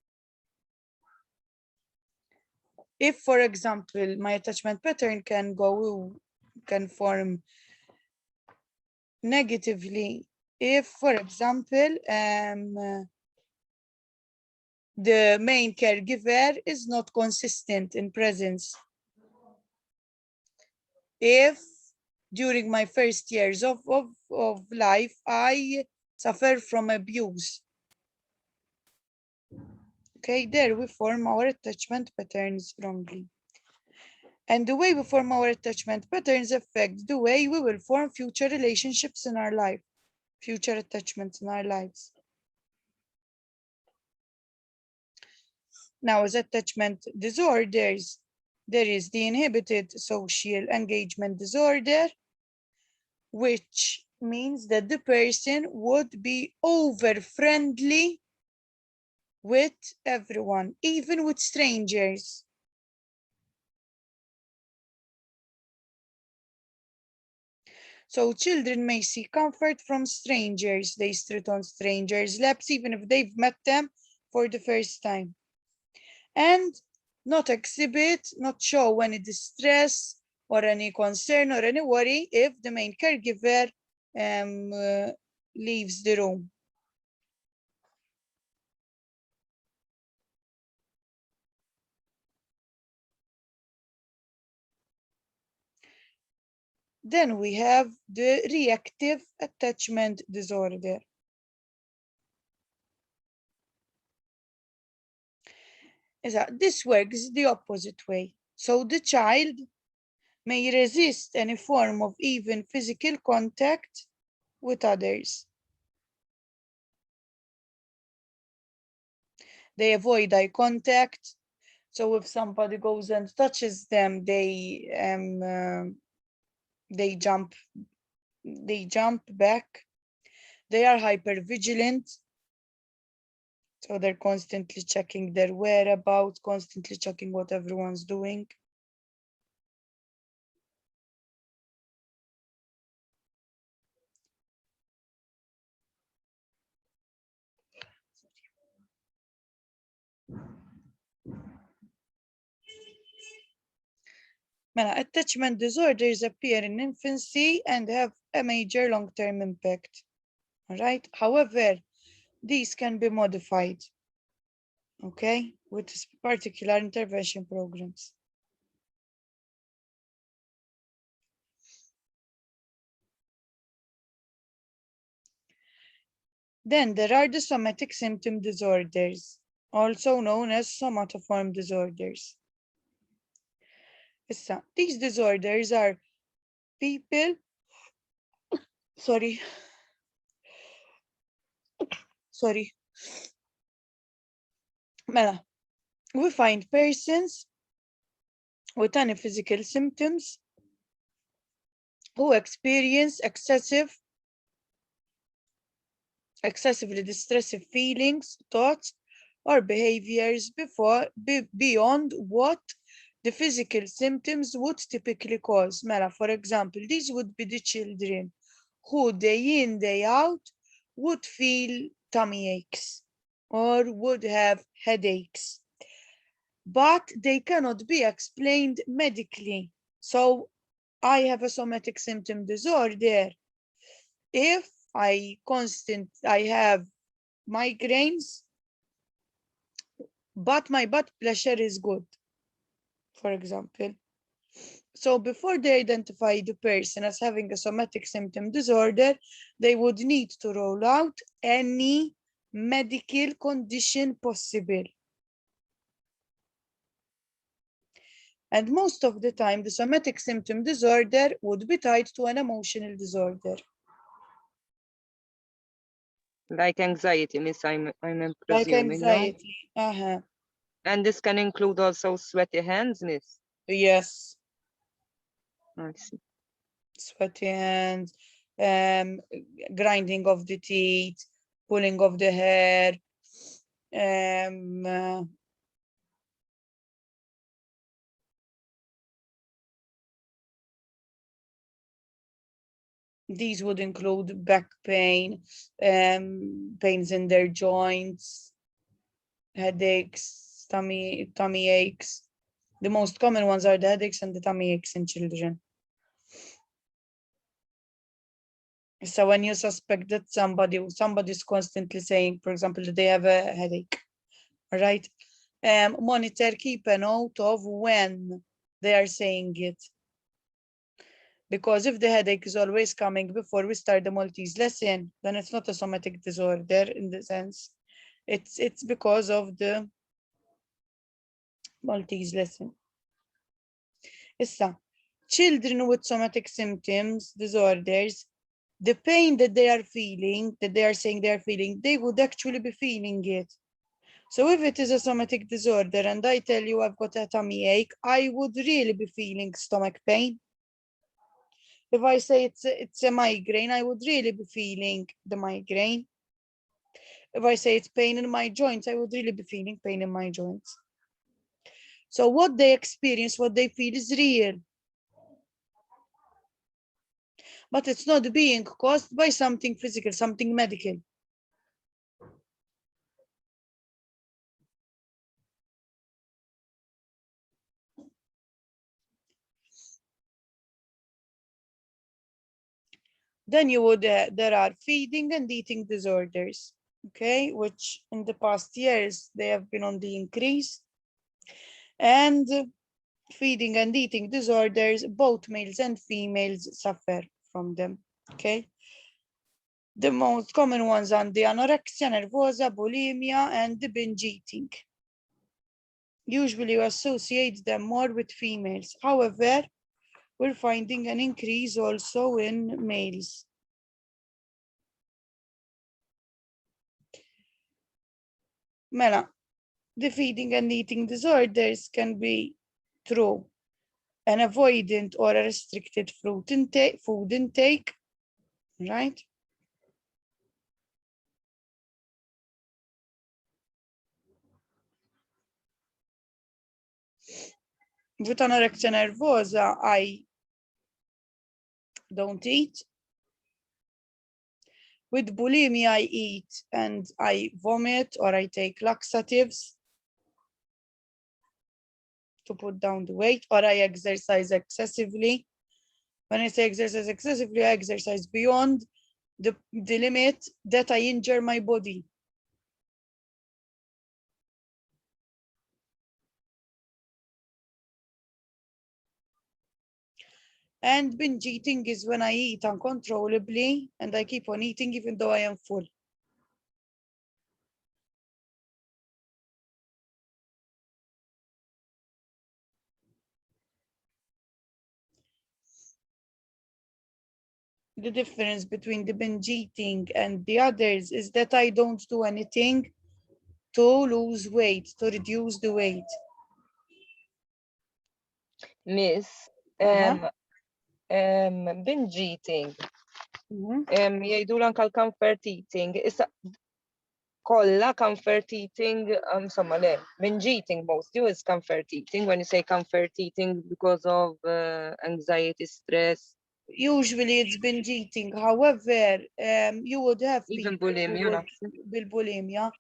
If, for example, my attachment pattern can form negatively, if, for example, the main caregiver is not consistent in presence. If during my first years of life, I suffer from abuse. Okay, there we form our attachment patterns wrongly. And the way we form our attachment patterns affect the way we will form future relationships in our life, future attachments in our lives. Now, as attachment disorders, there is the inhibited social engagement disorder, which means that the person would be over friendly with everyone, even with strangers. So children may seek comfort from strangers. They sit on strangers' laps, even if they've met them for the first time. And not show any distress or any concern or any worry if the main caregiver leaves the room. Then we have the reactive attachment disorder. This works the opposite way. So the child may resist any form of even physical contact with others. They avoid eye contact. So if somebody goes and touches them, they jump back. They are hypervigilant. So they're constantly checking their whereabouts, constantly checking what everyone's doing. Attachment disorders appear in infancy and have a major long-term impact. All right. However, these can be modified, okay, with particular intervention programs. Then there are the somatic symptom disorders, also known as somatoform disorders. These disorders are people, sorry, we find persons with any physical symptoms who experience excessively distressive feelings, thoughts, or behaviors beyond what the physical symptoms would typically cause. For example, these would be the children who day in, day out would feel tummy aches or would have headaches, but they cannot be explained medically. So I have a somatic symptom disorder. If I have migraines, but my blood pressure is good, for example. So before they identify the person as having a somatic symptom disorder, they would need to rule out any medical condition possible. And most of the time, the somatic symptom disorder would be tied to an emotional disorder. Like anxiety, miss, I'm presuming, Like anxiety, no? And this can include also sweaty hands, miss? Yes. I see. Sweaty hands, grinding of the teeth, pulling of the hair, these would include back pain, pains in their joints, headaches, tummy aches. The most common ones are the headaches and the tummy aches in children. So when you suspect that somebody is constantly saying, for example, that they have a headache, all right? Monitor, keep a note of when they are saying it. Because if the headache is always coming before we start the Maltese lesson, then it's not a somatic disorder in the sense. It's because of the Maltese lesson. Children with somatic symptoms, disorders, the pain that they are feeling, that they are saying they are feeling, they would actually be feeling it. So if it is a somatic disorder and I tell you I've got a tummy ache, I would really be feeling stomach pain. If I say it's a migraine, I would really be feeling the migraine. If I say it's pain in my joints, I would really be feeling pain in my joints. So what they experience, what they feel is real. But it's not being caused by something physical, something medical. Then you would, there are feeding and eating disorders, okay, which in the past years, they have been on the increase. And feeding and eating disorders, both males and females suffer from them, okay? The most common ones are the anorexia nervosa, bulimia, and the binge eating. Usually you associate them more with females. However, we're finding an increase also in males. The feeding and eating disorders can be through an avoidant or a restricted food intake, right? With anorexia nervosa, I don't eat. With bulimia, I eat and I vomit or I take laxatives. to put down the weight, or I exercise excessively. When I say exercise excessively, I exercise beyond the limit that I injure my body. And binge eating is when I eat uncontrollably and I keep on eating even though I am full. The difference between the binge eating and the others is that I don't do anything to lose weight, to reduce the weight. Miss, binge eating. Jgħidu l-anka l-comfort eating. Issa kolla comfort eating, insomma le, binge eating mostly is comfort eating. When you say comfort eating because of anxiety, stress. Usually it's binge eating. However, you would have even people bulimia, with bulimia,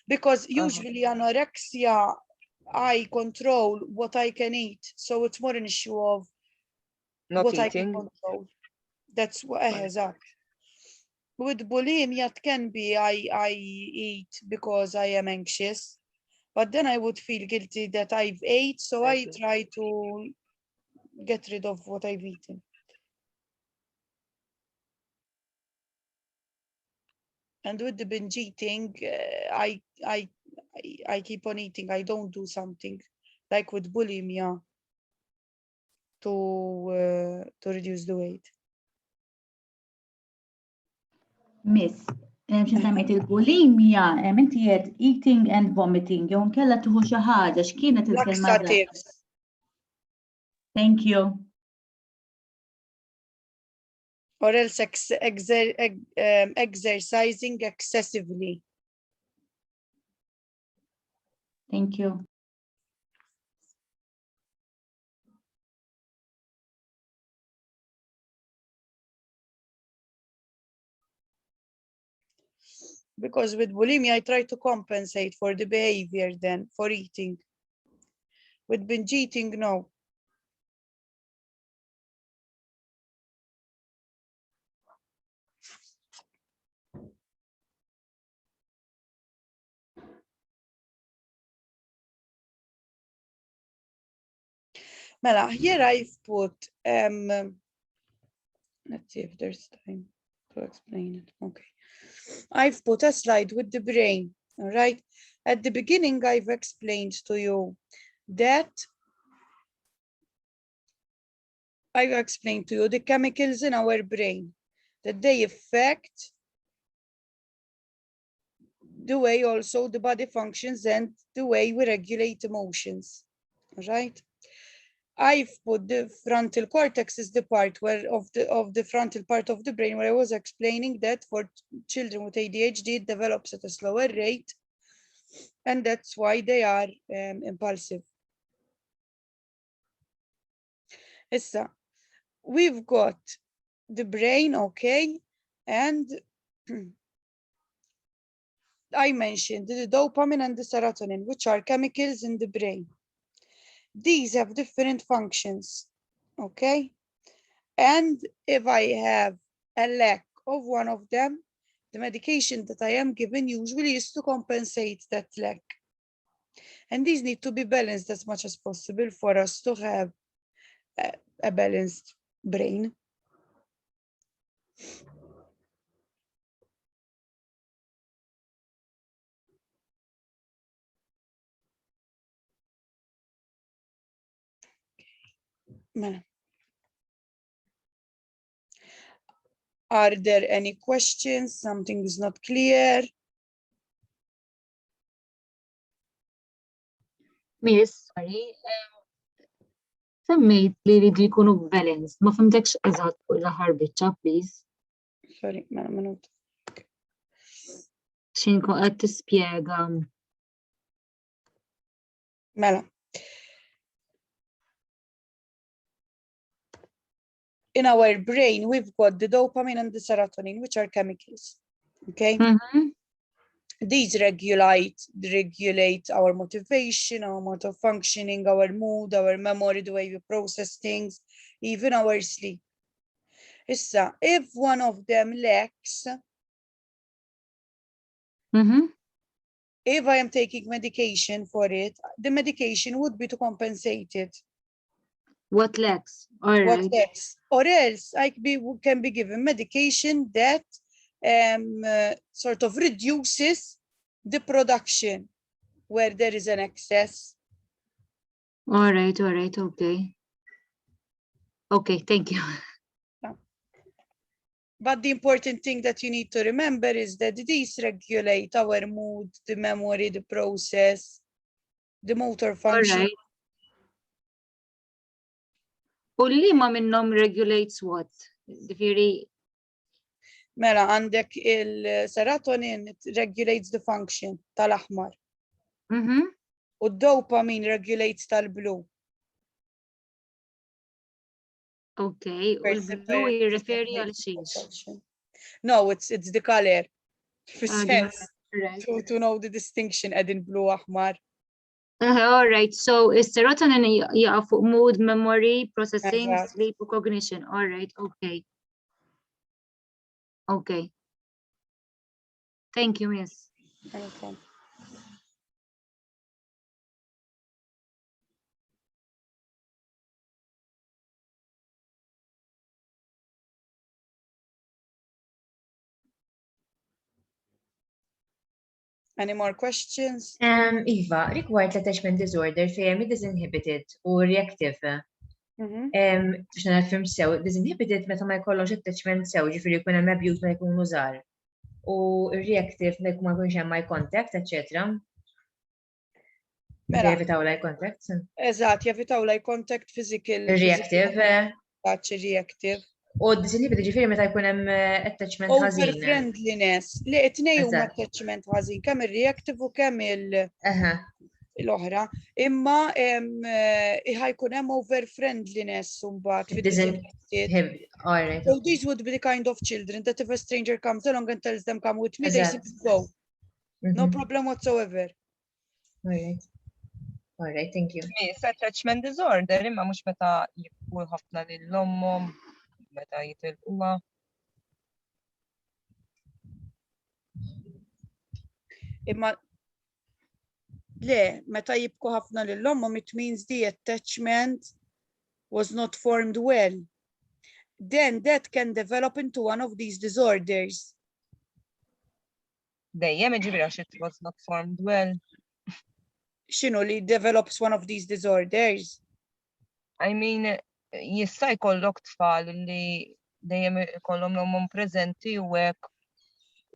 because usually anorexia, I control what I can eat. So it's more an issue of not what eating. I can control. That's what I has up. With bulimia, it can be I eat because I am anxious, but then I would feel guilty that I've ate, so I try to get rid of what I've eaten. And with the binge eating, I keep on eating. I don't do something like with bulimia to reduce the weight. Miss, x'intemmejt il-bulimia, inti qed eating and vomiting, jew nkella tieħu xi ħaġa x'kienet il-kelma Laxatives. Thank you. Or else exercising excessively. Thank you. Because with bulimia, I try to compensate for the behavior then, for eating. With binge eating, no. Mela, here I've put, let's see if there's time to explain it. Okay. I've put a slide with the brain, all right? At the beginning, I've explained to you that the chemicals in our brain, that they affect the way also the body functions and the way we regulate emotions, all right? I've put the frontal cortex is the part of the frontal part of the brain where I was explaining that for children with ADHD, it develops at a slower rate, and that's why they are impulsive. Issa, we've got the brain, okay, and I mentioned the dopamine and the serotonin, which are chemicals in the brain. These have different functions, okay? And if I have a lack of one of them, the medication that I am given usually is to compensate that lack. And these need to be balanced as much as possible for us to have a balanced brain. Are there any questions? Something is not clear? Miss, sorry. Semmejt li jridu jkunu balanced, ma fimtekx eżatt fuq l-aħħar biċċa, please. Sorry, minute. X'inkun qed tispjega. Mela. In our brain, we've got the dopamine and the serotonin, which are chemicals, okay? these regulate our motivation, our mode of functioning, our mood, our memory, the way we process things, even our sleep. Issa, if one of them lacks, if I am taking medication for it, the medication would be to compensate it. What lacks? All What right. lacks? Or else can be given medication that sort of reduces the production where there is an excess. All right, okay. Okay, thank you. But the important thing that you need to remember is that these regulate our mood, the memory, the process, the motor function. All right. U li ma minnom regulates what? Diffiri. Mela, għandek il-serotonin regulates the function tal-aħmar. U d-dopamine regulates tal-blu. Okay, u l-blu jirreferi għal xiex. No, it's the color. Right. To know the distinction għedin blu aħmar. All right, so is serotonin jaqaf fuq mood, memory, processing, sleep, u cognition. All right, okay. Okay. Thank you, miss. Okay. Any more questions? Iva, required attachment disorder fejn disinhibited u reactive. Biex nafhem sew, disinhibited meta ma jkollhomx attachment sew, ġifieri jkun hemm abuse ma jkunu żgħar. U reactive ma jkunx hemm eye contact, etc. Jevitaw eye contact. Eżatt, jevitaw eye contact physical. Reactive. Reactive. U disinhibited ġifieri meta jkun hemm attachment ħażin. Over friendliness. Li t-nej huma attachment ħażin, kemm ir-reactive u kemm l-oħra. Imma ħajkun hemm over friendliness mbagħad fid-disinhibited. So these would be the kind of children that if a stranger comes along and tells them come with me, they simply go. No problem whatsoever. All right, thank you. Attachment disorder imma mhux meta jibku ħafna lil-ommhom, meta jitilquha. Imma le, meta jibku ħafna lil-ommhom, it means the attachment was not formed well. Then that can develop into one of these disorders. Dejjem ġifieri għax it was not formed well. X'inhu li develops one of these disorders? I mean, jista' jkollok tfal li dejjem ikollhom l-ommhom preżenti u hekk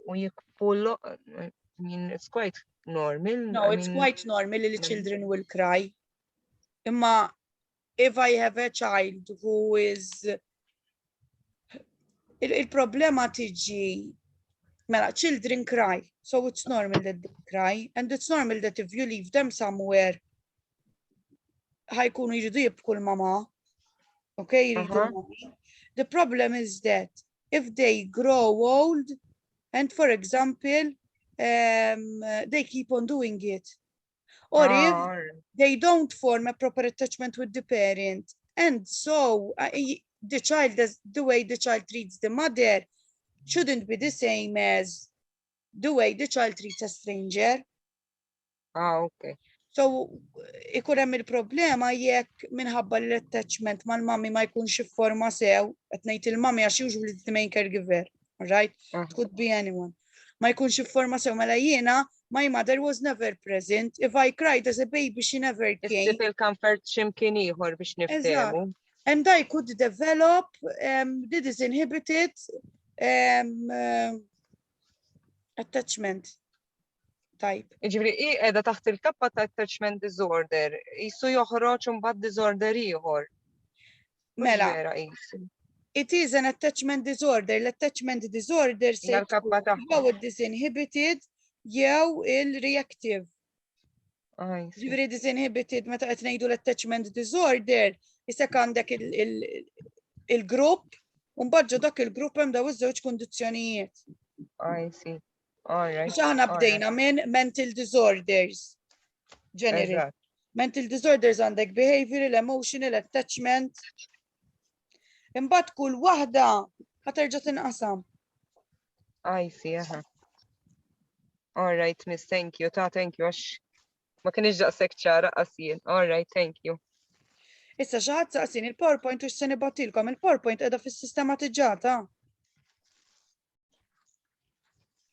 u jikpullu. I mean, it's quite normal. No, it's quite normal that children will cry. Imma if I have a child who is il-problema tiġi mela children cry, so it's normal that they cry, and it's normal that if you leave them somewhere ħajkunu jridu jibku l-mama. Okay, the problem is that if they grow old and for example they keep on doing it, or if they don't form a proper attachment with the parent, and so the child does the way the child treats the mother shouldn't be the same as the way the child treats a stranger. Okay. So ikun hemm il-problema jekk minħabba l-attachment mal-mami ma jkunx ifforma sew, qed ngħid il-mami għax usually the main caregiver, all right? It could be anyone. Ma jkunx ifforma sew mela jiena, my mother was never present. If I cried as a baby, she never came. Issib il-comfort x'imkien ieħor biex niftehmu. And I could develop the disinhibited attachment type. Ġifieri qiegħda taħt il-kappa ta' attachment disorder, qisu joħroġ imbagħad disorder ieħor. Mela, it is an attachment disorder. L-attachment disorder se jew disinhibited jew il-reactive. Ġifieri disinhibited meta qed ngħidu l-attachment disorder, isek għandek il-grupp u mbagħad dak il-grupp hemm daw iż-żewġ kundizzjonijiet. I see. All right. Xaħna all right. bdejna minn mental disorders. General. Eżatt. Mental disorders għandek behavioral, emotional, attachment. Imbagħad kull waħda ħaterġa' tinqasam. I see, All right, miss, thank you. Thank you. Għax ma kienx daqshekk ċara qasjien. All right, thank you. Issa xi ħadd saqsin il-PowerPoint u x'se nibattilkom. Il-PowerPoint qiegħda fis-sistema tiġà ta'.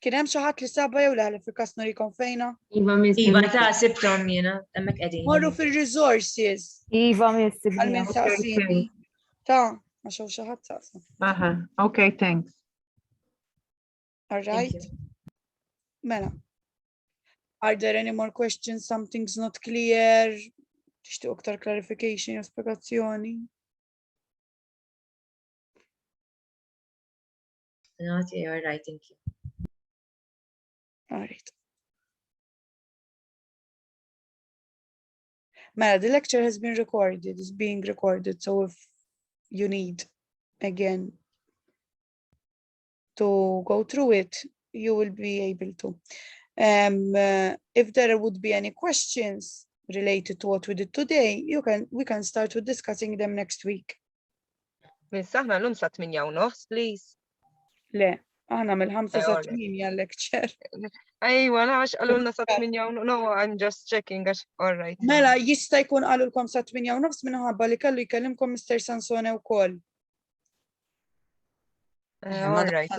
Kien hemm xi ħadd li saba jew leħli fil-każ nurikom fejna? Iva ta' sibtom jiena hemmhekk qegħdin. Morru fil-resources. Iva miss. Għal min saqsini. Ta' għax hawn xi ħadd saqsa. Okay, thanks. All right. Mela. Are there any more questions? Something's not clear? Tixtiequ aktar clarification jew spjegazzjoni? Not all right, thank you. All right. Mela, the lecture has been recorded, is being recorded, so if you need, again, to go through it, you will be able to. If there would be any questions related to what we did today, we can start with discussing them next week. Miss, aħna l-lum sa' 8:30, please. Le, aħna mill-5 sa' 8 lecture. Ajwa, għax għalulna sa' 8:30. No, I'm just checking. All right. Mela, jista' jkun qalulkom sa' 8:30 minħabba li kellu jkellimkom Mr. Sansone wkoll. All right.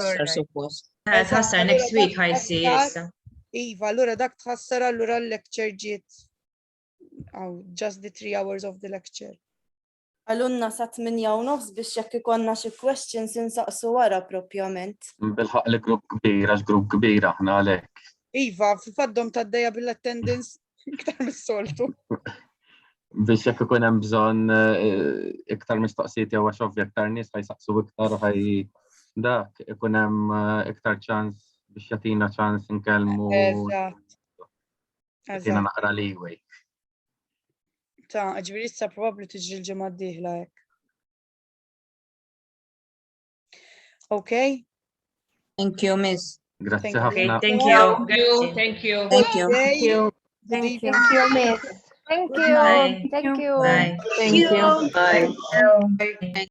Tħassar next week ħajsi issa. Iva, allura dak tħassar allura l-lecture ġiet. Just the 3 hours of the lecture. Għalunna sa' 8:30 biex jekk ikonna xi questions insaqsu wara propjament. Bilħaq li grupp kbira, grupp kbira ħna għalhekk. Iva, fil-faddom tad-dejja bil-attendance iktar mis-soltu. Biex jekk ikun hemm bżonn iktar mistoqsijiet jew għax ovvja iktar nies ħajsaqsu iktar dak ikun hemm iktar ċans biex jagħtina ċans inkellmu. Eżatt. Jiena naqra leeway. Ta' ġifieri issa probabbli tiġri l-ġimgħa d-dieħla hekk. Okay? Thank you, miss. Grazzi ħafna. Thank you. Thank you. Thank you. Thank you. Thank you, miss. Thank you. Bye. Thank you. Bye. Thank you. Bye.